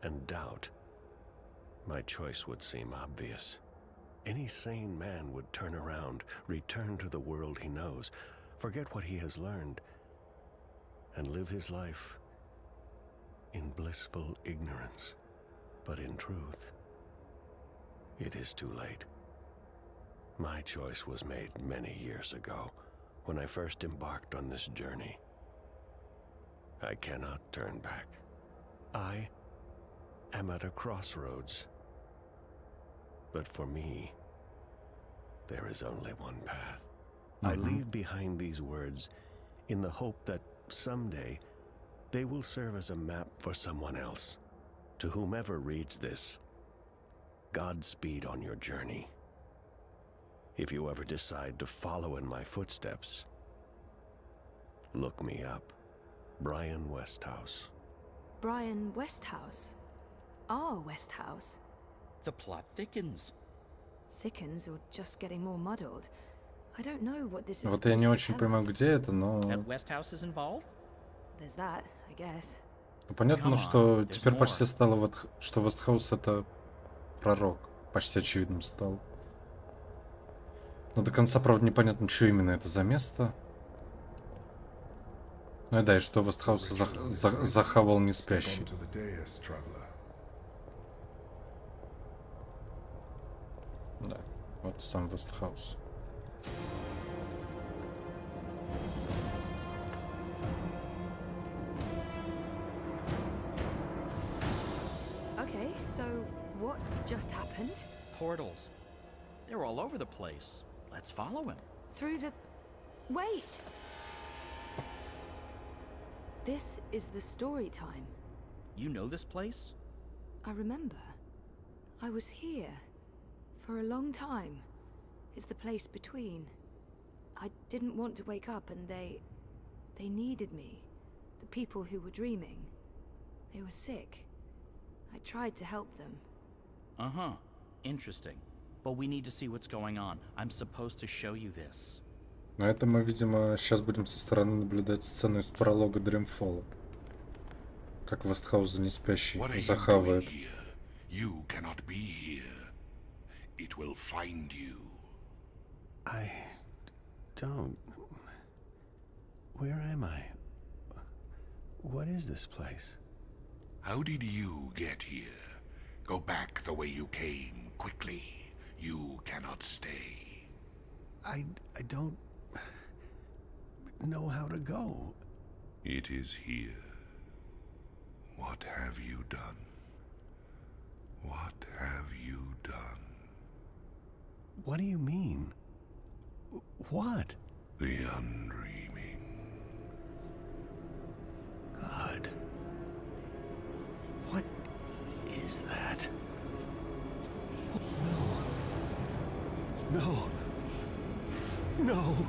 Speaker 4: and doubt, my choice would seem obvious. Any sane man would turn around, return to the world he knows, forget what he has learned, and live his life in blissful ignorance. But in truth, it is too late. My choice was made many years ago, when I first embarked on this journey. I cannot turn back. I am at a crossroads. But for me, there is only one path. I leave behind these words in the hope that someday they will serve as a map for someone else. To whomever reads this, Godspeed on your journey. If you ever decide to follow in my footsteps, look me up. Brian Westhouse.
Speaker 6: Brian Westhouse? Our Westhouse?
Speaker 20: The plot thickens.
Speaker 6: Thickens or just getting more muddled? I don't know what this is.
Speaker 1: Вот я не очень понимаю, где это, но...
Speaker 20: That Westhouse is involved?
Speaker 6: There's that, I guess.
Speaker 1: Ну, понятно, что теперь почти стало, что Вестхаус это пророк. Почти очевидным стал. Но до конца, правда, непонятно, что именно это за место. Ну и да, и что Вестхаус захавал не спящий. Да, вот сам Вестхаус.
Speaker 6: Okay, so what just happened?
Speaker 20: Portals. They're all over the place. Let's follow him.
Speaker 6: Through the... Wait! This is the story time.
Speaker 20: You know this place?
Speaker 6: I remember. I was here. For a long time. It's the place between. I didn't want to wake up and they needed me. The people who were dreaming. They were sick. I tried to help them.
Speaker 20: Uh-huh. Interesting. But we need to see what's going on. I'm supposed to show you this.
Speaker 1: Но это мы, видимо, сейчас будем со стороны наблюдать сцену из пролога Dreamfall. Как Вестхаус не спящий захавает.
Speaker 5: You cannot be here. It will find you.
Speaker 4: I don't Where am I? What is this place?
Speaker 5: How did you get here? Go back the way you came, quickly. You cannot stay.
Speaker 4: I don't know how to go.
Speaker 5: It is here. What have you done? What have you done?
Speaker 4: What do you mean? What?
Speaker 5: The undreaming.
Speaker 4: God. What is that? No. No.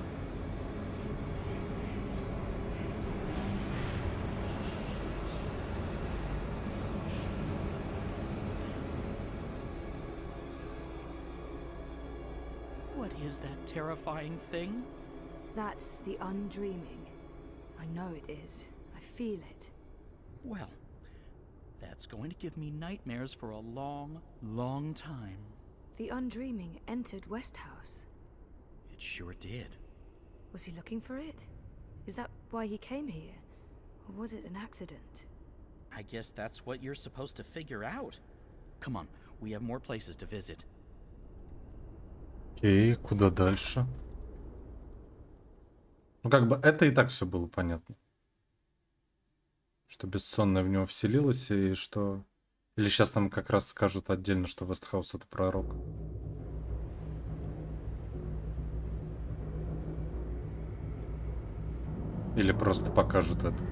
Speaker 20: What is that terrifying thing?
Speaker 6: That's the undreaming. I know it is. I feel it.
Speaker 20: Well, that's going to give me nightmares for a long, long time.
Speaker 6: The undreaming entered Westhouse.
Speaker 20: It sure did.
Speaker 6: Was he looking for it? Is that why he came here? Or was it an accident?
Speaker 20: I guess that's what you're supposed to figure out. Come on, we have more places to visit.
Speaker 1: Окей, куда дальше? Ну, как бы это и так все было понятно. Что бессонная в него вселилась, и что... Или сейчас нам как раз скажут отдельно, что Вестхаус — это пророк. Или просто покажут это.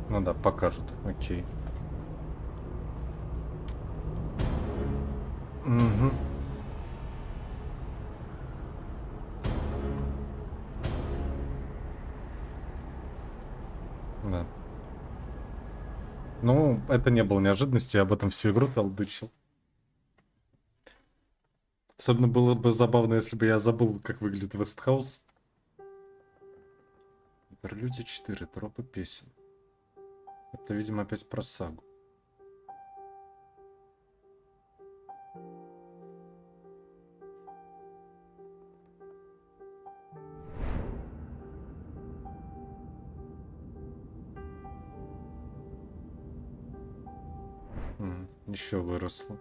Speaker 1: Ну да, покажут. Окей. Угу. Да. Ну, это не было неожиданностью, я об этом всю игру толдычил. Особенно было бы забавно, если бы я забыл, как выглядит Вестхаус. Интерлюдия 4. Тропы песен. Это, видимо, опять про сагу. Еще выросло.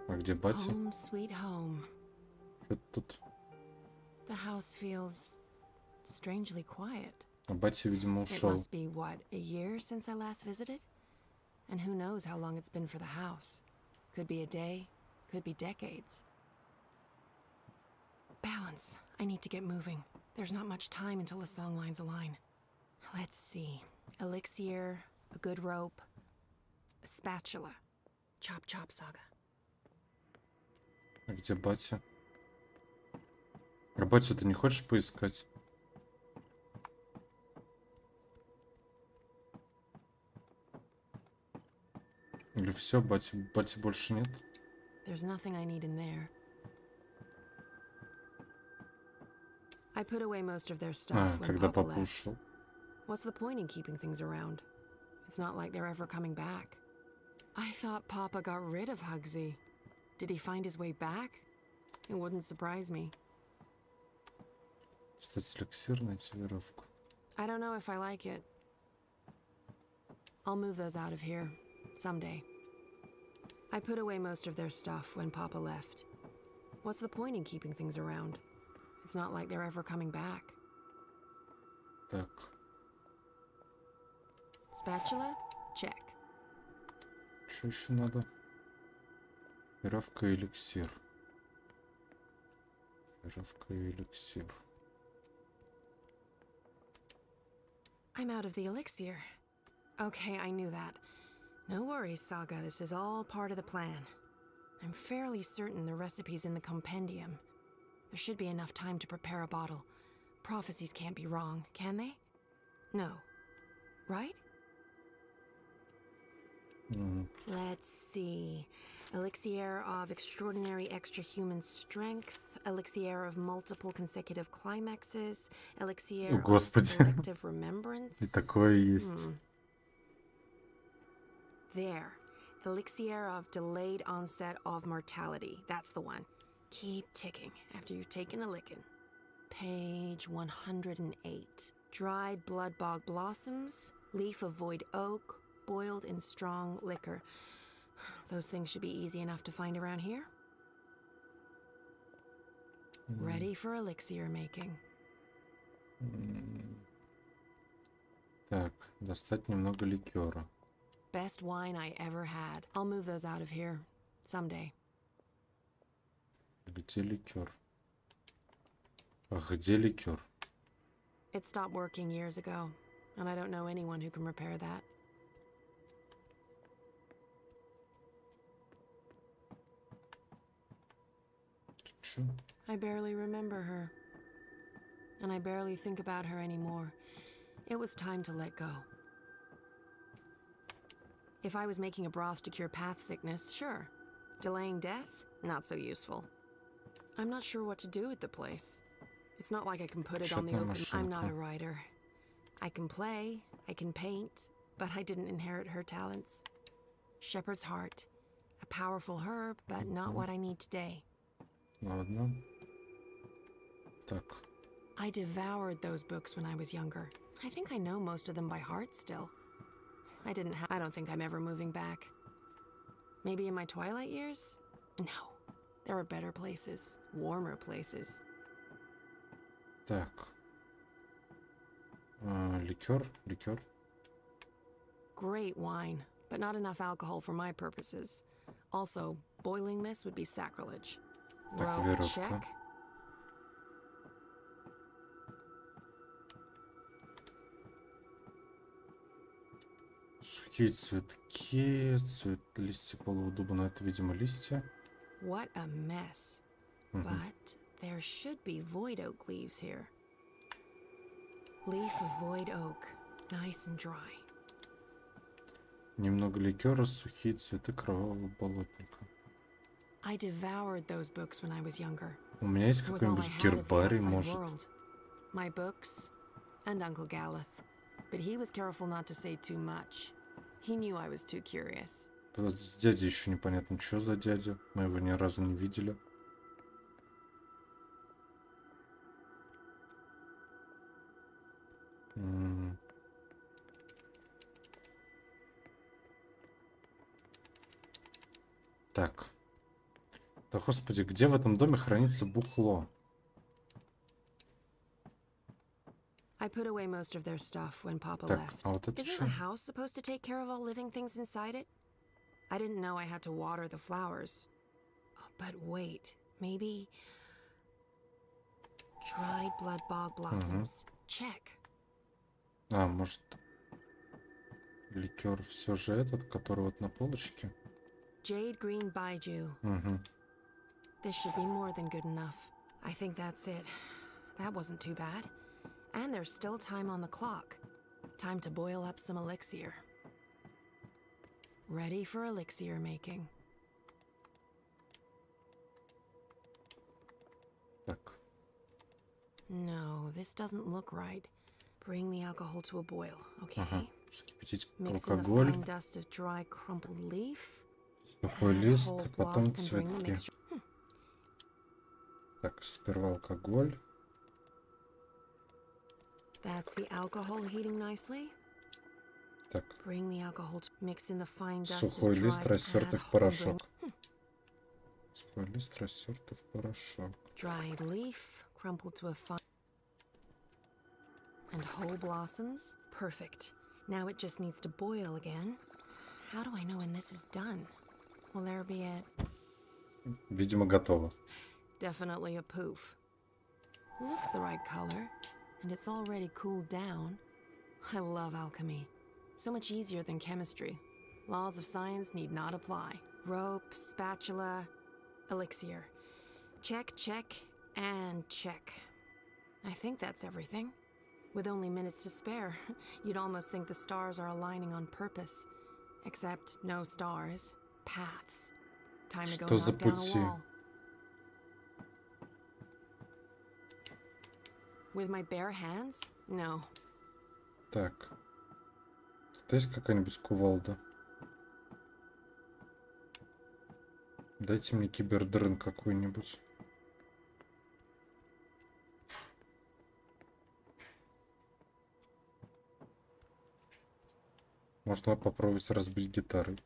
Speaker 1: А где батя?
Speaker 18: Home, sweet home.
Speaker 1: Что тут?
Speaker 18: The house feels strangely quiet.
Speaker 1: А батя, видимо,
Speaker 18: It
Speaker 1: ушел.
Speaker 18: must be, what, a year since I last visited? And who knows how long it's been for the house. Could be a day, could be decades. Balance. I need to get moving. There's not much time until the song lines align. Let's see. Elixir, a good rope, a spatula. Chop chop saga.
Speaker 1: А где батя? А батю ты не хочешь поискать? Или все, бати больше нет?
Speaker 18: There's nothing I need in there. I put away most of their stuff when
Speaker 1: когда
Speaker 18: Papa
Speaker 1: папа
Speaker 18: left.
Speaker 1: ушел.
Speaker 18: What's the point in keeping things around? It's not like they're ever coming back. I thought Papa got rid of Hugsy. Did he find his way back? It wouldn't surprise me.
Speaker 1: Кстати, эликсир, найти веревку.
Speaker 18: I don't know if I like it. I'll move those out of here someday. I put away most of their stuff when Papa left. What's the point in keeping things around? It's not like they're ever coming back.
Speaker 1: Так.
Speaker 18: Spatula? Check.
Speaker 1: Что еще надо? Веревка и эликсир. Веревка и эликсир.
Speaker 18: I'm out of the elixir. Okay, I knew that. No worries, Saga. This is all part of the plan. I'm fairly certain the recipe's in the compendium. There should be enough time to prepare a bottle. Prophecies can't be wrong, can they? No. Right? Let's see. Elixir of extraordinary extra-human strength, elixir of multiple consecutive climaxes, elixir of selective remembrance.
Speaker 1: И такое есть.
Speaker 18: There. Elixir of delayed onset of mortality. That's the one. Keep ticking after you've taken a licking. Page 108. Dried blood bog blossoms, leaf of void oak, boiled in strong liquor. Those things should be easy enough to find around here. Ready for elixir making.
Speaker 1: Так, достать немного ликера.
Speaker 18: Best wine I ever had. I'll move those out of here someday.
Speaker 1: Где ликер? А где ликер?
Speaker 18: It stopped working years ago, and I don't know anyone who can repair that.
Speaker 1: Чё?
Speaker 18: I barely remember her. And I barely think about her anymore. It was time to let go. If I was making a broth to cure path sickness, sure. Delaying death? Not so useful. I'm not sure what to do with the place. It's not like I can put it on the open. I'm not a writer. I can play, I can paint, but I didn't inherit her talents. Shepherd's heart. A powerful herb, but not what I need today.
Speaker 1: Ладно. Так.
Speaker 18: I devoured those books when I was younger. I think I know most of them by heart still. I don't think I'm ever moving back. Maybe in my twilight years? No. There are better places, warmer places.
Speaker 1: Так. Ликер.
Speaker 18: Great wine, but not enough alcohol for my purposes. Also, boiling this would be sacrilege.
Speaker 1: Так,
Speaker 18: Rope
Speaker 1: веревка.
Speaker 18: check.
Speaker 1: Сухие цветки, листья полого дуба, но это, видимо, листья.
Speaker 18: What a mess. But there should be void oak leaves here. Leaf of void oak, nice and dry.
Speaker 1: Немного ликера, сухие цветы кровавого болотника.
Speaker 18: I devoured those books when I was younger.
Speaker 1: У меня есть
Speaker 18: It was all I
Speaker 1: какой-нибудь
Speaker 18: had of the
Speaker 1: гербарий,
Speaker 18: outside
Speaker 1: может?
Speaker 18: world. My books and Uncle Galeth. But he was careful not to say too much. He knew I was too curious.
Speaker 1: Вот с дядей еще непонятно, что за дядя. Мы его ни разу не видели. Так. Да господи, где в этом доме хранится бухло?
Speaker 18: I put away most of their stuff when Papa
Speaker 1: Так,
Speaker 18: left.
Speaker 1: а вот это
Speaker 18: Isn't
Speaker 1: что?
Speaker 18: the house supposed to take care of all living things inside it? I didn't know I had to water the flowers. Oh, but wait, maybe... Dried blood bog blossoms. Check.
Speaker 1: А, может, ликер все же этот, который вот на полочке?
Speaker 18: Jade green baiju. This should be more than good enough. I think that's it. That wasn't too bad. And there's still time on the clock. Time to boil up some elixir. Ready for elixir making.
Speaker 1: Так.
Speaker 18: No, this doesn't look right. Bring the alcohol to a boil, okay?
Speaker 1: Вскипятить
Speaker 18: Mix in the
Speaker 1: алкоголь,
Speaker 18: fine dust of dry crumpled leaf.
Speaker 1: сухой
Speaker 18: Add
Speaker 1: лист,
Speaker 18: whole
Speaker 1: потом
Speaker 18: blossom, bring the
Speaker 1: цветки.
Speaker 18: mixture.
Speaker 1: Так, сперва алкоголь.
Speaker 18: That's the alcohol heating nicely.
Speaker 1: Так.
Speaker 18: Bring the alcohol to mix in the fine dust
Speaker 1: Сухой
Speaker 18: of
Speaker 1: лист,
Speaker 18: dried
Speaker 1: растертый
Speaker 18: add
Speaker 1: в
Speaker 18: whole
Speaker 1: порошок. Сухой лист, растертый в порошок.
Speaker 18: Dried leaf, crumpled to a fine... And whole blossoms? Perfect. Now it just needs to boil again. How do I know when this is done? Will there be a...
Speaker 1: Видимо, готово.
Speaker 18: Definitely a poof. Looks the right color, and it's already cooled down. I love alchemy. So much easier than chemistry. Laws of science need not apply. Rope, spatula, elixir. Check, check, and check. I think that's everything. With only minutes to spare, you'd almost think the stars are aligning on purpose. Except no stars, paths. Time to go
Speaker 1: Что за
Speaker 18: knock down a
Speaker 1: пути?
Speaker 18: wall. With my bare hands? No.
Speaker 1: Так. Тут есть какая-нибудь кувалда? Дайте мне кибердрын какой-нибудь. Можно попробовать разбить гитарой.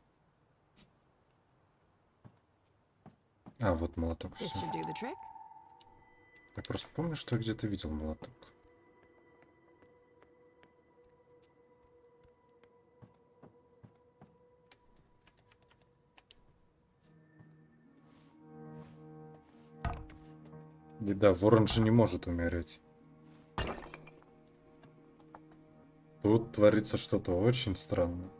Speaker 1: А, вот молоток.
Speaker 6: This
Speaker 1: Все.
Speaker 6: should do the trick.
Speaker 1: Я просто помню, что я где-то видел молоток. Беда, ворон же не может умереть. Тут творится что-то очень странное.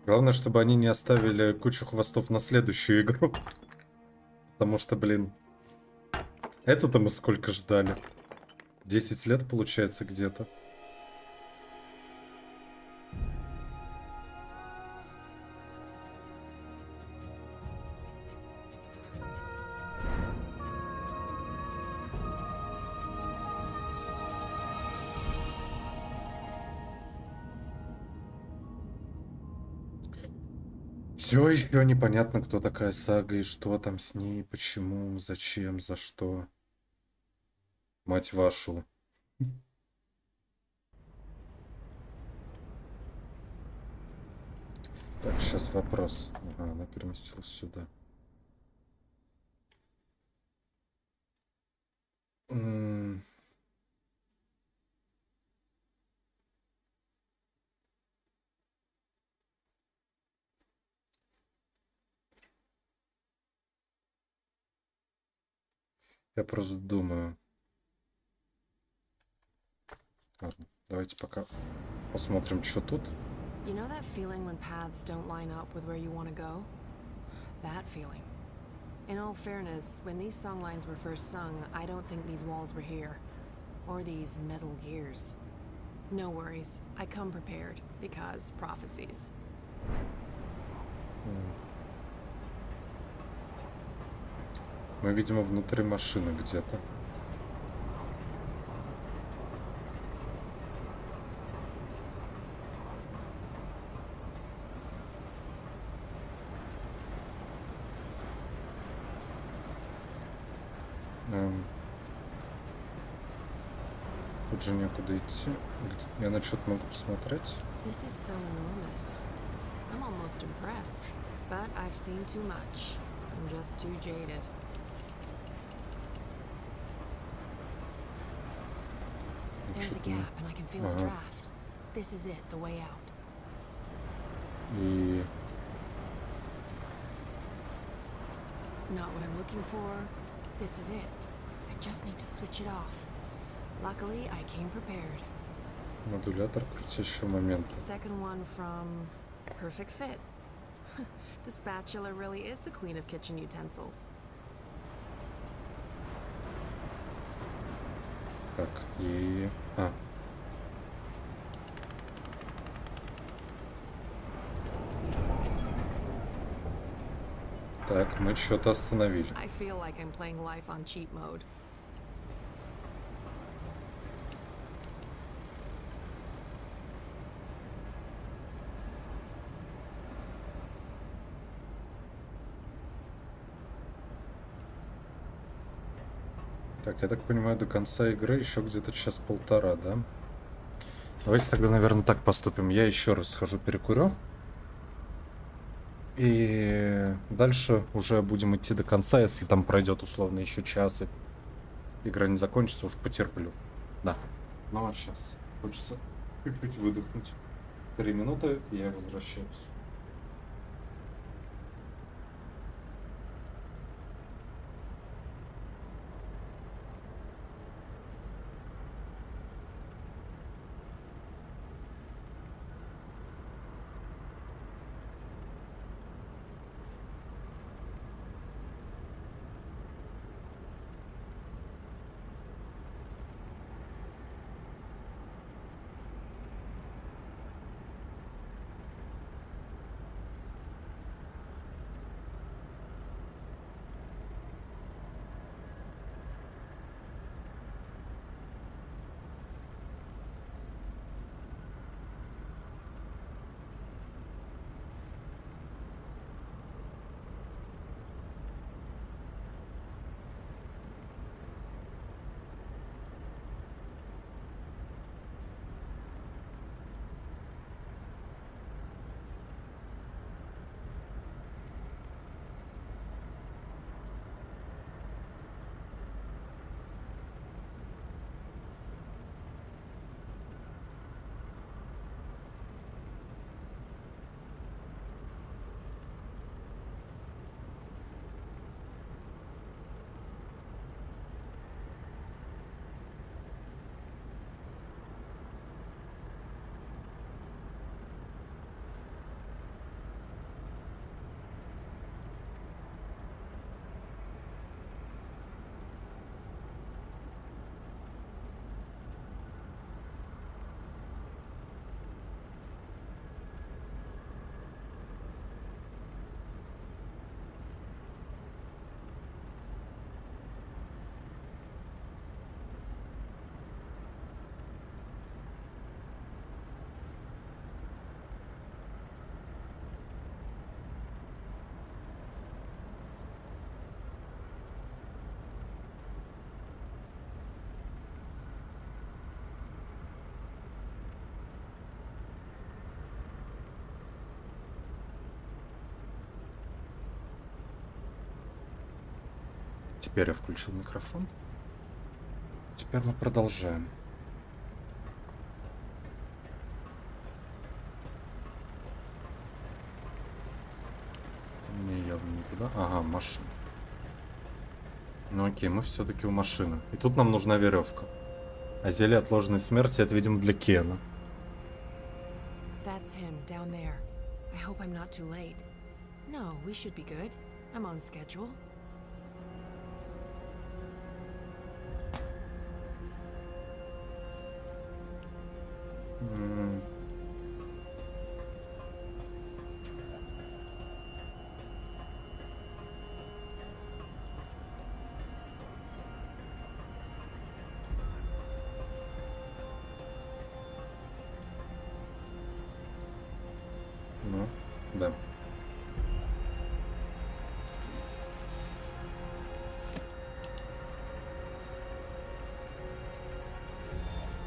Speaker 1: Главное, чтобы они не оставили кучу хвостов на следующую игру. Потому что, блин, эту-то мы сколько ждали? 10 лет, получается, где-то. Все еще непонятно, кто такая Сага и что там с ней, почему, зачем, за что. Мать вашу. Так, сейчас вопрос. Ага, она переместилась сюда. Я просто думаю. Ладно, давайте пока посмотрим, что тут.
Speaker 12: You know that feeling when paths don't line up with where you want to go? That feeling. In all fairness, when these songlines were first sung, I don't think these walls were here. Or these metal gears. No worries. I come prepared, because prophecies.
Speaker 1: Мы, видимо, внутри машины где-то. Тут же некуда идти. Я на что-то могу посмотреть.
Speaker 12: This is so enormous. I'm almost impressed. But I've seen too much. I'm just too jaded. There's a gap, and I can feel a draft. This is it, the way out.
Speaker 1: И...
Speaker 12: Not what I'm looking for. This is it. I just need to switch it off. Luckily, I came prepared.
Speaker 1: Модулятор крутящего момента.
Speaker 12: Second one from Perfect Fit. The spatula really is the queen of kitchen utensils.
Speaker 1: Так, и... Так, мы что-то остановили.
Speaker 12: I feel like I'm playing life on cheat mode.
Speaker 1: Так, я так понимаю, до конца игры еще где-то час-полтора, да? Давайте тогда, наверное, так поступим. Я еще раз схожу перекурю. И дальше уже будем идти до конца. Если там пройдет условно еще час, и игра не закончится, уж потерплю. Да. Ну а сейчас хочется чуть-чуть выдохнуть. 3 минуты, и я возвращаюсь. Теперь я включил микрофон. Теперь мы продолжаем. Не, явно не туда. Ага, машина. Ну окей, мы все-таки у машины. И тут нам нужна веревка. А зелье отложенной смерти это, видимо, для Кена.
Speaker 12: That's him down there. I hope I'm not too late. No, we should be good. I'm on schedule.
Speaker 1: Ну, да.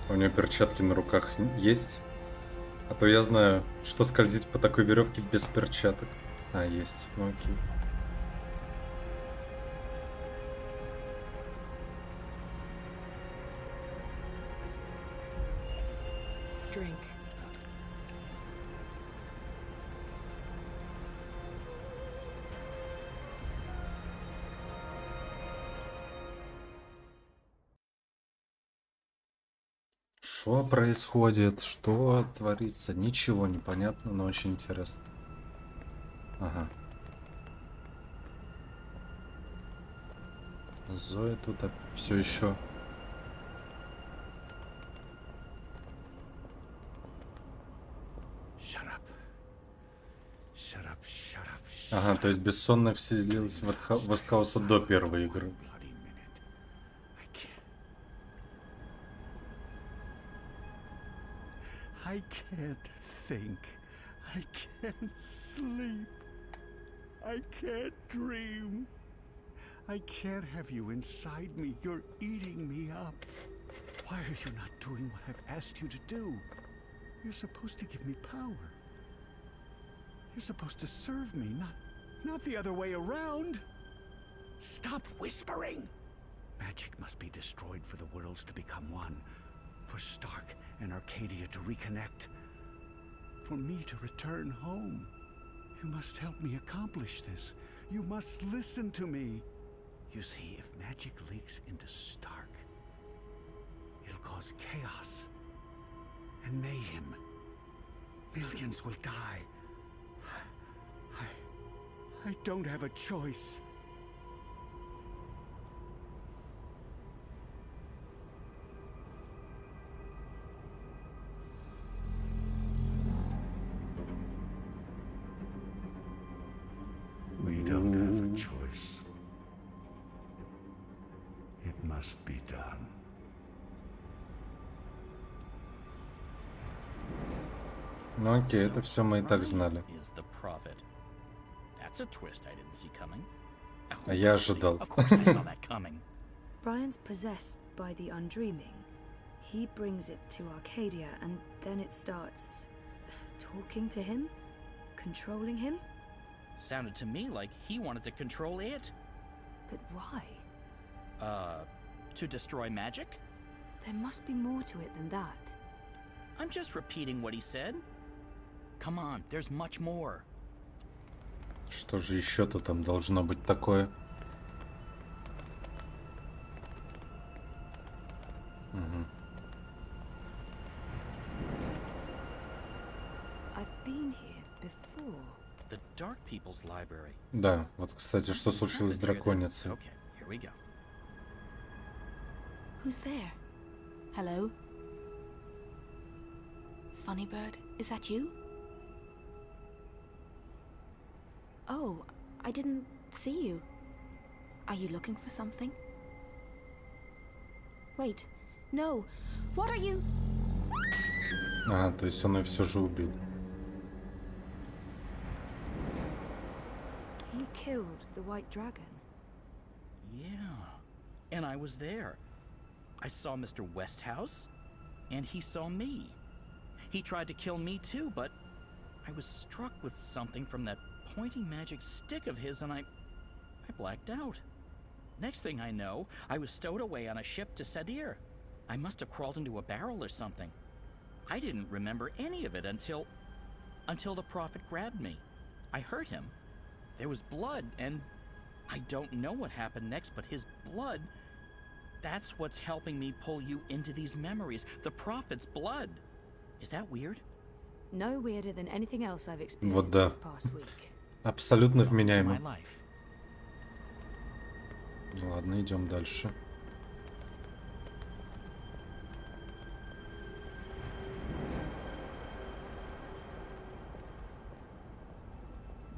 Speaker 1: У нее перчатки на руках есть? А то я знаю, что скользить по такой веревке без перчаток. А, есть. Ну окей.
Speaker 12: Drink.
Speaker 1: Что происходит? Что творится? Ничего не понятно, но очень интересно. Ага. Зоя тут все еще. Ага, то есть бессонная вселилась в Вестхауса до первой игры.
Speaker 2: I can't think. I can't sleep. I can't dream. I can't have you inside me. You're eating me up. Why are you not doing what I've asked you to do? You're supposed to give me power. You're supposed to serve me, not the other way around. Stop whispering. Magic must be destroyed for the worlds to become one. For Stark and Arcadia to reconnect. For me to return home. You must help me accomplish this. You must listen to me. You see, if magic leaks into Stark, it'll cause chaos and mayhem. Millions will die. I don't have a choice.
Speaker 5: We don't have a choice. It must be done.
Speaker 1: Ну окей, это все мы и так знали. А я ожидал.
Speaker 6: Brian's possessed by the undreaming. He brings it to Arcadia and then it starts talking to him, controlling him.
Speaker 20: Sounded to me like he wanted to control it.
Speaker 6: But why?
Speaker 20: To destroy magic?
Speaker 6: There must be more to it than that.
Speaker 20: I'm just repeating what he said. Come on, there's much more.
Speaker 1: Что же еще-то там должно быть такое? Угу.
Speaker 6: I've been here before.
Speaker 20: The Dark People's Library.
Speaker 1: Да, вот, кстати, что случилось с драконицей?
Speaker 20: Okay, here we go.
Speaker 6: Who's there? Hello? Funny Bird, is that you? Oh, I didn't see you. Are you looking for something? Wait, no. What are you?
Speaker 1: А, то есть он ее все же убил.
Speaker 6: He killed the White Dragon.
Speaker 20: Yeah, and I was there. I saw Mr. Westhouse, and he saw me. He tried to kill me too, but I was struck with something from that pointy magic stick of his, and I blacked out. Next thing I know, I was stowed away on a ship to Sadir. I must have crawled into a barrel or something. I didn't remember any of it until the prophet grabbed me. I hurt him. There was blood, and I don't know what happened next, but his blood, that's what's helping me pull you into these memories. The prophet's blood. Is that weird?
Speaker 6: No weirder than anything else I've
Speaker 1: Вот
Speaker 6: experienced
Speaker 1: да.
Speaker 6: this past week.
Speaker 1: Абсолютно
Speaker 20: To
Speaker 1: вменяемо.
Speaker 20: my life.
Speaker 1: Ладно, идем дальше.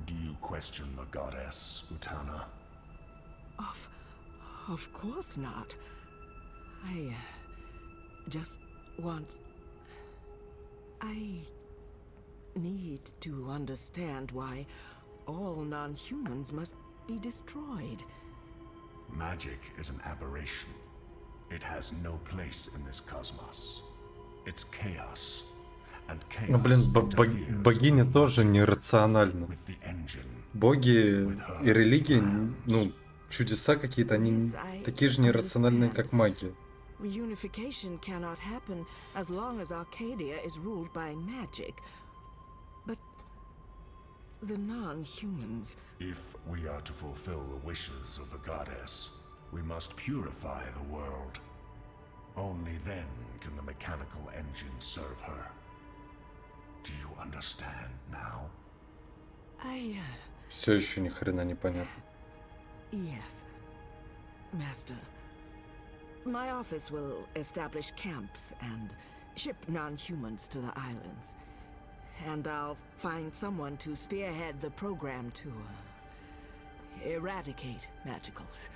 Speaker 5: Do you question the goddess, Utana?
Speaker 7: Of course not. I just want... I need to understand why all non-humans must be destroyed.
Speaker 5: Magic is an aberration. It has no place in this cosmos. It's chaos. And
Speaker 1: Ну, блин,
Speaker 5: chaos
Speaker 1: богиня тоже нерациональна.
Speaker 5: with the engine.
Speaker 1: Боги и религии, ну, чудеса какие-то, они такие же нерациональные, как магия.
Speaker 7: Reunification cannot happen as long as Arcadia is ruled by magic. But the non-humans...
Speaker 5: If we are to fulfill the wishes of the goddess, we must purify the world. Only then can the mechanical engine serve her. Do you understand now?
Speaker 1: Все еще ни хрена не понятно.
Speaker 7: Yes, Master. My office will establish camps and ship non-humans to the islands. And I'll find someone to spearhead the program to eradicate magicals.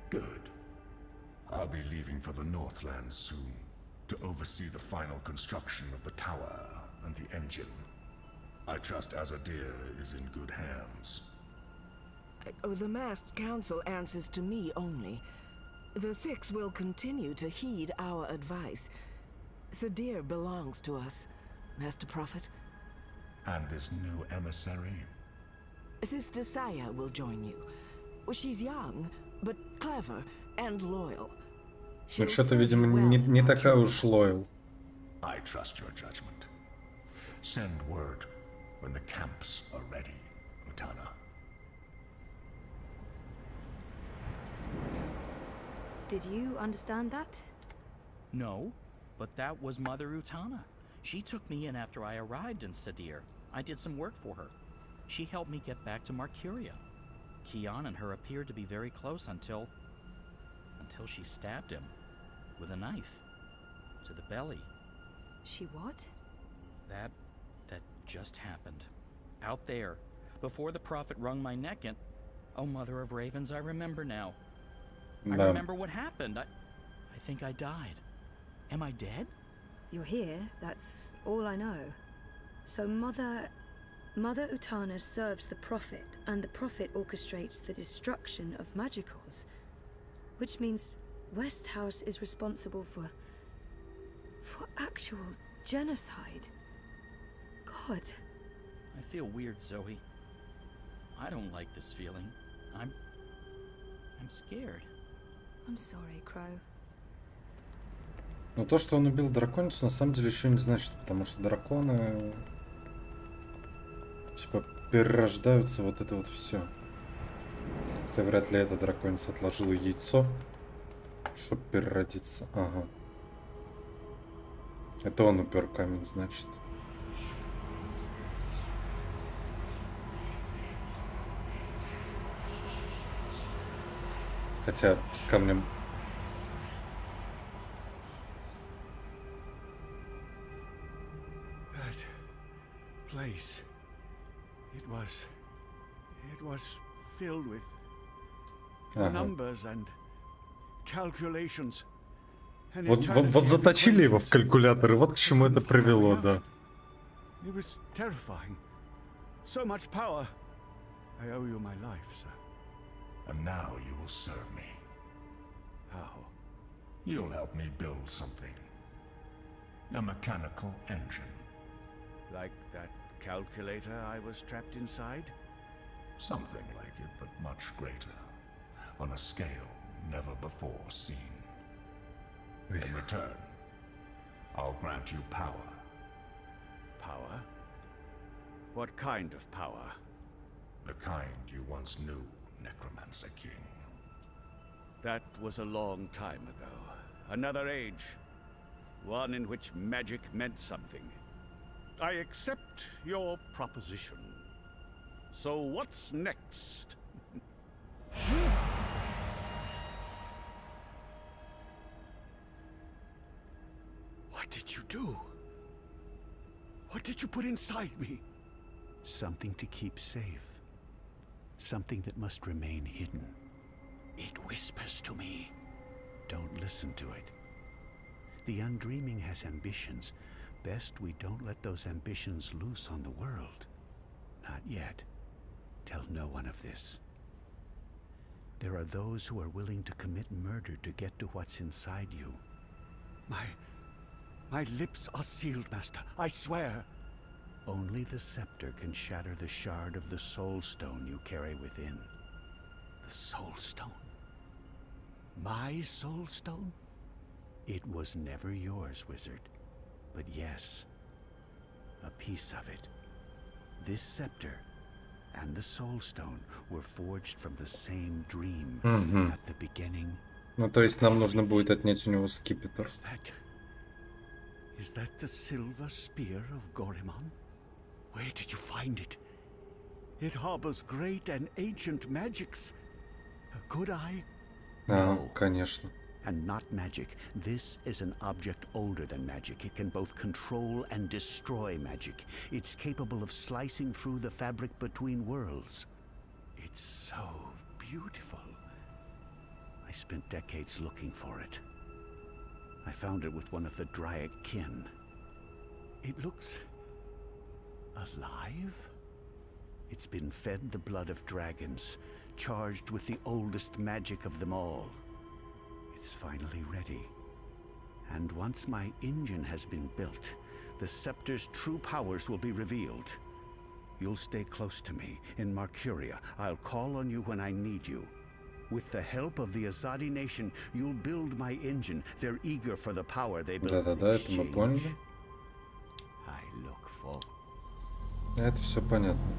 Speaker 5: Good. I'll be leaving for the Northlands soon to oversee the final construction of the tower and the engine. I trust Azadir is in good hands.
Speaker 7: The masked council answers to me only. The Six will continue to heed our advice. Sadir belongs to us, Master Prophet.
Speaker 5: And this new emissary?
Speaker 7: Sister Saya will join you. She's young, but clever and loyal.
Speaker 1: Ну, что-то, видимо, не такая уж лоял.
Speaker 5: I trust your judgment. Send word when the camps are ready, Utana.
Speaker 6: Did you understand that?
Speaker 20: No, but that was Mother Utana. She took me in after I arrived in Sadir. I did some work for her. She helped me get back to Marcuria. Kian and her appeared to be very close until she stabbed him with a knife to the belly.
Speaker 6: She what?
Speaker 20: That just happened. Out there, before the prophet wrung my neck and... Oh, Mother of Ravens, I remember now. I remember what happened. I think I died. Am I dead?
Speaker 6: You're here, that's all I know. So Mother Utana serves the Prophet, and the Prophet orchestrates the destruction of magicals. Which means Westhouse is responsible for actual genocide. God.
Speaker 20: I feel weird, Zoe. I don't like this feeling. I'm scared.
Speaker 6: I'm sorry, Crow.
Speaker 1: Но то, что он убил драконицу, на самом деле еще не значит, потому что драконы типа перерождаются, вот это вот все. Хотя вряд ли эта драконица отложила яйцо, чтобы переродиться. Ага. Это он упер камень, значит. Хотя с камнем...
Speaker 2: That place, it was filled with numbers and calculations.
Speaker 1: Вот заточили его в калькулятор, и вот к чему это привело, да.
Speaker 2: It was terrifying. So much power. I owe you my life, sir.
Speaker 5: And now you will serve me.
Speaker 2: How?
Speaker 5: You'll help me build something. A mechanical engine.
Speaker 2: Like that calculator I was trapped inside?
Speaker 5: Something like it, but much greater. on a scale never before seen. In return, I'll grant you power.
Speaker 2: Power? What kind of power?
Speaker 5: The kind you once knew, Necromancer King.
Speaker 2: That was a long time ago. Another age. One in which magic meant something. I accept your proposition. So what's next? What did you do? What did you put inside me?
Speaker 9: Something to keep safe. Something that must remain hidden.
Speaker 2: It whispers to me.
Speaker 9: Don't listen to it. The undreaming has ambitions. Best we don't let those ambitions loose on the world. Not yet. Tell no one of this. There are those who are willing to commit murder to get to what's inside you.
Speaker 2: My lips are sealed, Master. I swear.
Speaker 9: Only the scepter can shatter the shard of the soul stone you carry within.
Speaker 2: The soul stone? My soul stone?
Speaker 9: It was never yours, wizard. But yes, a piece of it. This scepter and the soul stone were forged from the same dream at the beginning.
Speaker 1: Ну, то есть нам нужно будет отнять у него скипетр.
Speaker 2: Is that the silver spear of Gorimon? Where did you find it? It harbors great and ancient magics. Could I?
Speaker 1: No, конечно.
Speaker 9: And not magic. This is an object older than magic. It can both control and destroy magic. It's capable of slicing through the fabric between worlds.
Speaker 2: It's so beautiful.
Speaker 9: I spent decades looking for it. I found it with one of the Dryad kin.
Speaker 2: It looks alive?
Speaker 9: It's been fed the blood of dragons, charged with the oldest magic of them all. It's finally ready. And once my engine has been built, the scepter's true powers will be revealed. You'll stay close to me in Mercuria. I'll call on you when I need you. With the help of the Azadi nation, you'll build my engine. They're eager for the power they built in
Speaker 1: Да-да-да, это мы поняли.
Speaker 2: I look for...
Speaker 1: Это все понятно.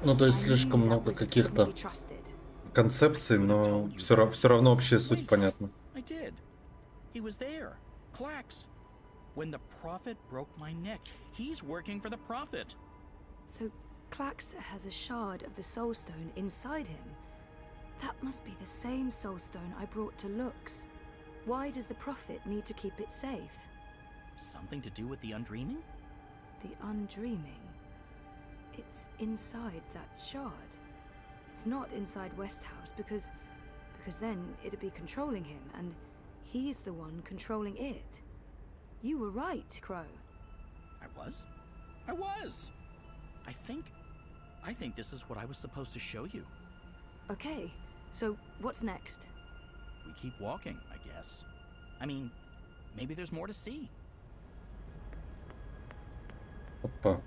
Speaker 1: Ну, то есть слишком много каких-то концепций, но все равно общая суть понятна.
Speaker 20: I did. He was there. Clax. When the prophet broke my neck. He's working for the prophet.
Speaker 6: So Clax has a shard of the soul stone inside him. That must be the same soul stone I brought to Lux. Why does the prophet need to keep it safe?
Speaker 20: Something to do with the undreaming?
Speaker 6: The undreaming? It's inside that shard. It's not inside Westhouse because then it'd be controlling him, and he's the one controlling it. You were right, Crow.
Speaker 20: I was? I was! I think this is what I was supposed to show you.
Speaker 6: Okay, so what's next?
Speaker 20: We keep walking, I guess. I mean, maybe there's more to see.
Speaker 1: Опа.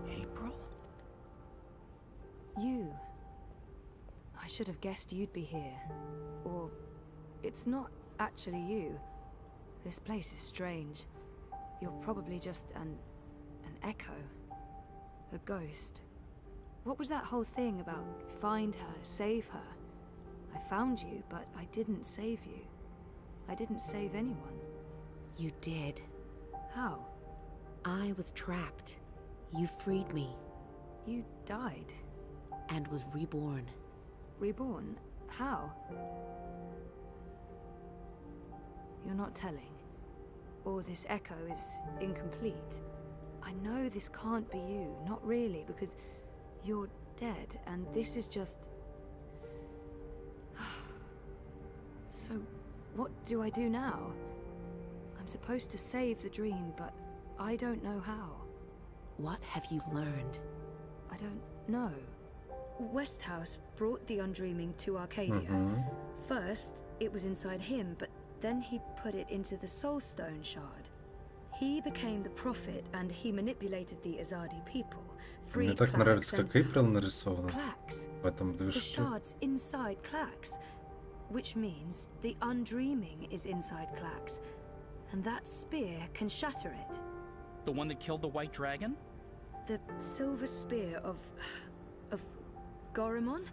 Speaker 20: April?
Speaker 6: You. I should have guessed you'd be here. Or it's not actually you. This place is strange. You're probably just an echo. A ghost. What was that whole thing about find her, save her? I found you, but I didn't save you. I didn't save anyone.
Speaker 18: You did.
Speaker 6: How?
Speaker 18: I was trapped. You freed me.
Speaker 6: You died?
Speaker 18: And was reborn.
Speaker 6: Reborn? How? You're not telling. Or this echo is incomplete. I know this can't be you, not really, because you're dead, and this is just... So, what do I do now? I'm supposed to save the dream, but I don't know how.
Speaker 18: What have you learned?
Speaker 6: I don't know. Westhouse brought the undreaming to Arcadia. First, it was inside him, but then he put it into the Soul Stone shard. He became the prophet and he manipulated the Azadi people.
Speaker 1: Мне так нравится, как Эйприл нарисована в этом
Speaker 6: The
Speaker 1: движке.
Speaker 6: shards inside Clax, which means the undreaming is inside Clax, and that spear can shatter it.
Speaker 20: The one that killed the white dragon?
Speaker 6: The silver spear of Gorimon?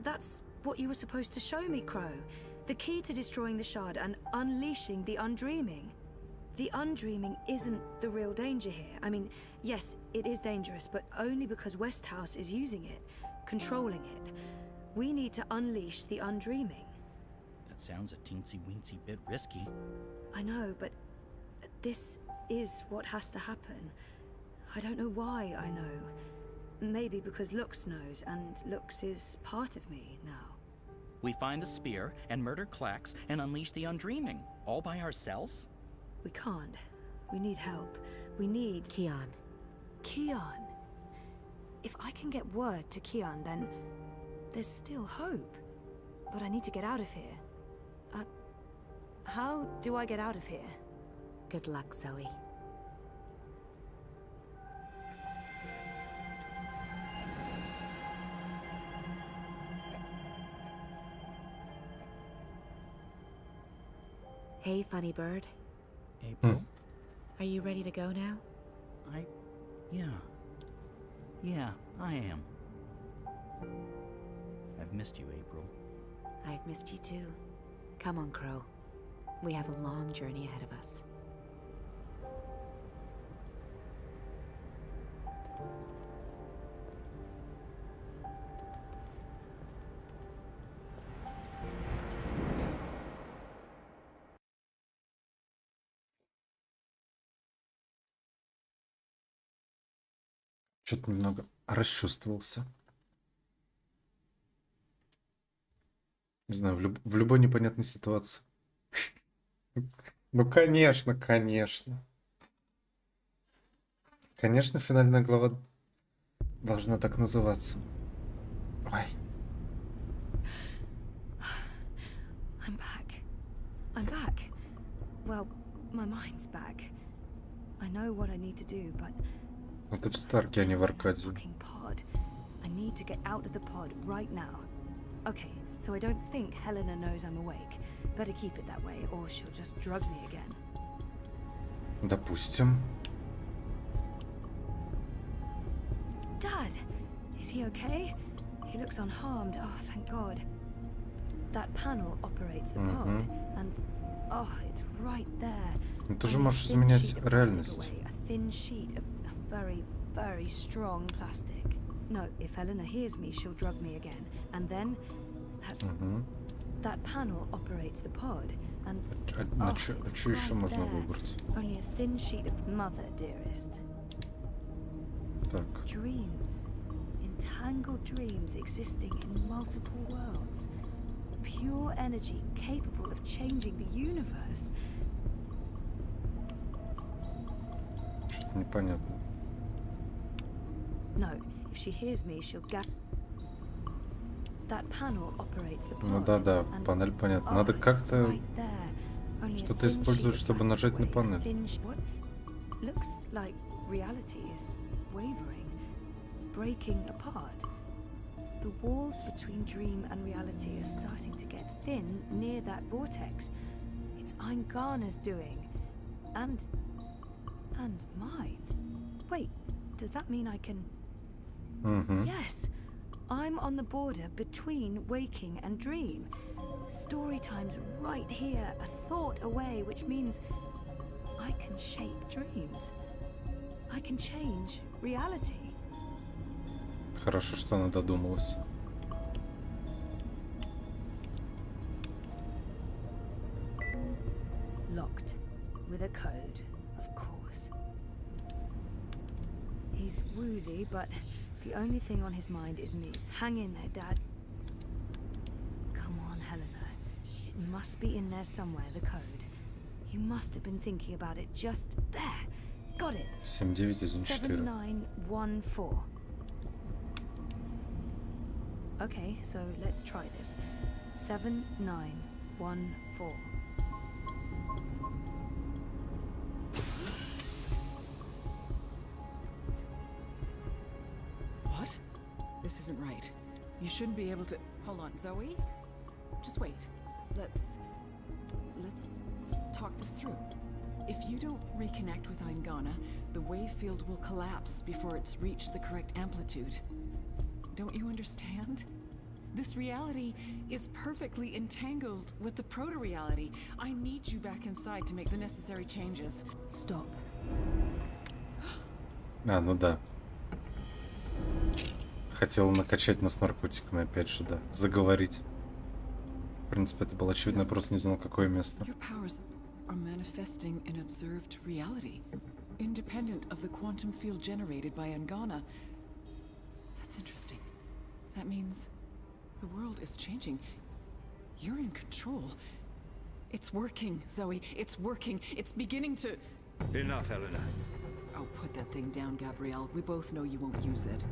Speaker 6: That's what you were supposed to show me, Crow. The key to destroying the shard and unleashing the undreaming. The undreaming isn't the real danger here. I mean, yes, it is dangerous, but only because Westhouse is using it, controlling it. We need to unleash the undreaming.
Speaker 20: That sounds a teensy-weensy bit risky.
Speaker 6: I know, but this is what has to happen. I don't know why I know. Maybe because Lux knows, and Lux is part of me now.
Speaker 20: We find the spear and murder Clax and unleash the undreaming, all by ourselves?
Speaker 6: We can't. We need help. We need...
Speaker 14: Kian.
Speaker 6: Kian. If I can get word to Kian, then there's still hope. But I need to get out of here. How do I get out of here?
Speaker 14: Good luck, Zoe. Hey, funny bird.
Speaker 20: April?
Speaker 14: Are you ready to go now?
Speaker 20: Yeah, I am. I've missed you, April.
Speaker 14: I've missed you too. Come on, Crow. We have a long journey ahead of us.
Speaker 1: Что-то немного расчувствовался. Не знаю, в любой непонятной ситуации. Ну, конечно, конечно. Конечно, финальная глава должна так называться. Ой.
Speaker 6: I'm back. I'm back. Well, my mind's back. I know what I need to do, but...
Speaker 1: Это в Старке, а не в Аркадии.
Speaker 6: Pod. I need to get out of the pod right now. Okay, so I don't think Helena knows I'm awake. Better keep it that way, or she'll just drug me again.
Speaker 1: Допустим.
Speaker 6: Dad! Is he okay? He looks unharmed. Oh, thank God. That panel operates the pod, and... Oh, it's right there.
Speaker 1: Ты же можешь изменять реальность.
Speaker 6: A thin sheet of very, very strong plastic. No, if Helena hears me, she'll drug me again. And then... That panel operates the pod, and...
Speaker 1: Что еще можно выбрать?
Speaker 6: Only a thin sheet of mother, dearest.
Speaker 1: Так.
Speaker 6: Dreams. Entangled dreams existing in multiple worlds. Pure energy capable of changing the universe.
Speaker 1: Что-то непонятно.
Speaker 6: No, if she hears me, she'll get... That panel operates the pod.
Speaker 1: Ну да, панель понятно. Надо как-то что-то использовать, чтобы нажать на панель.
Speaker 6: Looks like reality is wavering, breaking apart. The walls between dream and reality are starting to get thin near that vortex. It's Ingana's doing. And mine. Wait, does that mean I can... Yes, I'm on the border between waking and dream. Story time's right here, a thought away, which means I can shape dreams. I can change reality.
Speaker 1: Хорошо, что она додумалась.
Speaker 6: Locked with a code, of course. He's woozy, but the only thing on his mind is me. Hang in there, Dad. Come on, Helena. It must be in there somewhere, the code. You must have been thinking about it just there. Got it.
Speaker 1: 7914.
Speaker 6: 7914. Okay, so let's try this. 7914.
Speaker 23: This isn't right. You shouldn't be able to... Hold on, Zoe? Just wait. Let's talk this through. If you don't reconnect with Ingana, the wave field will collapse before it's reached the correct amplitude. Don't you understand? This reality is perfectly entangled with the proto-reality. I need you back inside to make the necessary changes.
Speaker 6: Stop.
Speaker 1: А, ну да. Хотел накачать нас наркотиками, опять же, да. Заговорить. В принципе, это было очевидно, я просто не знал, какое место.
Speaker 23: Your powers are manifesting an observed reality, independent of the quantum field generated by Ingana. That's interesting. That means the world is changing. You're in control. It's working, Zoe. It's working. It's beginning to...
Speaker 3: Enough, Helena.
Speaker 23: Oh, put that thing down, Gabrielle. We both know you won't use it.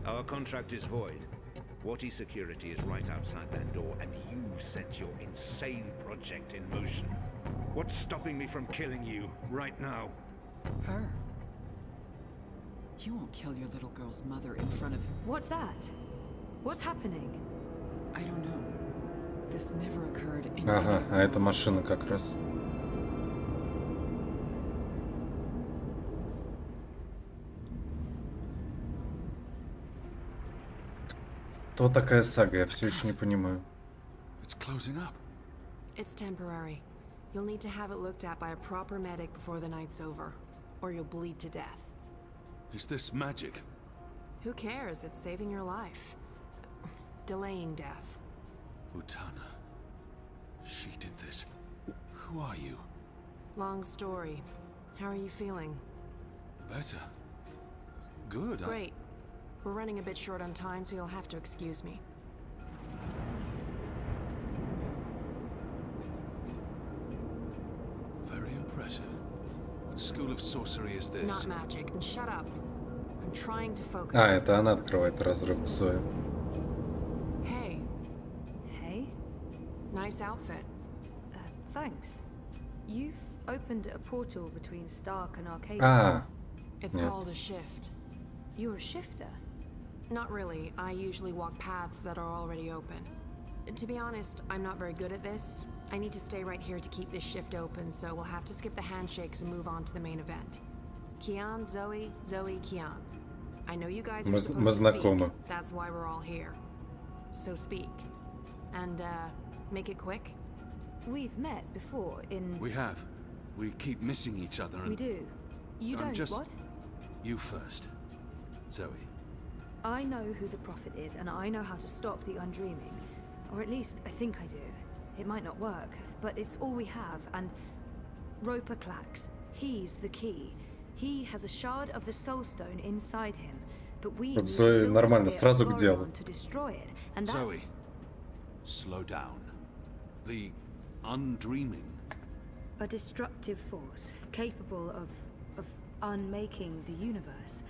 Speaker 3: Our contract is void. Watty security is right outside that door, and you've set your insane project in motion. What's stopping me from killing you right now?
Speaker 23: Her. You won't kill your little girl's mother in front of...
Speaker 6: What's that? What's happening?
Speaker 23: I don't know. This never occurred in...
Speaker 1: Ага, а это машина как раз. Кто такая сага? Я все еще не понимаю.
Speaker 15: It's closing up.
Speaker 12: It's temporary. You'll need to have it looked at by a proper medic before the night's over, or you'll bleed to death.
Speaker 15: Is this magic?
Speaker 12: Who cares? It's saving your life. Delaying death.
Speaker 15: Utana. She did this. Who are you?
Speaker 12: Long story. How are you feeling?
Speaker 15: Better. Good.
Speaker 12: Great. We're running a bit short on time, so you'll have to excuse me.
Speaker 15: Very impressive. What school of sorcery is this?
Speaker 12: Not magic. And shut up. I'm trying to focus.
Speaker 1: А, это она открывает разрыв к Зое.
Speaker 12: Hey.
Speaker 6: Hey?
Speaker 12: Nice outfit.
Speaker 6: Thanks. You've opened a portal between Stark and Arcadia.
Speaker 1: Ah.
Speaker 12: It's called a shift.
Speaker 6: You're a shifter?
Speaker 12: Not really. I usually walk paths that are already open. To be honest, I'm not very good at this. I need to stay right here to keep this shift open, so we'll have to skip the handshakes and move on to the main event. Kian, Zoe, Zoe, Kian. I know you guys are supposed to speak. That's why we're all here. So speak. And, make it quick.
Speaker 6: We've met before in...
Speaker 15: We have. We keep missing each other and...
Speaker 6: We do. You don't, what?
Speaker 15: You first. Zoe.
Speaker 6: I know who the Prophet is, and I know how to stop the undreaming. Or at least, I think I do. It might not work, but it's all we have, and... Roper Clax. He's the key. He has a shard of the Soul Stone inside him, but we need
Speaker 1: Зои нормально, сразу к делу.
Speaker 6: to destroy it, and that's...
Speaker 15: Zoe, slow down. The undreaming.
Speaker 6: A destructive force, capable of unmaking the universe.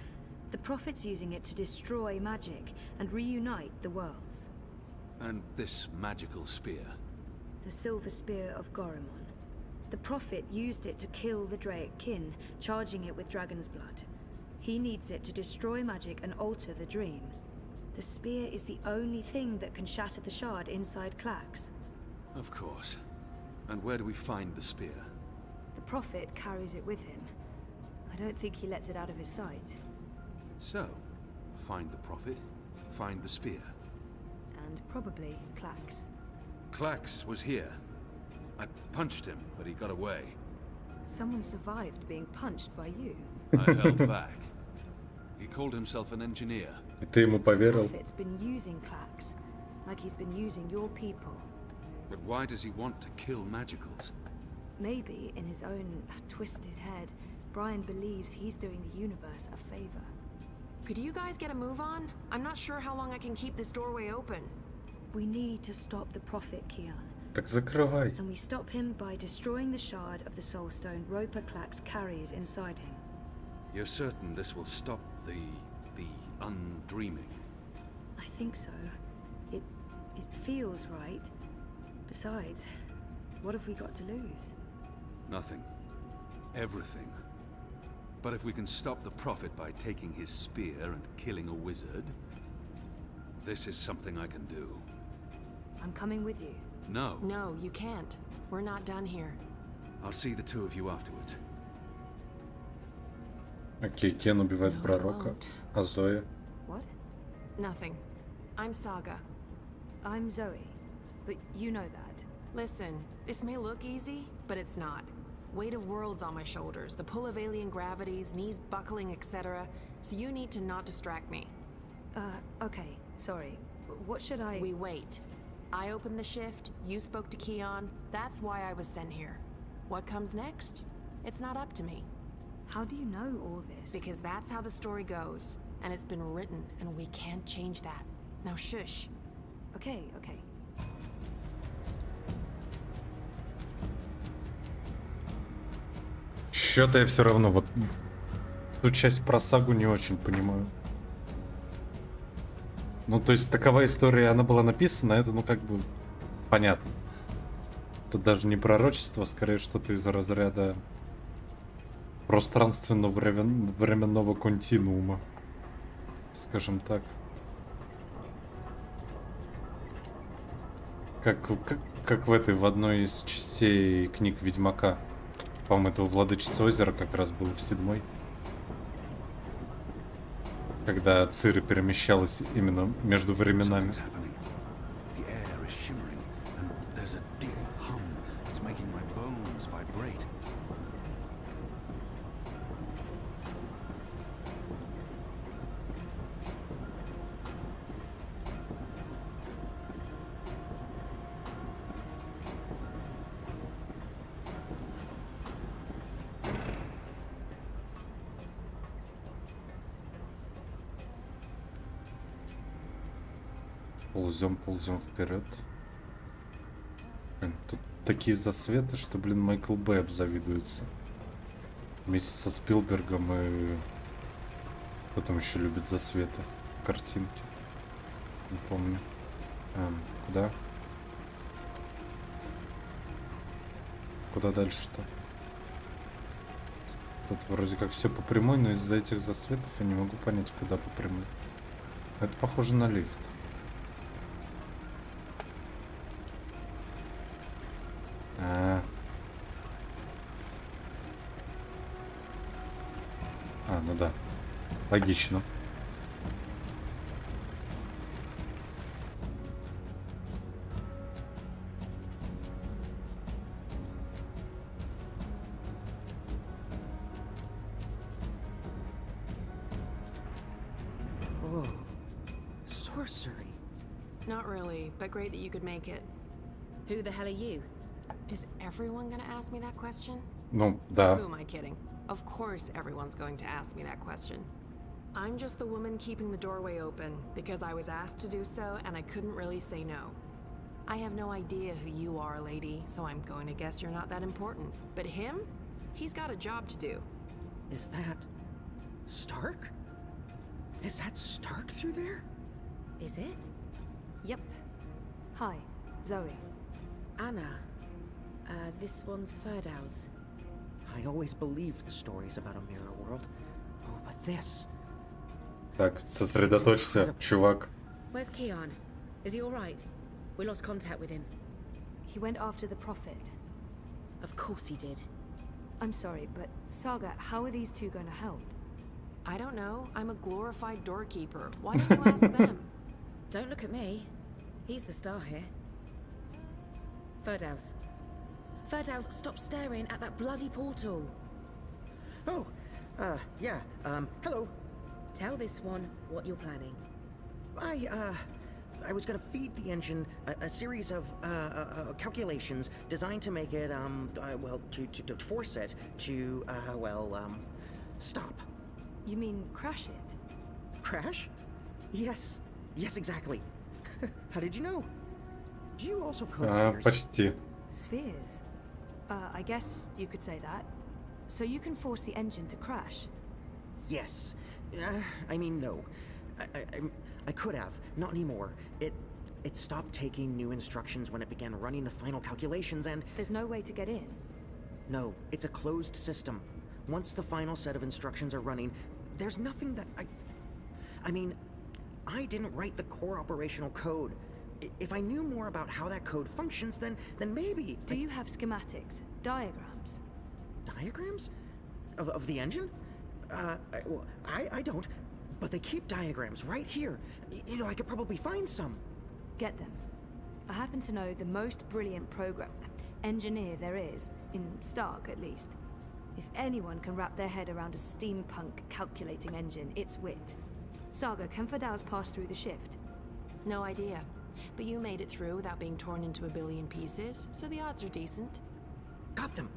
Speaker 6: The Prophet's using it to destroy magic and reunite the worlds.
Speaker 15: And this magical spear?
Speaker 6: The Silver Spear of Gorimon. The Prophet used it to kill the Draic kin, charging it with dragon's blood. He needs it to destroy magic and alter the dream. The spear is the only thing that can shatter the shard inside Clax.
Speaker 15: Of course. And where do we find the spear?
Speaker 6: The Prophet carries it with him. I don't think he lets it out of his sight.
Speaker 15: So, find the Prophet, find the spear.
Speaker 6: And probably Clax.
Speaker 15: Clax was here. I punched him, but he got away.
Speaker 6: Someone survived being punched by you.
Speaker 15: I held back. He called himself an engineer.
Speaker 1: И ты ему поверил?
Speaker 6: The Prophet's been using Clax, like he's been using your people.
Speaker 15: But why does he want to kill magicals?
Speaker 6: Maybe, in his own twisted head, Brian believes he's doing the universe a favor.
Speaker 12: Could you guys get a move on? I'm not sure how long I can keep this doorway open.
Speaker 6: We need to stop the Prophet, Kian.
Speaker 1: Так закрывай.
Speaker 6: And we stop him by destroying the shard of the Soul Stone Roper Clax carries inside him.
Speaker 15: You're certain this will stop the undreaming?
Speaker 6: I think so. It feels right. Besides, what have we got to lose?
Speaker 15: Nothing. Everything. But if we can stop the Prophet by taking his spear and killing a wizard, this is something I can do.
Speaker 6: I'm coming with you.
Speaker 15: No.
Speaker 12: No, you can't. We're not done here.
Speaker 15: I'll see the two of you afterwards.
Speaker 1: Окей, Кен убивает пророка, а Зоя?
Speaker 6: What?
Speaker 12: Nothing. I'm Saga.
Speaker 6: I'm Zoe, but you know that.
Speaker 12: Listen, this may look easy, but it's not. Weight of worlds on my shoulders, the pull of alien gravities, knees buckling, etc. So you need to not distract me.
Speaker 6: Okay, sorry. What should I...
Speaker 12: We wait. I opened the shift, you spoke to Keon, that's why I was sent here. What comes next? It's not up to me.
Speaker 6: How do you know all this?
Speaker 12: Because that's how the story goes, and it's been written, and we can't change that. Now shush.
Speaker 6: Okay, okay.
Speaker 1: Чё-то я все равно вот ту часть про сагу не очень понимаю. Ну, то есть такова история, она была написана, это, ну, как бы, понятно. Тут даже не пророчество, а скорее что-то из разряда пространственно-временного континуума, скажем так. Как в одной из частей книг Ведьмака. По-моему, это у Владычицы озера как раз было в 7-й. Когда Цири перемещалась именно между временами. Ползем вперед. Тут такие засветы, что, блин, Майкл Бэй обзавидуется. Вместе со Спилбергом и... Кто там еще любит засветы в картинке? Не помню. Куда? Куда дальше-то? Тут вроде как все по прямой, но из-за этих засветов я не могу понять, куда по прямой. Это похоже на лифт. Ну да. Логично.
Speaker 7: Whoa. Sorcery.
Speaker 12: Not really, but great that you could make it.
Speaker 18: Who the hell are you?
Speaker 12: Is everyone gonna ask me that question?
Speaker 1: Ну, да.
Speaker 12: Who am I kidding? Of course everyone's going to ask me that question. I'm just the woman keeping the doorway open because I was asked to do so and I couldn't really say no. I have no idea who you are, lady, so I'm going to guess you're not that important. But him? He's got a job to do.
Speaker 7: Is that... Stark? Is that Stark through there?
Speaker 18: Is it?
Speaker 6: Yep. Hi, Zoe.
Speaker 18: Anna. This one's Ferdow's.
Speaker 7: I always believed the stories about a mirror world. Oh, but this...
Speaker 1: Так, сосредоточься, чувак.
Speaker 18: Where's Keon? Is he alright? We lost contact with him.
Speaker 6: He went after the Prophet.
Speaker 18: Of course he did.
Speaker 6: I'm sorry, but Saga, how are these two going to help?
Speaker 12: I don't know. I'm a glorified doorkeeper. Why don't you ask them?
Speaker 18: Don't look at me. He's the star here. Ferdow's. Ferdow's, stop staring at that bloody portal.
Speaker 7: Oh, yeah, hello.
Speaker 18: Tell this one what you're planning.
Speaker 7: I was gonna feed the engine a series of, calculations designed to make it, well, to force it to, stop.
Speaker 6: You mean crash it?
Speaker 7: Crash? Yes. Yes, exactly. How did you know? Do you also code spheres?
Speaker 1: Почти.
Speaker 6: Spheres? I guess you could say that. So you can force the engine to crash?
Speaker 7: Yes. I mean, no. I could have. Not anymore. It stopped taking new instructions when it began running the final calculations and...
Speaker 6: There's no way to get in?
Speaker 7: No, it's a closed system. Once the final set of instructions are running, there's nothing that I mean,
Speaker 19: I didn't write the core operational code. If I knew more about how that code functions, then maybe...
Speaker 6: Do you have schematics? Diagrams?
Speaker 19: Diagrams? Of the engine? Well, I don't. But they keep diagrams right here. You know, I could probably find some.
Speaker 6: Get them. I happen to know the most brilliant engineer there is, in Stark at least. If anyone can wrap their head around a steampunk calculating engine, it's Wit. Saga, can Fadal's pass through the shift?
Speaker 12: No idea. But you made it through without being torn into a billion pieces, so the odds are decent.
Speaker 19: Got them.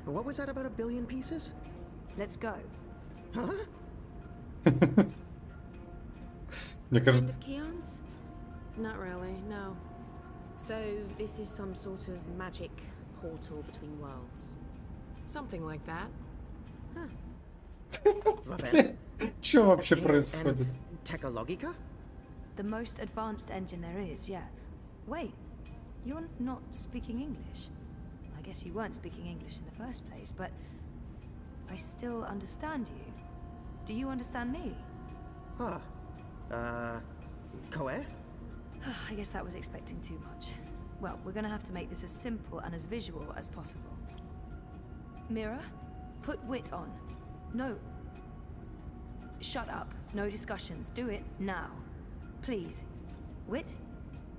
Speaker 19: What was that about a billion pieces?
Speaker 6: Let's go.
Speaker 19: Huh?
Speaker 12: Friend of Keon's? Not really, no. So this is some sort of magic portal between worlds. Something like that. Huh.
Speaker 1: Что вообще происходит?
Speaker 19: Technologica?
Speaker 6: The most advanced engine there is, yeah. Wait, you're not speaking English. I guess you weren't speaking English in the first place, but I still understand you. Do you understand me?
Speaker 19: Koe?
Speaker 6: I guess that was expecting too much. Well, we're gonna have to make this as simple and as visual as possible. Mira, put Wit on. No. Shut up. No discussions. Do it now. Please. Wit?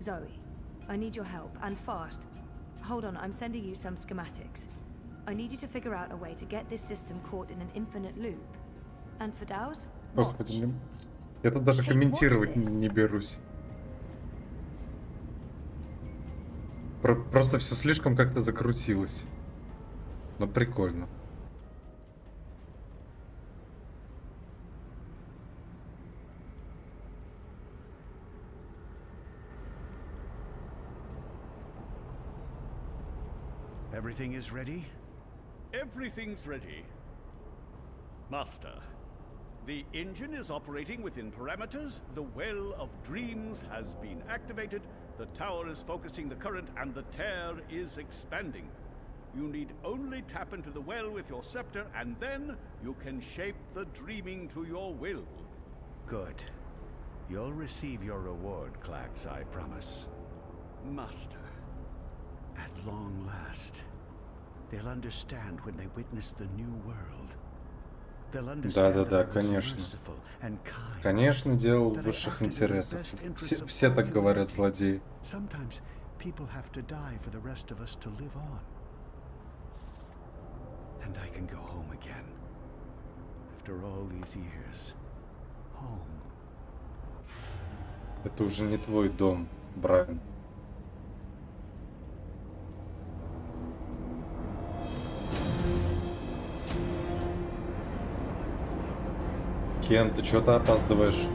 Speaker 6: Zoe. I need your help, and fast. Hold on, I'm sending you some schematics. I need you to figure out a way to get this system caught in an infinite loop. And for Dow's,
Speaker 1: Господи, я тут даже комментировать не берусь. Просто все слишком как-то закрутилось. Но прикольно.
Speaker 9: Everything is ready?
Speaker 2: Everything's ready. Master, the engine is operating within parameters, the Well of Dreams has been activated, the tower is focusing the current, and the tear is expanding. You need only tap into the well with your scepter, and then you can shape the dreaming to your will.
Speaker 9: Good. You'll receive your reward, Clax, I promise.
Speaker 2: Master.
Speaker 9: At long last, they'll understand when they witness the new world. They'll understand
Speaker 1: Да, конечно. Конечно, дело в высших интересах. Все так говорят, злодеи.
Speaker 9: Sometimes people have to die for the rest of us to live on. And I can go home again. After all these years. Home.
Speaker 1: Это уже не твой дом, Брайан. Кен, ты что-то опаздываешь.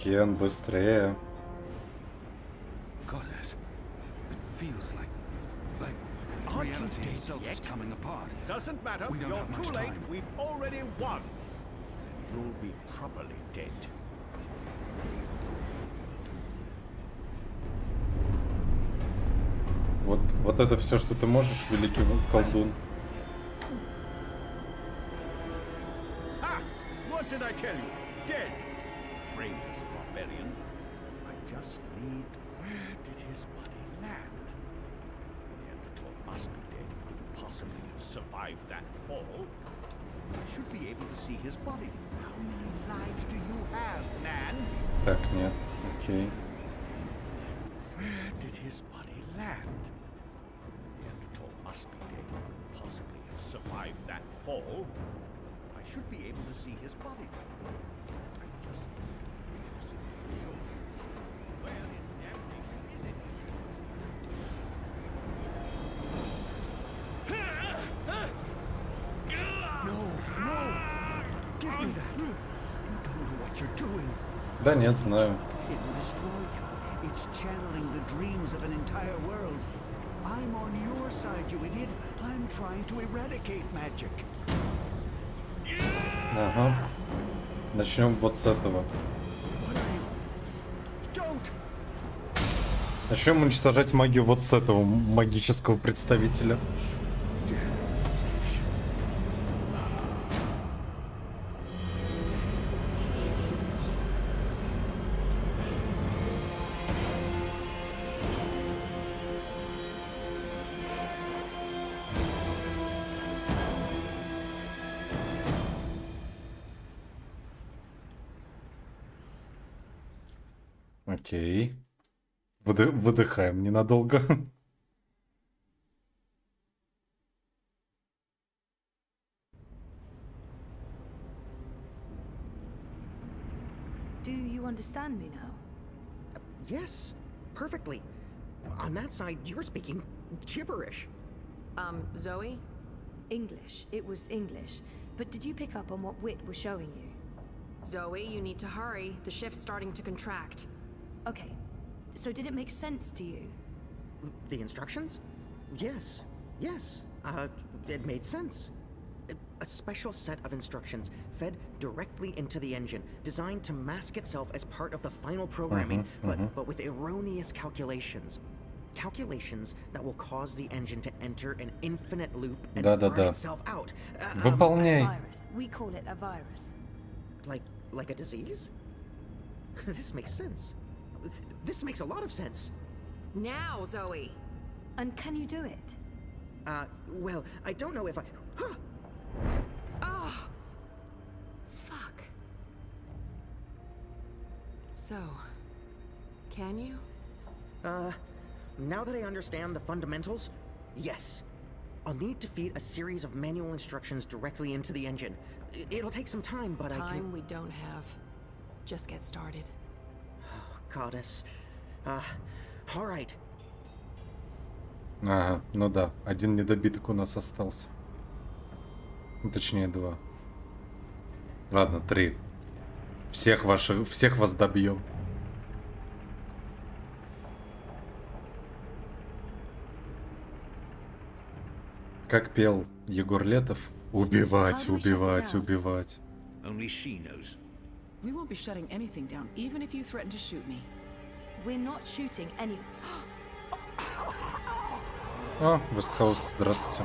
Speaker 1: Кен, быстрее.
Speaker 15: Goddess, it feels like reality itself is coming apart.
Speaker 2: Doesn't matter.
Speaker 15: We don't
Speaker 2: You're
Speaker 15: have much
Speaker 2: too late.
Speaker 15: time.
Speaker 2: We've already won.
Speaker 9: Then you'll be properly dead.
Speaker 1: Вот это все, что ты можешь, великий колдун.
Speaker 2: Ha! What did I tell you? Dead. Brainless barbarian. I just need... Where did his body land? The Neanderthal must be dead. He couldn't possibly have survived that fall. I should be able to see his body. How many lives do you have, man?
Speaker 1: Так, нет. Окей.
Speaker 2: Where did his body land? The Neanderthal must be dead. He couldn't possibly have survived that fall. I should be able to see his body. I just where in damnation is it?
Speaker 9: No! Give me that! You don't know what you're doing.
Speaker 1: Да нет, знаю.
Speaker 9: It will destroy you. It's channeling the dreams of an entire world. I'm on your side, you idiot. I'm trying to eradicate magic.
Speaker 1: Ага. Начнем вот с этого. Начнем уничтожать магию вот с этого магического представителя. Окей. Выдыхаем ненадолго.
Speaker 6: Do you understand me now?
Speaker 19: Yes, perfectly. On that side, you're speaking gibberish.
Speaker 12: Zoe?
Speaker 6: English. It was English. But did you pick up on what Wit was showing you?
Speaker 12: Zoe, you need to hurry. The shift's starting to contract.
Speaker 6: Okay. So did it make sense to you?
Speaker 19: The instructions? Yes. Yes. It made sense. A special set of instructions fed directly into the engine, designed to mask itself as part of the final programming, but with erroneous calculations. Calculations that will cause the engine to enter an infinite loop and burn itself out.
Speaker 1: Выполняй.
Speaker 6: Virus. We call it a virus.
Speaker 19: Like a disease? This makes sense. This makes a lot of sense.
Speaker 12: Now, Zoe!
Speaker 6: And can you do it?
Speaker 19: Well, I don't know if I... Huh!
Speaker 12: Oh! Fuck. So, can you?
Speaker 19: Now that I understand the fundamentals, yes. I'll need to feed a series of manual instructions directly into the engine. It'll take some time, but I can...
Speaker 12: Time we don't have. Just get started.
Speaker 19: Goddess. All right.
Speaker 1: Ага, ну да. Один недобиток у нас остался. Ну, точнее, 2. Ладно, 3. Всех вас добьем. Как пел Егор Летов, убивать, убивать, убивать.
Speaker 3: Only she knows.
Speaker 23: We won't be shutting anything down, even if you threaten to shoot me.
Speaker 6: We're not shooting any...
Speaker 1: А, Вестхаус, здравствуйте.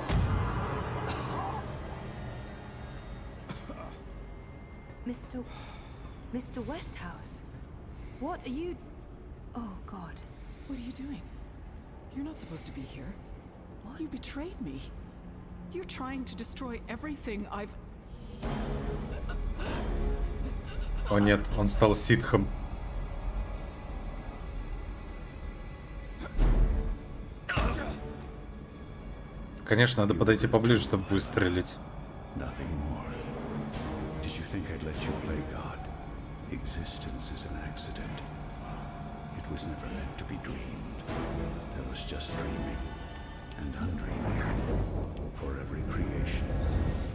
Speaker 6: Mr. Westhouse, what are you... Oh, God.
Speaker 23: What are you doing? You're not supposed to be here. What? You betrayed me. You're trying to destroy everything I've...
Speaker 1: О нет, он стал ситхом. Конечно, надо подойти поближе, чтобы выстрелить.
Speaker 9: Nothing more. Did you think I'd let you play God? Existence is an accident. It was never meant to be dreamed. There was just dreaming and undreaming. For every creation,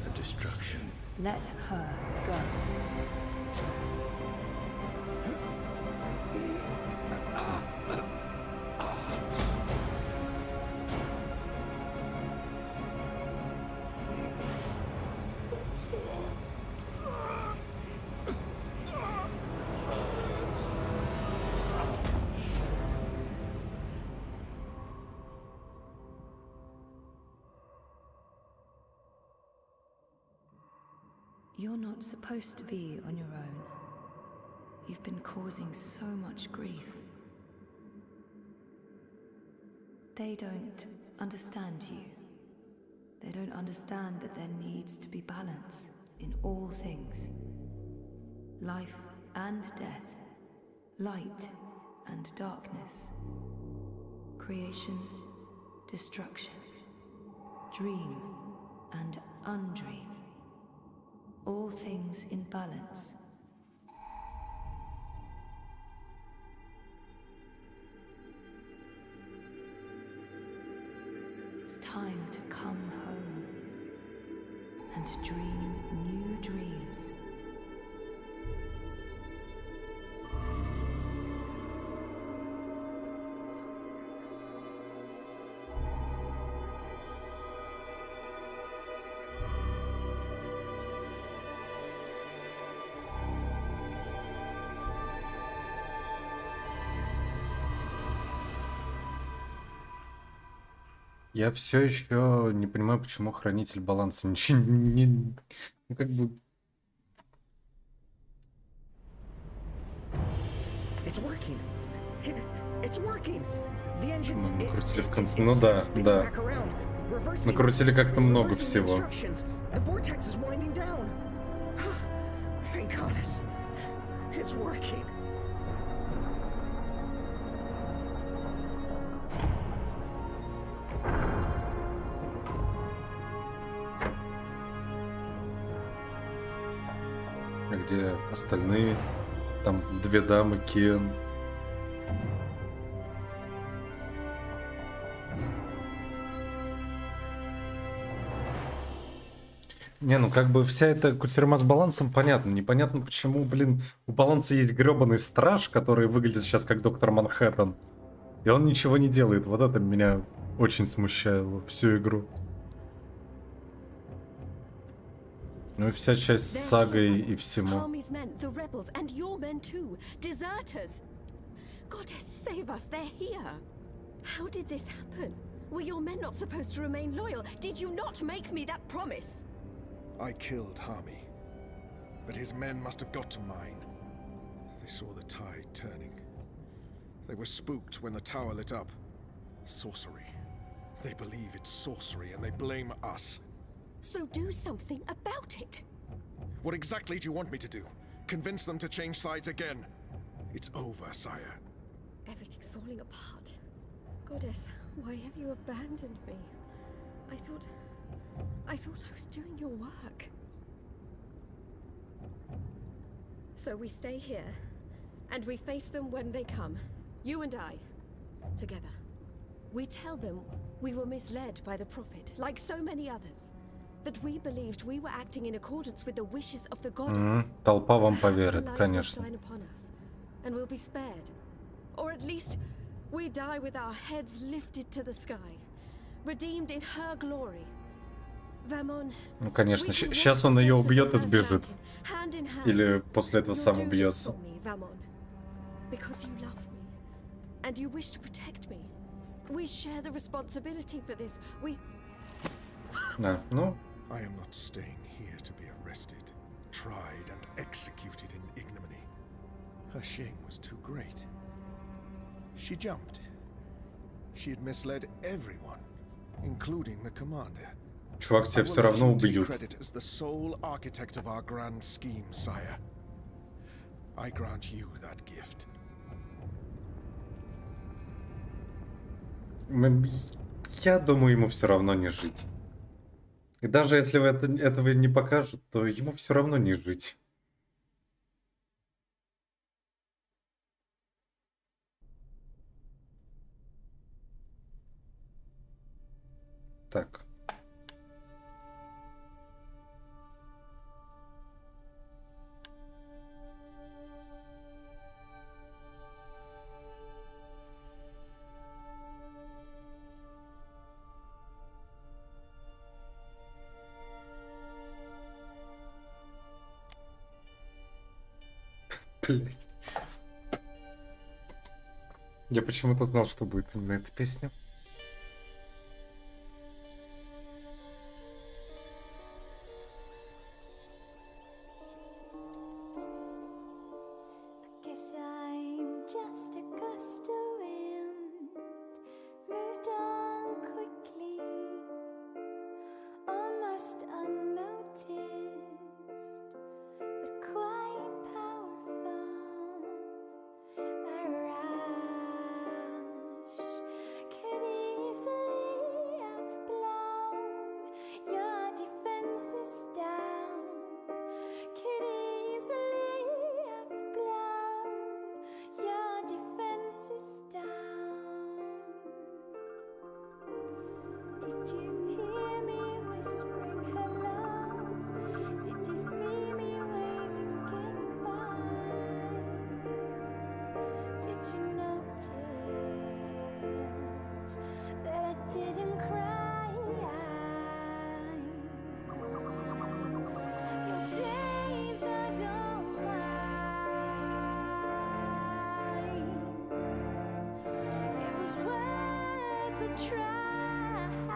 Speaker 9: a destruction.
Speaker 6: Let her go. You're not supposed to be on your own. You've been causing so much grief. They don't understand you. They don't understand that there needs to be balance in all things. Life and death, light and darkness, creation, destruction, dream and undream. All things in balance. It's time to come home and to dream new dreams.
Speaker 1: Я все еще не понимаю, почему хранитель баланса ничего не... Ну, как бы... Накрутили в конце. Ну да, да. Накрутили как-то много всего. А где остальные? Там две дамы, Кен. Не, ну как бы вся эта кутерьма с балансом понятно. Непонятно почему, блин, у баланса есть гребаный страж, который выглядит сейчас как доктор Манхэттен. И он ничего не делает. Вот это меня очень смущало всю игру. Ну и вся часть с сагой и всему.
Speaker 13: I killed Hami, but his men must have got to mine. They saw the tide turning. They were spooked when the tower lit up. Sorcery. They believe it's sorcery and they blame us.
Speaker 21: So do something about it.
Speaker 13: What exactly do you want me to do? Convince them to change sides again? It's over, sire.
Speaker 21: Everything's falling apart. Goddess, why have you abandoned me? I thought I was doing your work. So we stay here, and we face them when they come. You and I, together. We tell them we were misled by the Prophet, like so many others. That we believed we were acting in accordance with the wishes of the goddess.
Speaker 1: Толпа вам поверит, конечно.
Speaker 21: And we'll be spared. Or at least, we die with our heads lifted to the sky, redeemed in her glory.
Speaker 1: Ну, конечно, сейчас он ее убьет и сбежит. Или после этого сам убьется. Да, ну.
Speaker 13: I am not staying here to be arrested, tried and executed in ignominy. Her shame was too great. She jumped. She had misled everyone, including the commander.
Speaker 1: Чувак, тебя все равно убьют. Я думаю, ему все равно не жить. И даже если этого не покажут, то ему все равно не жить. Так. Блять. Я почему-то знал, что будет именно эта песня.
Speaker 11: Try.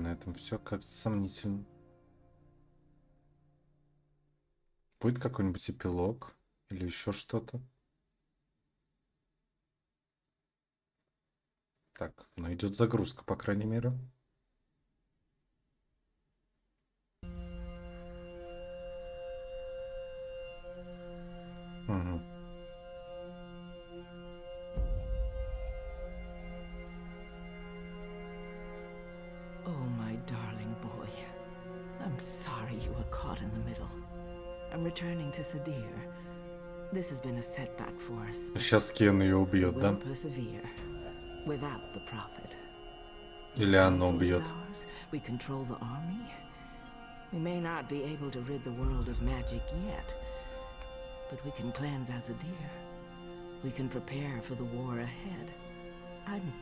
Speaker 1: на этом все как-то сомнительно. Будет какой-нибудь эпилог или еще что-то? Так, ну идет загрузка, по крайней мере. Угу.
Speaker 7: Oh, my darling boy. I'm sorry you were caught in the middle. I'm returning to Sadir. This has been a setback for us.
Speaker 1: Сейчас Кен ее убьет, да?
Speaker 7: We'll persevere without the prophet.
Speaker 1: Или она убьет.
Speaker 7: We control the army. We may not be able to rid the world of magic yet, but we can cleanse Azadir. We can prepare for the war ahead. I'm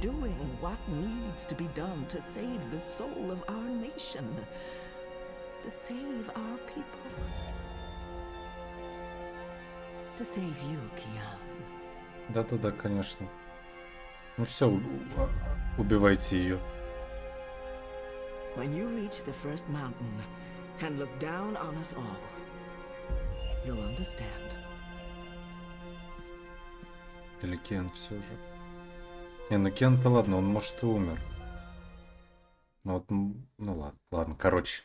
Speaker 7: doing what needs to be done to save the soul of our nation, to save our people, to save you, Kian.
Speaker 1: Да-да-да, конечно. Ну все, убивайте ее.
Speaker 7: When you reach the first mountain and look down on us all, you'll understand.
Speaker 1: Или Кен все же. Не, ну Кен-то ладно, он может и умер. Ну вот, ну ладно, короче,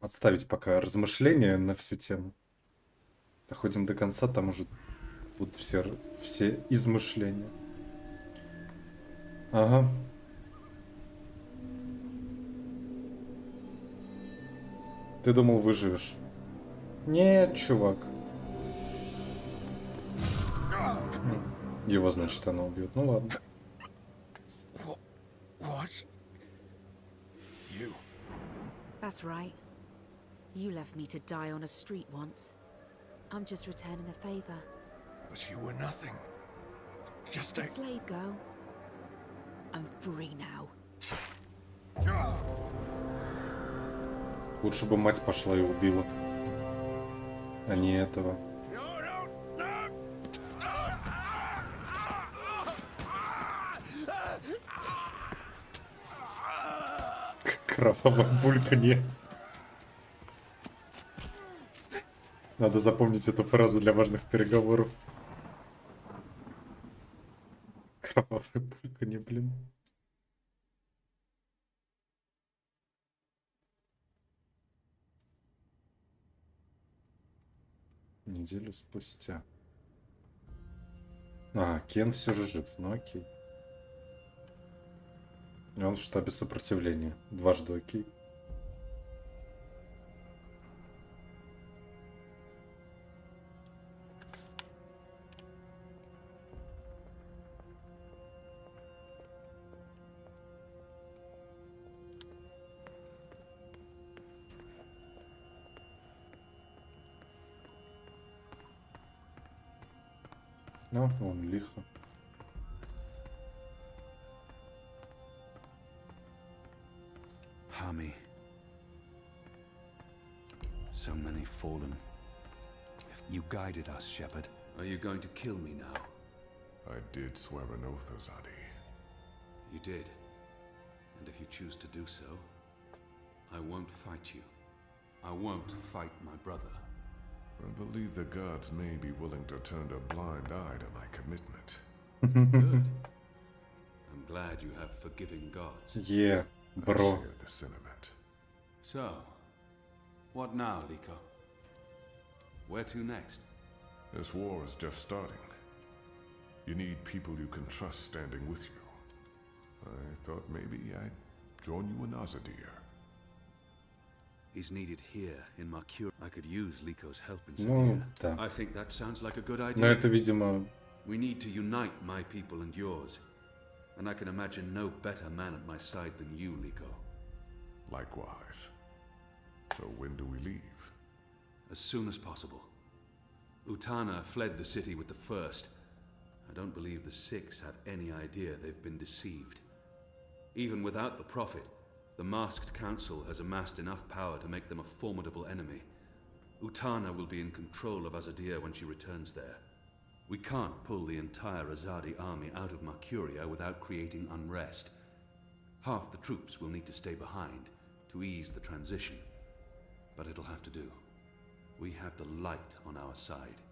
Speaker 1: отставить пока размышления на всю тему. Доходим до конца, там уже будут все измышления. Ага. Ты думал, выживешь? Нет, чувак. Его, значит, она убьет. Ну ладно.
Speaker 13: What? You?
Speaker 8: That's right. You left me to die on a street once. I'm just returning the favor.
Speaker 13: But you were nothing. Just
Speaker 8: A
Speaker 13: a
Speaker 8: slave girl. I'm free now.
Speaker 1: Лучше бы мать пошла и убила, а не этого. Кровавое бульканье. Надо запомнить эту фразу для важных переговоров. Кровавое бульканье, блин. Неделю спустя. А, Кен все же жив, ну окей. И он в штабе сопротивления. Дважды окей. Ну, он лихо.
Speaker 15: Hami. So many fallen. You guided us, Shepherd. Are you going to kill me now?
Speaker 16: I did swear an oath, Azadi.
Speaker 15: You did. And if you choose to do so, I won't fight you. I won't fight my brother.
Speaker 16: I believe the gods may be willing to turn a blind eye to my commitment.
Speaker 15: Good. I'm glad you have forgiving gods.
Speaker 1: Yeah, bro.
Speaker 16: I share the sentiment.
Speaker 15: So, what now, Liko? Where to next?
Speaker 16: This war is just starting. You need people you can trust standing with you. I thought maybe I'd join you in Azadir.
Speaker 15: He's needed here, in Mercure. I could use Liko's help in
Speaker 1: Ну,
Speaker 15: Sadir.
Speaker 1: да.
Speaker 15: I think that sounds like a good
Speaker 1: Но
Speaker 15: idea.
Speaker 1: это, видимо...
Speaker 15: We need to unite my people and yours. And I can imagine no better man at my side than you, Liko.
Speaker 16: Likewise. So when do we leave?
Speaker 15: As soon as possible. Utana fled the city with the first. I don't believe the Six have any idea they've been deceived. Even without the Prophet, the Masked Council has amassed enough power to make them a formidable enemy. Utana will be in control of Azadir when she returns there. We can't pull the entire Azadi army out of Mercuria without creating unrest. Half the troops will need to stay behind to ease the transition. But it'll have to do. We have the light on our side.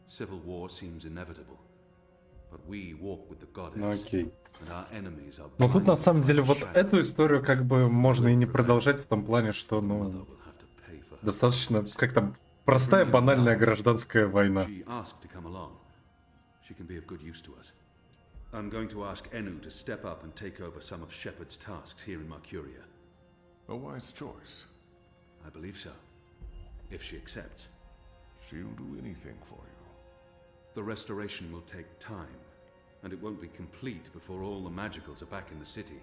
Speaker 15: Civil war seems inevitable. But we walk with the goddess.
Speaker 1: Ну окей.
Speaker 15: And our enemies are
Speaker 1: Но тут на самом деле вот эту историю как бы можно и не продолжать в том плане, что, ну, достаточно как-то простая банальная гражданская война.
Speaker 15: She asked to come along. She can be of good use to us. I'm going to ask Enu to step up and take over some of Shepard's tasks here in Mercuria.
Speaker 16: A wise choice.
Speaker 15: I believe so. If she accepts.
Speaker 16: She'll do anything for you.
Speaker 15: The restoration will take time, and it won't be complete before all the magicals are back in the city.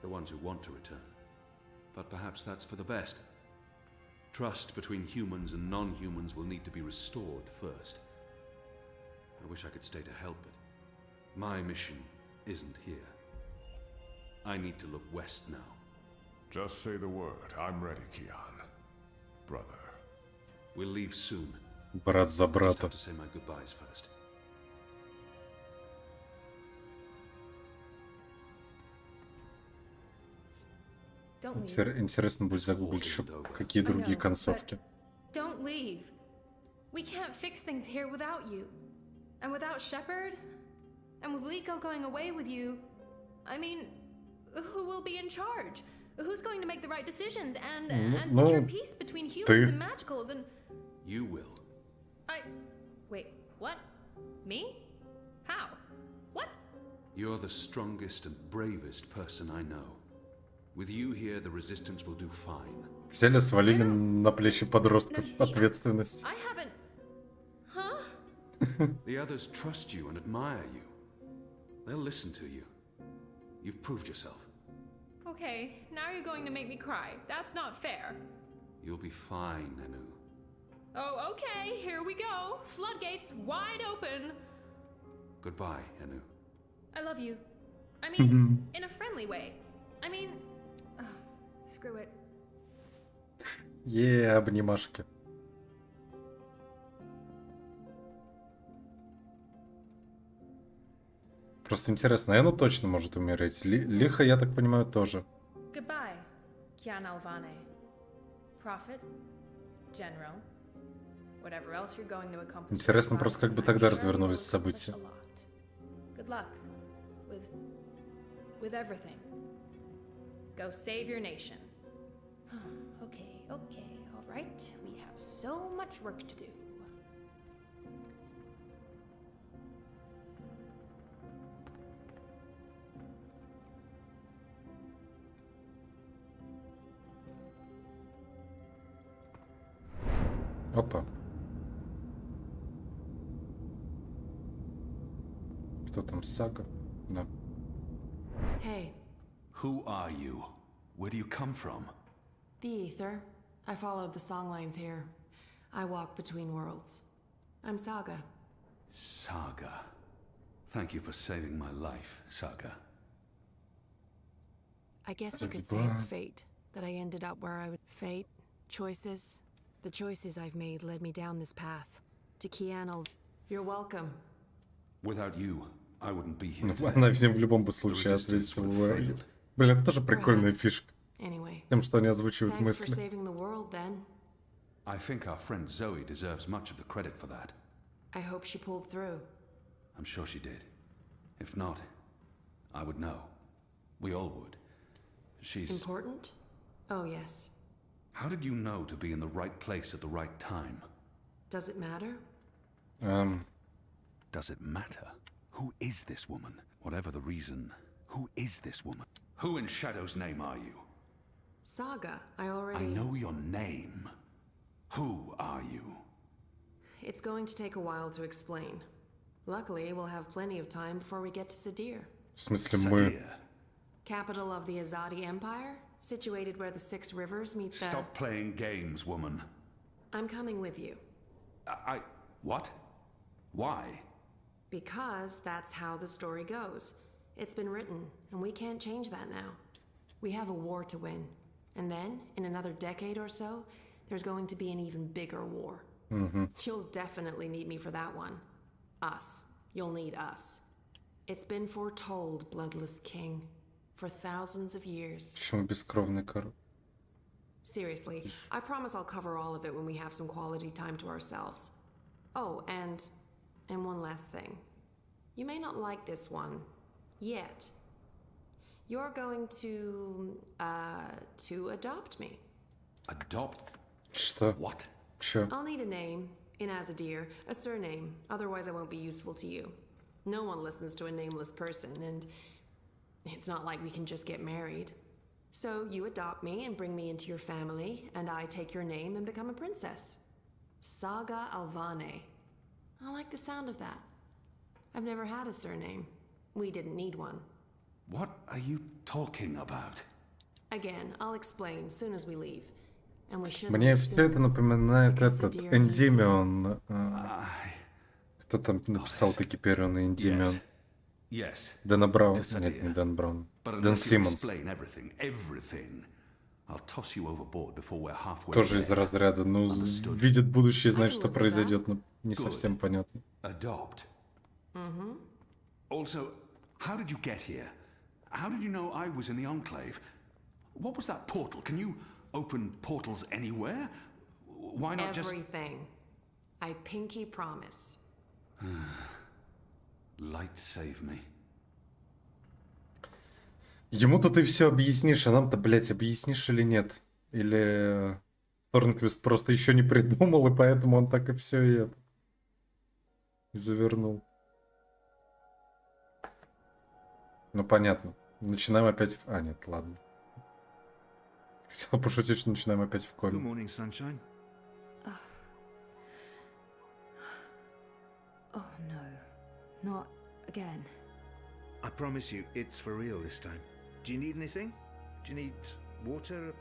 Speaker 15: The ones who want to return. But perhaps that's for the best. Trust between humans and non-humans will need to be restored first. I wish I could stay to help it. My mission isn't here. I need to look west now.
Speaker 16: Just say the word. I'm ready, Kian. Brother.
Speaker 15: We'll leave soon.
Speaker 1: Брат за
Speaker 15: Just
Speaker 1: брата.
Speaker 15: have to say my goodbyes first.
Speaker 12: Don't leave.
Speaker 1: Интересно будет загуглить еще какие другие концовки.
Speaker 12: Don't leave. We can't fix things here without you. And without Shepard? And with Liko going away with you, I mean, who will be in charge? Who's going to make the right decisions and secure peace between humans and magicals and...
Speaker 15: You will.
Speaker 12: Wait, what? Me? How? What?
Speaker 15: You're the strongest and bravest person I know. With you here, the resistance will do fine.
Speaker 1: Взяли, свалили на плечи подростков ответственность.
Speaker 12: I haven't... Huh?
Speaker 15: The others trust you and admire you. They'll listen to you. You've proved yourself.
Speaker 12: Okay, now you're going to make me cry. That's not fair.
Speaker 15: You'll be fine, Enu.
Speaker 12: Oh, okay, here we go. Floodgates wide open.
Speaker 15: Goodbye, Enu.
Speaker 12: I love you. I mean, in a friendly way. I mean, screw it.
Speaker 1: Обнимашки. Просто интересно, Эну точно может умереть. Лиха, я так понимаю, тоже.
Speaker 12: Goodbye, Kian Alvane. Prophet, General, whatever else you're going to accomplish.
Speaker 1: Интересно просто, как бы тогда развернулись события.
Speaker 12: Good luck with everything. Go save your nation. Okay, all right. We have so much work to do.
Speaker 1: Опа. Кто там, Сага? Да.
Speaker 12: Hey.
Speaker 15: Who are you? Where do you come from?
Speaker 12: The Ether. I followed the songlines here. I walk between worlds. I'm Saga.
Speaker 15: Saga. Thank you for saving my life, Saga.
Speaker 12: I guess you could say it's fate that I ended up where I would. Fate, choices. The choices I've made led me down this path. To Kian. You're welcome.
Speaker 15: Without you, I wouldn't be here today.
Speaker 1: Она всем в любом случае ответила. Блин, это тоже прикольная фишка. Тем, что они озвучивают мысли.
Speaker 15: I think our friend Zoe deserves much of the credit for that.
Speaker 12: I hope she pulled through.
Speaker 15: I'm sure she did. If not, I would know. We all would. She's...
Speaker 12: Important? Oh, yes.
Speaker 15: How did you know to be in the right place at the right time?
Speaker 12: Does it matter?
Speaker 15: Does it matter? Who is this woman? Whatever the reason, who is this woman? Who in Shadow's name are you?
Speaker 12: Saga, I already...
Speaker 15: I know your name. Who are you?
Speaker 12: It's going to take a while to explain. Luckily, we'll have plenty of time before we get to Sadir.
Speaker 1: В смысле мы?
Speaker 12: Capital of the Azadi Empire, situated where the 6 rivers meet the...
Speaker 15: Stop playing games, woman.
Speaker 12: I'm coming with you.
Speaker 15: What? Why?
Speaker 12: Because that's how the story goes. It's been written, and we can't change that now. We have a war to win. And then, in another decade or so, there's going to be an even bigger war. You'll definitely need me for that one. Us. You'll need us. It's been foretold, bloodless king, for thousands of years.
Speaker 1: Почему бескровный король?
Speaker 12: Seriously, I promise I'll cover all of it when we have some quality time to ourselves. Oh, and one last thing. You may not like this one yet. You're going to adopt me.
Speaker 15: Adopt?
Speaker 1: Что?
Speaker 15: What?
Speaker 1: Чё?
Speaker 12: I'll need a name, in Azadir, a surname, otherwise I won't be useful to you. No one listens to a nameless person, and it's not like we can just get married. So you adopt me and bring me into your family, and I take your name and become a princess. Saga Alvane. I like the sound of that. I've never had a surname. We didn't need one.
Speaker 15: What are you talking about?
Speaker 12: Again, I'll explain soon as we leave. And we should.
Speaker 1: Мне все это напоминает этот Эндимион. Кто там написал таки первый на Эндимион?
Speaker 15: Yes.
Speaker 1: Дэна Браун. Нет, не Дэн Браун. Дэн Симмонс. Тоже из разряда. Ну, видит будущее, знает, что произойдет, но не совсем понятно.
Speaker 15: Adopt. Also, how did you get here? How did you know I was in the Enclave? What was that portal? Can you open portals anywhere? Why not just...
Speaker 12: Everything. I pinky promise.
Speaker 15: Light save me.
Speaker 1: Ему-то ты все объяснишь, а нам-то, блядь, объяснишь или нет? Или Торнквист просто еще не придумал, и поэтому он так и все и завернул. Ну, понятно. Начинаем опять... А, нет, ладно. Хотел пошутить, что начинаем опять в коме.
Speaker 3: Good morning, sunshine.
Speaker 6: Oh, no. Not again.
Speaker 3: I promise you, it's for real this time. Do you need anything? Do you need water?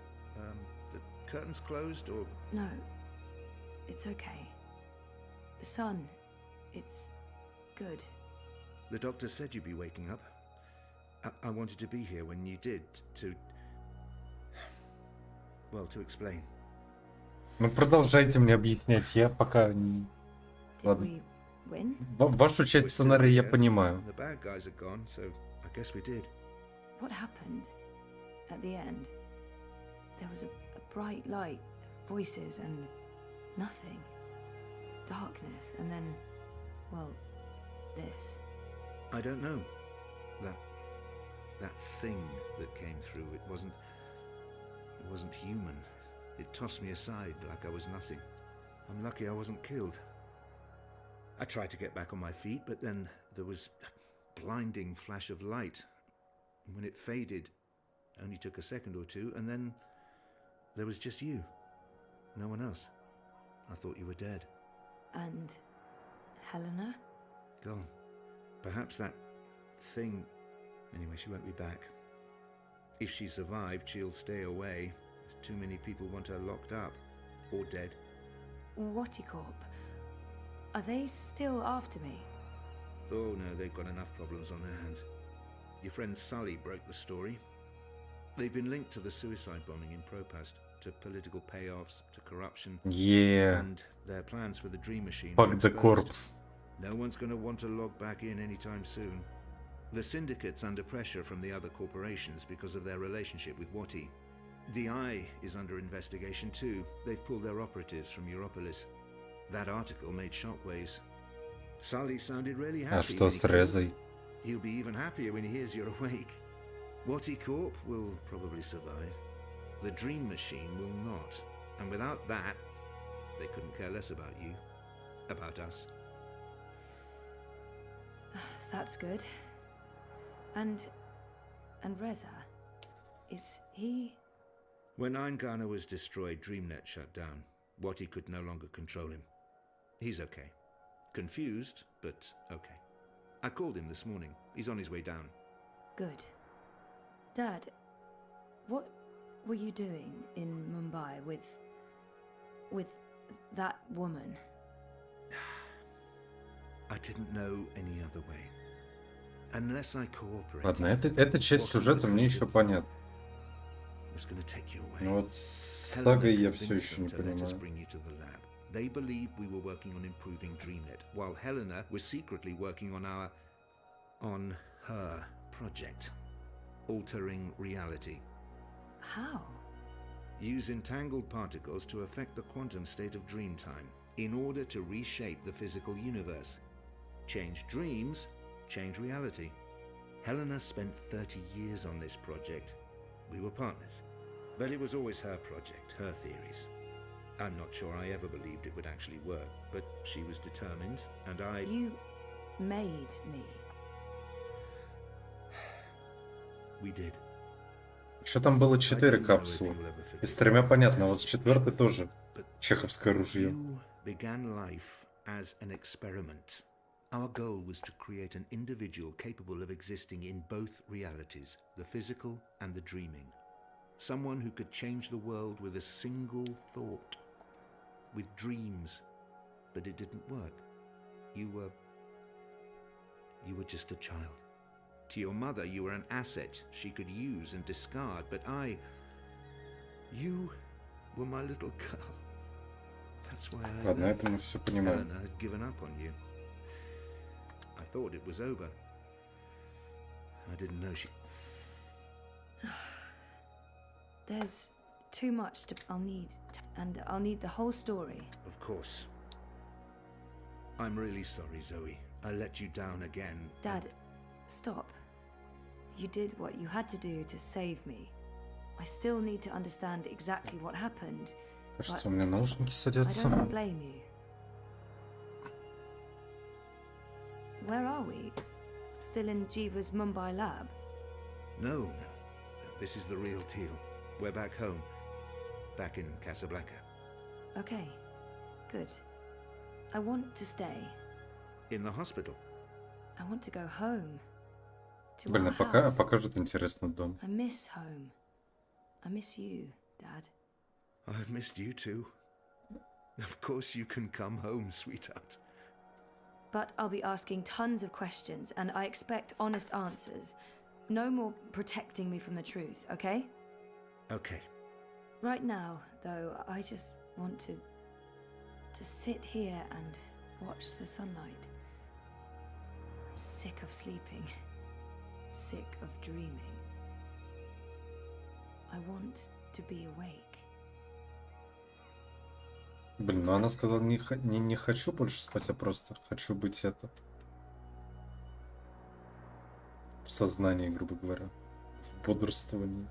Speaker 3: The curtains closed, or...?
Speaker 6: No. It's okay. The sun, it's good.
Speaker 3: The doctor said you'd be waking up. I wanted to be here when you did, to... Well, to explain.
Speaker 1: Ну, продолжайте мне объяснять, я пока... Ладно. Вашу часть сценария я понимаю.
Speaker 3: The bad guys are gone, so I guess we did.
Speaker 6: What happened at the end? There was a bright light, voices, and nothing. Darkness, and then, well, this.
Speaker 3: I don't know. That thing that came through, it wasn't human. It tossed me aside like I was nothing. I'm lucky I wasn't killed. I tried to get back on my feet, but then there was a blinding flash of light. And when it faded, it only took a second or two, and then there was just you. No one else. I thought you were dead.
Speaker 6: And Helena?
Speaker 3: Gone. Perhaps that thing... Anyway, she won't be back. If she survived, she'll stay away. Too many people want her locked up. Or dead.
Speaker 6: Watticorp. Are they still after me?
Speaker 3: Oh no, they've got enough problems on their hands. Your friend Sully broke the story. They've been linked to the suicide bombing in Propast, to political payoffs, to corruption.
Speaker 1: Yeah.
Speaker 3: And their plans for the Dream Machine.
Speaker 1: Fuck the corpse.
Speaker 3: No one's going to want to log back in anytime soon. The Syndicate's under pressure from the other corporations because of their relationship with Wati. The Eye is under investigation too. They've pulled their operatives from Europolis. That article made shockwaves. Sully sounded really happy.
Speaker 1: А что с Резой?
Speaker 3: He'll be even happier when he hears you're awake. Wati Corp will probably survive. The Dream Machine will not. And without that, they couldn't care less about you. About us.
Speaker 6: That's good. And Reza, is he...
Speaker 3: When Ingana was destroyed, DreamNet shut down. Wati could no longer control him. He's okay. Confused, but okay. I called him this morning. He's on his way down.
Speaker 6: Good. Dad, what were you doing in Mumbai with that woman?
Speaker 3: I didn't know any other way. Unless I cooperated.
Speaker 1: Ладно, эта часть сюжета мне еще понятна. Но вот с сагой я все еще не понимаю.
Speaker 3: They believed we were working on improving DreamNet, while Helena was secretly working on her project, altering reality.
Speaker 6: How?
Speaker 3: Use entangled particles to affect the quantum state of dreamtime in order to reshape the physical universe. Change dreams, change reality. Helena spent 30 years on this project. We were partners, but it was always her project, her theories. I'm not sure I ever believed it would actually work, but she was determined, and I...
Speaker 6: You made me.
Speaker 3: We did.
Speaker 1: Что там было 4 капсулы? И с 3 понятно, а вот с 4 тоже чеховское ружье.
Speaker 3: You began life as an experiment. Our goal was to create an individual capable of existing in both realities, the physical and the dreaming. Someone who could change the world with a single thought, with dreams. But it didn't work. You were just a child. To your mother, you were an asset she could use and discard, but you were my little girl. That's why
Speaker 1: Ладно, это мы все понимаем.
Speaker 3: Helena had given up on you. I thought it was over. I didn't know she...
Speaker 6: There's too much I'll need the whole story.
Speaker 3: Of course. I'm really sorry, Zoe. I let you down again.
Speaker 6: Dad, stop. You did what you had to do to save me. I still need to understand exactly what happened.
Speaker 1: Кажется, у меня наушники садятся.
Speaker 6: I don't blame you. Where are we? Still in Jiva's Mumbai lab?
Speaker 3: No. This is the real deal. We're back home. Back in Casablanca.
Speaker 6: Okay. Good. I want to stay.
Speaker 3: In the hospital?
Speaker 6: I want to go home. To
Speaker 1: Блин,
Speaker 6: our
Speaker 1: а
Speaker 6: house.
Speaker 1: покажут интересно дом.
Speaker 6: I miss home. I miss you, Dad.
Speaker 3: I've missed you too. Of course you can come home, sweetheart.
Speaker 6: But I'll be asking tons of questions, and I expect honest answers. No more protecting me from the truth, okay?
Speaker 3: Okay.
Speaker 6: Right now, though, I just want to sit here and watch the sunlight. I'm sick of sleeping. Sick of dreaming. I want to be awake.
Speaker 1: Блин, ну она сказала, не хочу больше спать, а просто хочу быть в сознании, грубо говоря, в бодрствовании.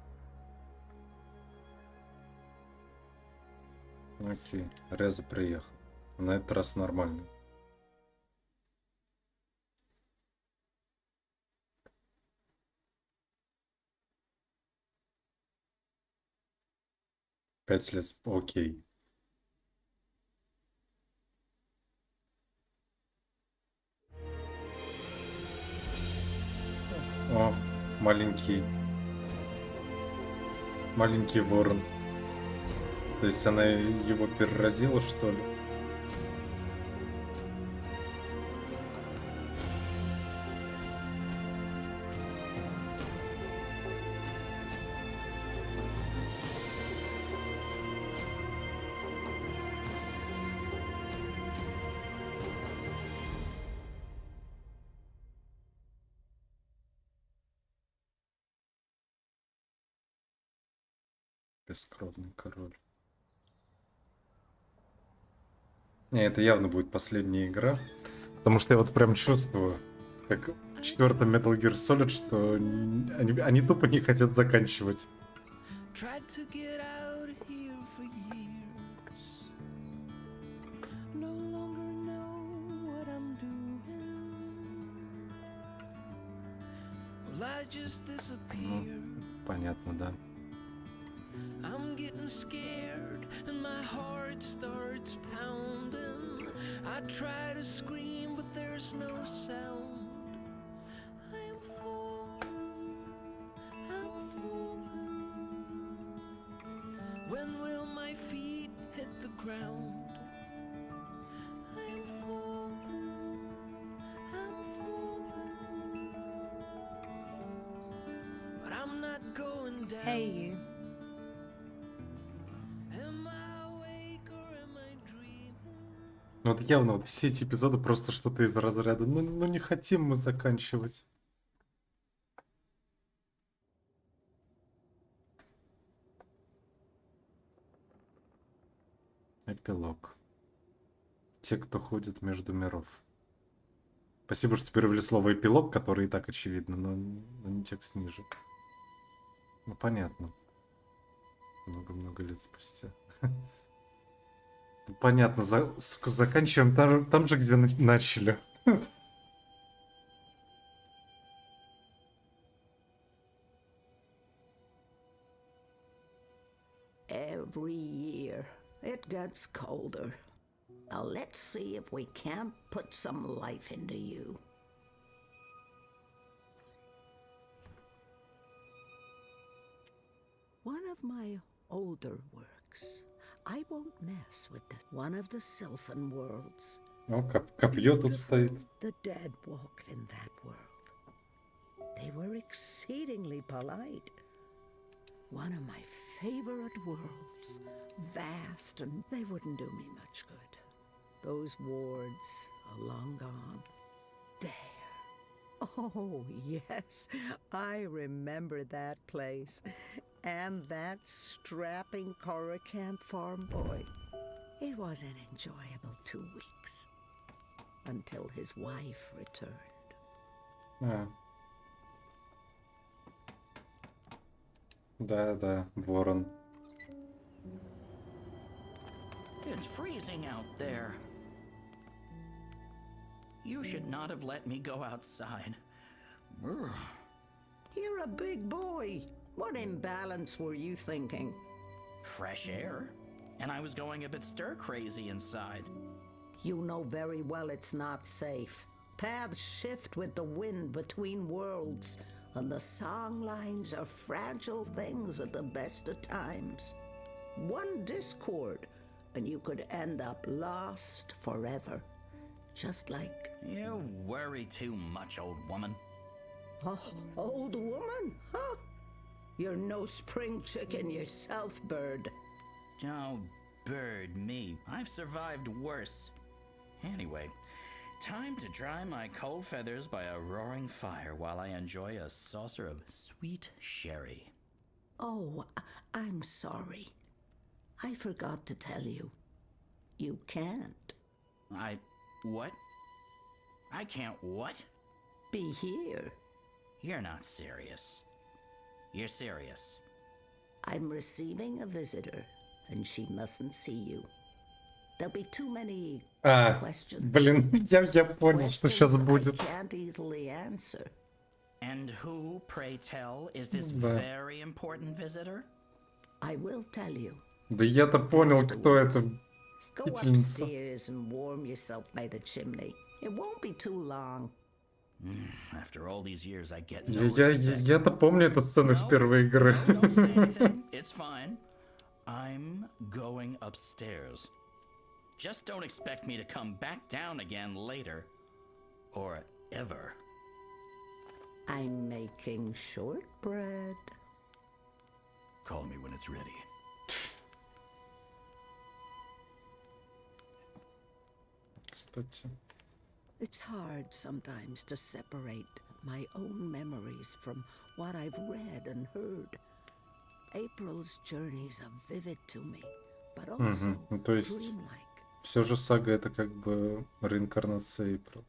Speaker 1: Окей, Реза приехал. На этот раз нормальный. Пять лет, окей. О, маленький ворон. То есть она его переродила, что ли? Бескровный король. Не, это явно будет последняя игра. Потому что я вот прям чувствую, как в 4-м Metal Gear Solid, что они тупо не хотят заканчивать. Ну, понятно, да.
Speaker 10: I'm getting scared and my heart starts pounding. I try to scream but there's no sound. I'm falling, I'm falling. When will my feet hit the ground? I'm falling, I'm falling. But I'm not going down.
Speaker 6: Hey, you.
Speaker 1: Вот явно вот все эти эпизоды просто что-то из разряда. Ну не хотим мы заканчивать. Эпилог. Те, кто ходит между миров. Спасибо, что перевели слово эпилог, который и так очевидно, но не текст ниже. Ну понятно. Много-много лет спустя. Понятно, сука, заканчиваем там же, где начали.
Speaker 4: Every year, it gets colder. Now let's see if we can't put some life into you. One of my older works. I won't mess with this. One of the Sylphan worlds.
Speaker 1: О, копье тут стоит.
Speaker 4: The dead walked in that world. They were exceedingly polite. One of my favorite worlds. Vast, and they wouldn't do me much good. Those wards are long gone. There. Oh, yes. I remember that place. And that strapping Coruscant farm boy. It was an enjoyable 2 weeks. Until his wife returned.
Speaker 1: А. Да, ворон.
Speaker 20: It's freezing out there. You should not have let me go outside. Brr.
Speaker 4: You're a big boy. What imbalance were you thinking?
Speaker 20: Fresh air. And I was going a bit stir-crazy inside.
Speaker 4: You know very well it's not safe. Paths shift with the wind between worlds, and the song lines are fragile things at the best of times. One discord, and you could end up lost forever. Just like...
Speaker 20: You worry too much, old woman.
Speaker 4: Oh, old woman? Huh? You're no spring chicken yourself, bird.
Speaker 20: Oh, bird me. I've survived worse. Anyway, time to dry my cold feathers by a roaring fire while I enjoy a saucer of sweet sherry.
Speaker 4: Oh, I'm sorry. I forgot to tell you. You can't.
Speaker 20: What? I can't what?
Speaker 4: Be here.
Speaker 20: You're not serious. You're serious.
Speaker 4: I'm receiving a visitor, and she mustn't see you. There'll be too many questions.
Speaker 1: Блин, я понял, что сейчас будет.
Speaker 4: I can't easily answer.
Speaker 20: And who, pray tell, is this very important visitor?
Speaker 4: I will tell you.
Speaker 1: Да я-то понял, кто это.
Speaker 4: Go upstairs and warm yourself by the chimney. It won't be too long.
Speaker 20: After all these years, I get no respect.
Speaker 1: Я-то помню эту сцену из первой игры.
Speaker 20: No, don't say anything. It's fine. I'm going upstairs. Just don't expect me to come back down again later. Or ever.
Speaker 4: I'm making shortbread.
Speaker 15: Call me when it's ready.
Speaker 1: Кстати.
Speaker 4: It's hard sometimes to separate my own memories from what I've read and heard. April's journeys are vivid to me, but also
Speaker 1: Ну, то есть,
Speaker 4: dreamlike.
Speaker 1: все же сага это как бы реинкарнация Эйприл.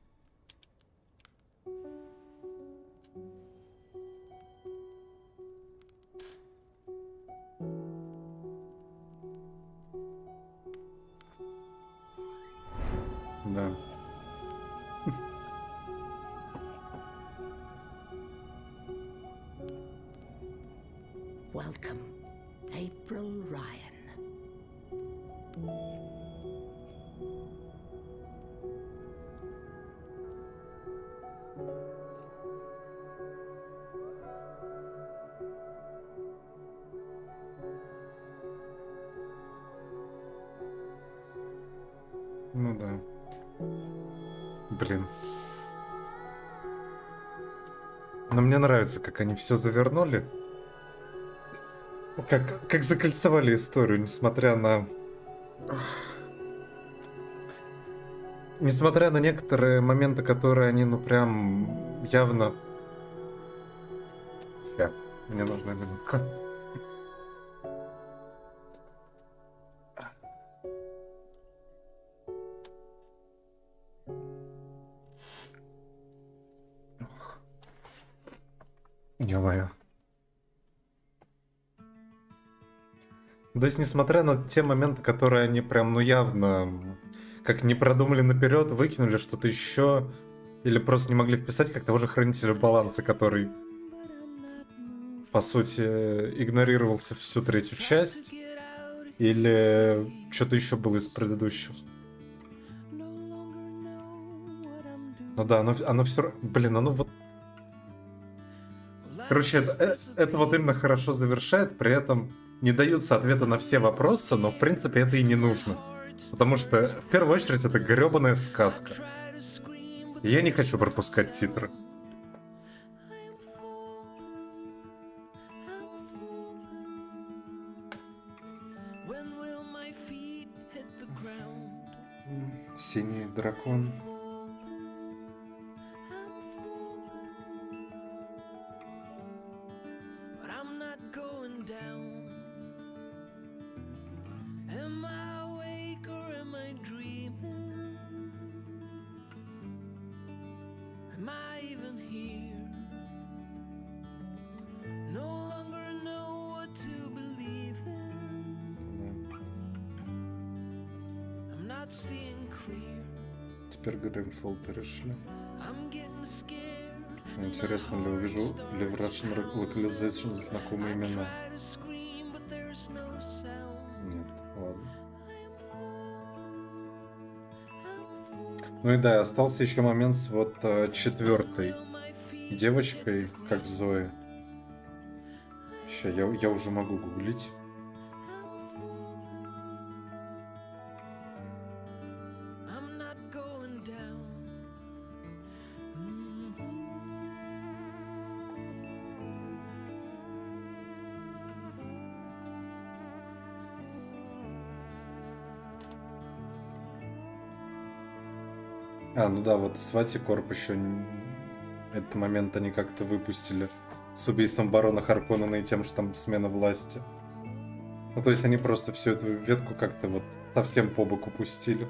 Speaker 1: Да.
Speaker 4: Welcome, April Ryan.
Speaker 1: Ну да. Блин. Но мне нравится, как они все завернули. Как закольцевали историю, несмотря на несмотря на некоторые моменты, которые они, ну, прям явно... Ща, мне нужна минутка. Ё-моё. То есть, несмотря на те моменты, которые они прям, ну, явно, как не продумали наперед, выкинули что-то еще, или просто не могли вписать, как того же хранителя баланса, который, по сути, игнорировался всю третью часть, или что-то еще было из предыдущих. Ну да, оно все... Блин, оно вот... Короче, это вот именно хорошо завершает, при этом не даются ответа на все вопросы, но в принципе это и не нужно. Потому что, в первую очередь, это гребаная сказка. И я не хочу пропускать титры. Синий дракон. Теперь к Dreamfall перешли. Интересно ли увижу ли в Russian Localization знакомые имена? Нет, ладно. Ну и да, остался еще момент с вот четвертой девочкой, как Зои. Сейчас я уже могу гуглить. А, ну да, вот Свати Корп еще этот момент они как-то выпустили с убийством барона Харконнена и тем, что там смена власти. Ну, то есть они просто всю эту ветку как-то вот совсем по боку пустили.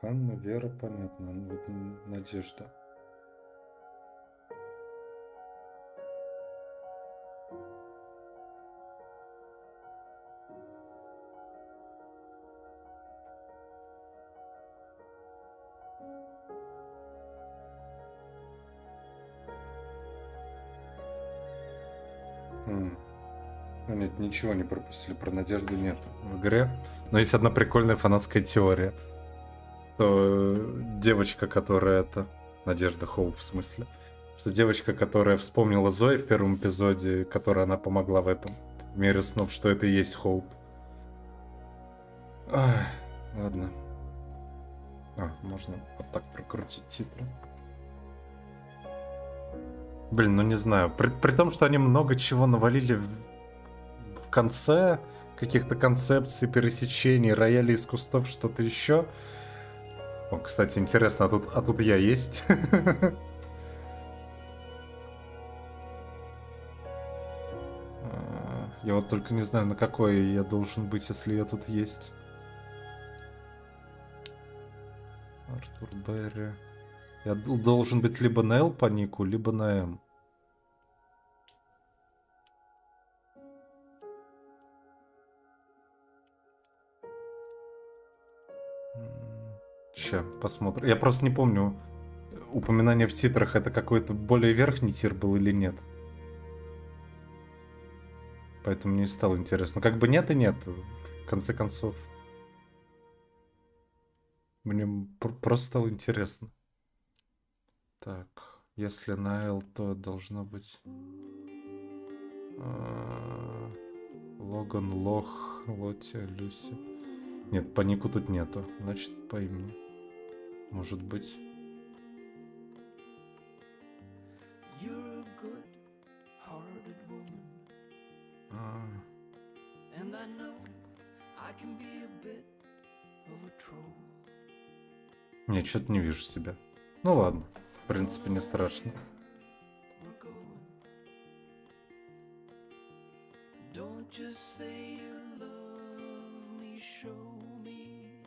Speaker 1: Ханна, Вера, понятно. Вот Надежда. Нет, ничего не пропустили, про Надежду нет в игре. Но есть одна прикольная фанатская теория. Что девочка, которая это... Надежда Хоуп, в смысле. Что девочка, которая вспомнила Зои в первом эпизоде, которой она помогла в этом в мире снов, что это и есть Хоуп. Ай, ладно. Можно вот так прокрутить титры. Блин, ну не знаю. При том, что они много чего навалили в конце, каких-то концепций, пересечений, роялей из кустов, что-то еще. О, кстати, интересно, а тут я есть? Я вот только не знаю, на какой я должен быть, если я тут есть. Артур Берри. Я должен быть либо на L по нику, либо на M. Ща, посмотрим. Я просто не помню, упоминание в титрах это какой-то более верхний тир был или нет. Поэтому мне стало интересно. Как бы нет и нет, в конце концов. Мне просто стало интересно. Так, если на L, то должно быть... Логан, Лох, Лотти, Люси. Нет, по нику тут нету. Значит, по имени. Может быть.
Speaker 10: You're a good-hearted woman. And I know I can be a bit of a troll.
Speaker 1: Нет, что-то не вижу себя. Ну ладно, в принципе, не страшно.
Speaker 10: Don't just say you love me, show me.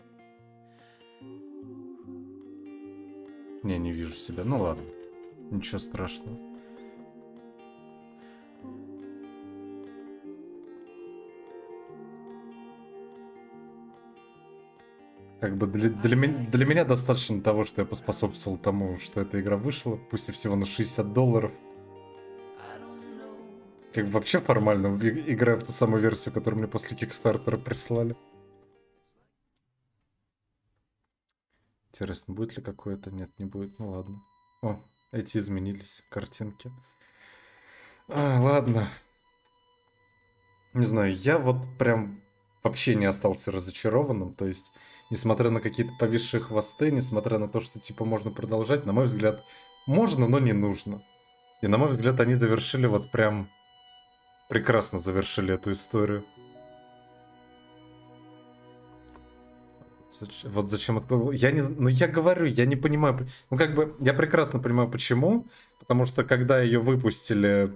Speaker 1: Не вижу себя. Ну ладно, ничего страшного. Как бы для меня достаточно того, что я поспособствовал тому, что эта игра вышла, пусть и всего на $60. Как бы вообще формально играю в ту самую версию, которую мне после Кикстартера прислали. Интересно, будет ли какое-то? Нет, не будет. Ну ладно. О, эти изменились, картинки. Ладно. Не знаю, я вот прям вообще не остался разочарованным. То есть, несмотря на какие-то повисшие хвосты, несмотря на то, что типа можно продолжать, на мой взгляд, можно, но не нужно. И на мой взгляд, они завершили вот прям... Прекрасно завершили эту историю. Вот зачем открыл. Я говорю, я не понимаю. Ну, как бы, я прекрасно понимаю, почему. Потому что, когда ее выпустили,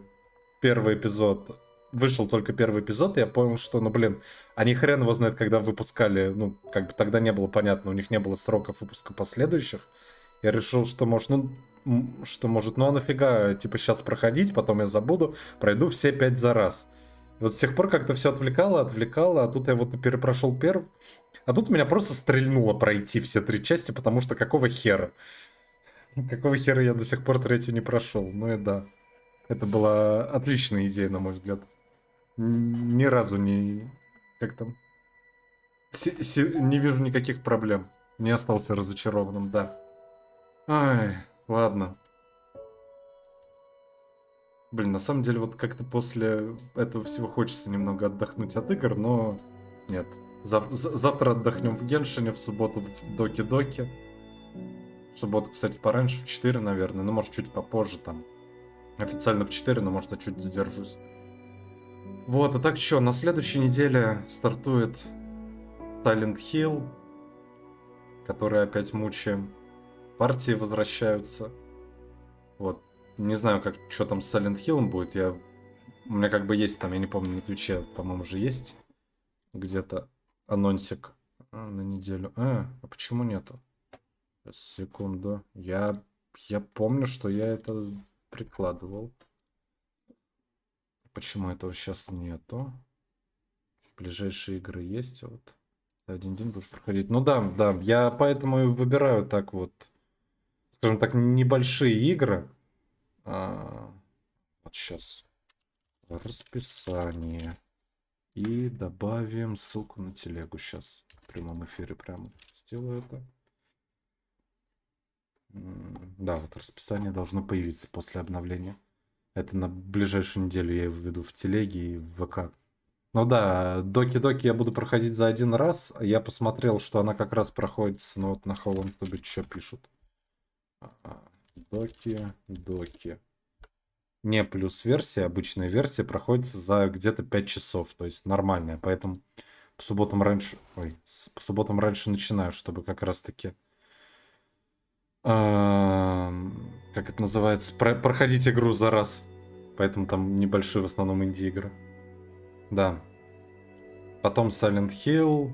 Speaker 1: первый эпизод, вышел только первый эпизод, я понял, что, ну, блин, они хрен его знает, когда выпускали. Ну, как бы тогда не было понятно, у них не было сроков выпуска последующих. Я решил, что может, ну а нафига, типа, сейчас проходить, потом я забуду, пройду все 5 за раз. И вот с тех пор как-то все отвлекало, а тут я вот перепрошел первый. А тут меня просто стрельнуло пройти все 3 части, потому что какого хера? Какого хера я до сих пор третью не прошел? Ну и да, это была отличная идея, на мой взгляд. Ни разу не... Как там? Не вижу никаких проблем. Не остался разочарованным, да. Ай, ладно. Блин, на самом деле, вот как-то после этого всего хочется немного отдохнуть от игр, но нет. Завтра отдохнем в Геншине, в субботу в Доки-Доки. В субботу, кстати, пораньше, в 4, наверное, ну, может, чуть попозже там. Официально в 4, но, может, я чуть задержусь. Вот, а так что, на следующей неделе стартует Silent Hill, который опять мучаем. Партии возвращаются. Вот. Не знаю, что там с Silent Hill будет. У меня как бы есть там, я не помню, на Твиче, по-моему, же есть где-то анонсик на неделю. А почему нету? Секунду. Я помню, что я это прикладывал. Почему этого сейчас нету? Ближайшие игры есть. Вот. Один день будешь проходить. Ну да, я поэтому и выбираю так вот, скажем так, небольшие игры. Вот сейчас. Расписание. И добавим ссылку на телегу. Сейчас в прямом эфире прямо сделаю это. Да, вот расписание должно появиться после обновления. Это на ближайшую неделю я его введу в телеге и в ВК. Ну да, Доки-Доки я буду проходить за один раз. Я посмотрел, что она как раз проходится, ну вот на Холланд-Тубе что пишут. Доки-Доки. Не плюс версия, обычная версия проходится за где-то 5 часов, то есть нормальная, поэтому по субботам раньше начинаю, чтобы как раз таки как это называется, проходить игру за раз, поэтому там небольшие в основном инди-игры. Да. Потом Silent Hill,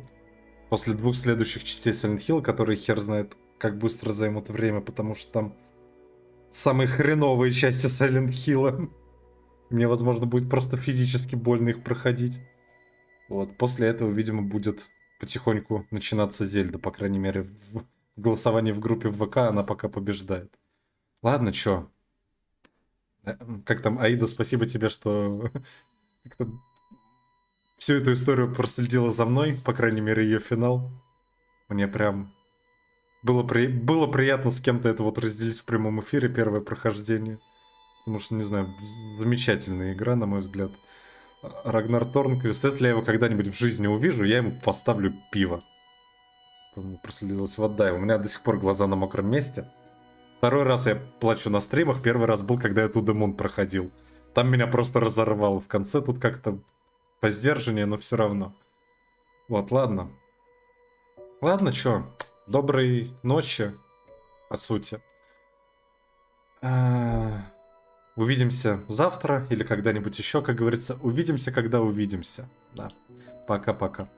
Speaker 1: после 2 следующих частей Silent Hill, которые хер знает как быстро займут время, потому что там самые хреновые части Silent Hill. Мне, возможно, будет просто физически больно их проходить. Вот. После этого, видимо, будет потихоньку начинаться Зельда. По крайней мере, в голосовании в группе в ВК она пока побеждает. Ладно, чё? Как там, Аида, спасибо тебе, что как-то всю эту историю проследила за мной. По крайней мере, ее финал. Мне прям Было приятно с кем-то это вот разделить в прямом эфире, первое прохождение. Потому что, не знаю, замечательная игра, на мой взгляд. Рагнар Торнквист, если я его когда-нибудь в жизни увижу, я ему поставлю пиво. Проследилось в отдай. У меня до сих пор глаза на мокром месте. Второй раз я плачу на стримах. Первый раз был, когда я To The Moon проходил. Там меня просто разорвало в конце. Тут как-то по сдержаннее, но все равно. Вот, ладно. Ладно, чё. Доброй ночи, по сути. Увидимся завтра или когда-нибудь еще, как говорится. Увидимся, когда увидимся. Да. Пока-пока.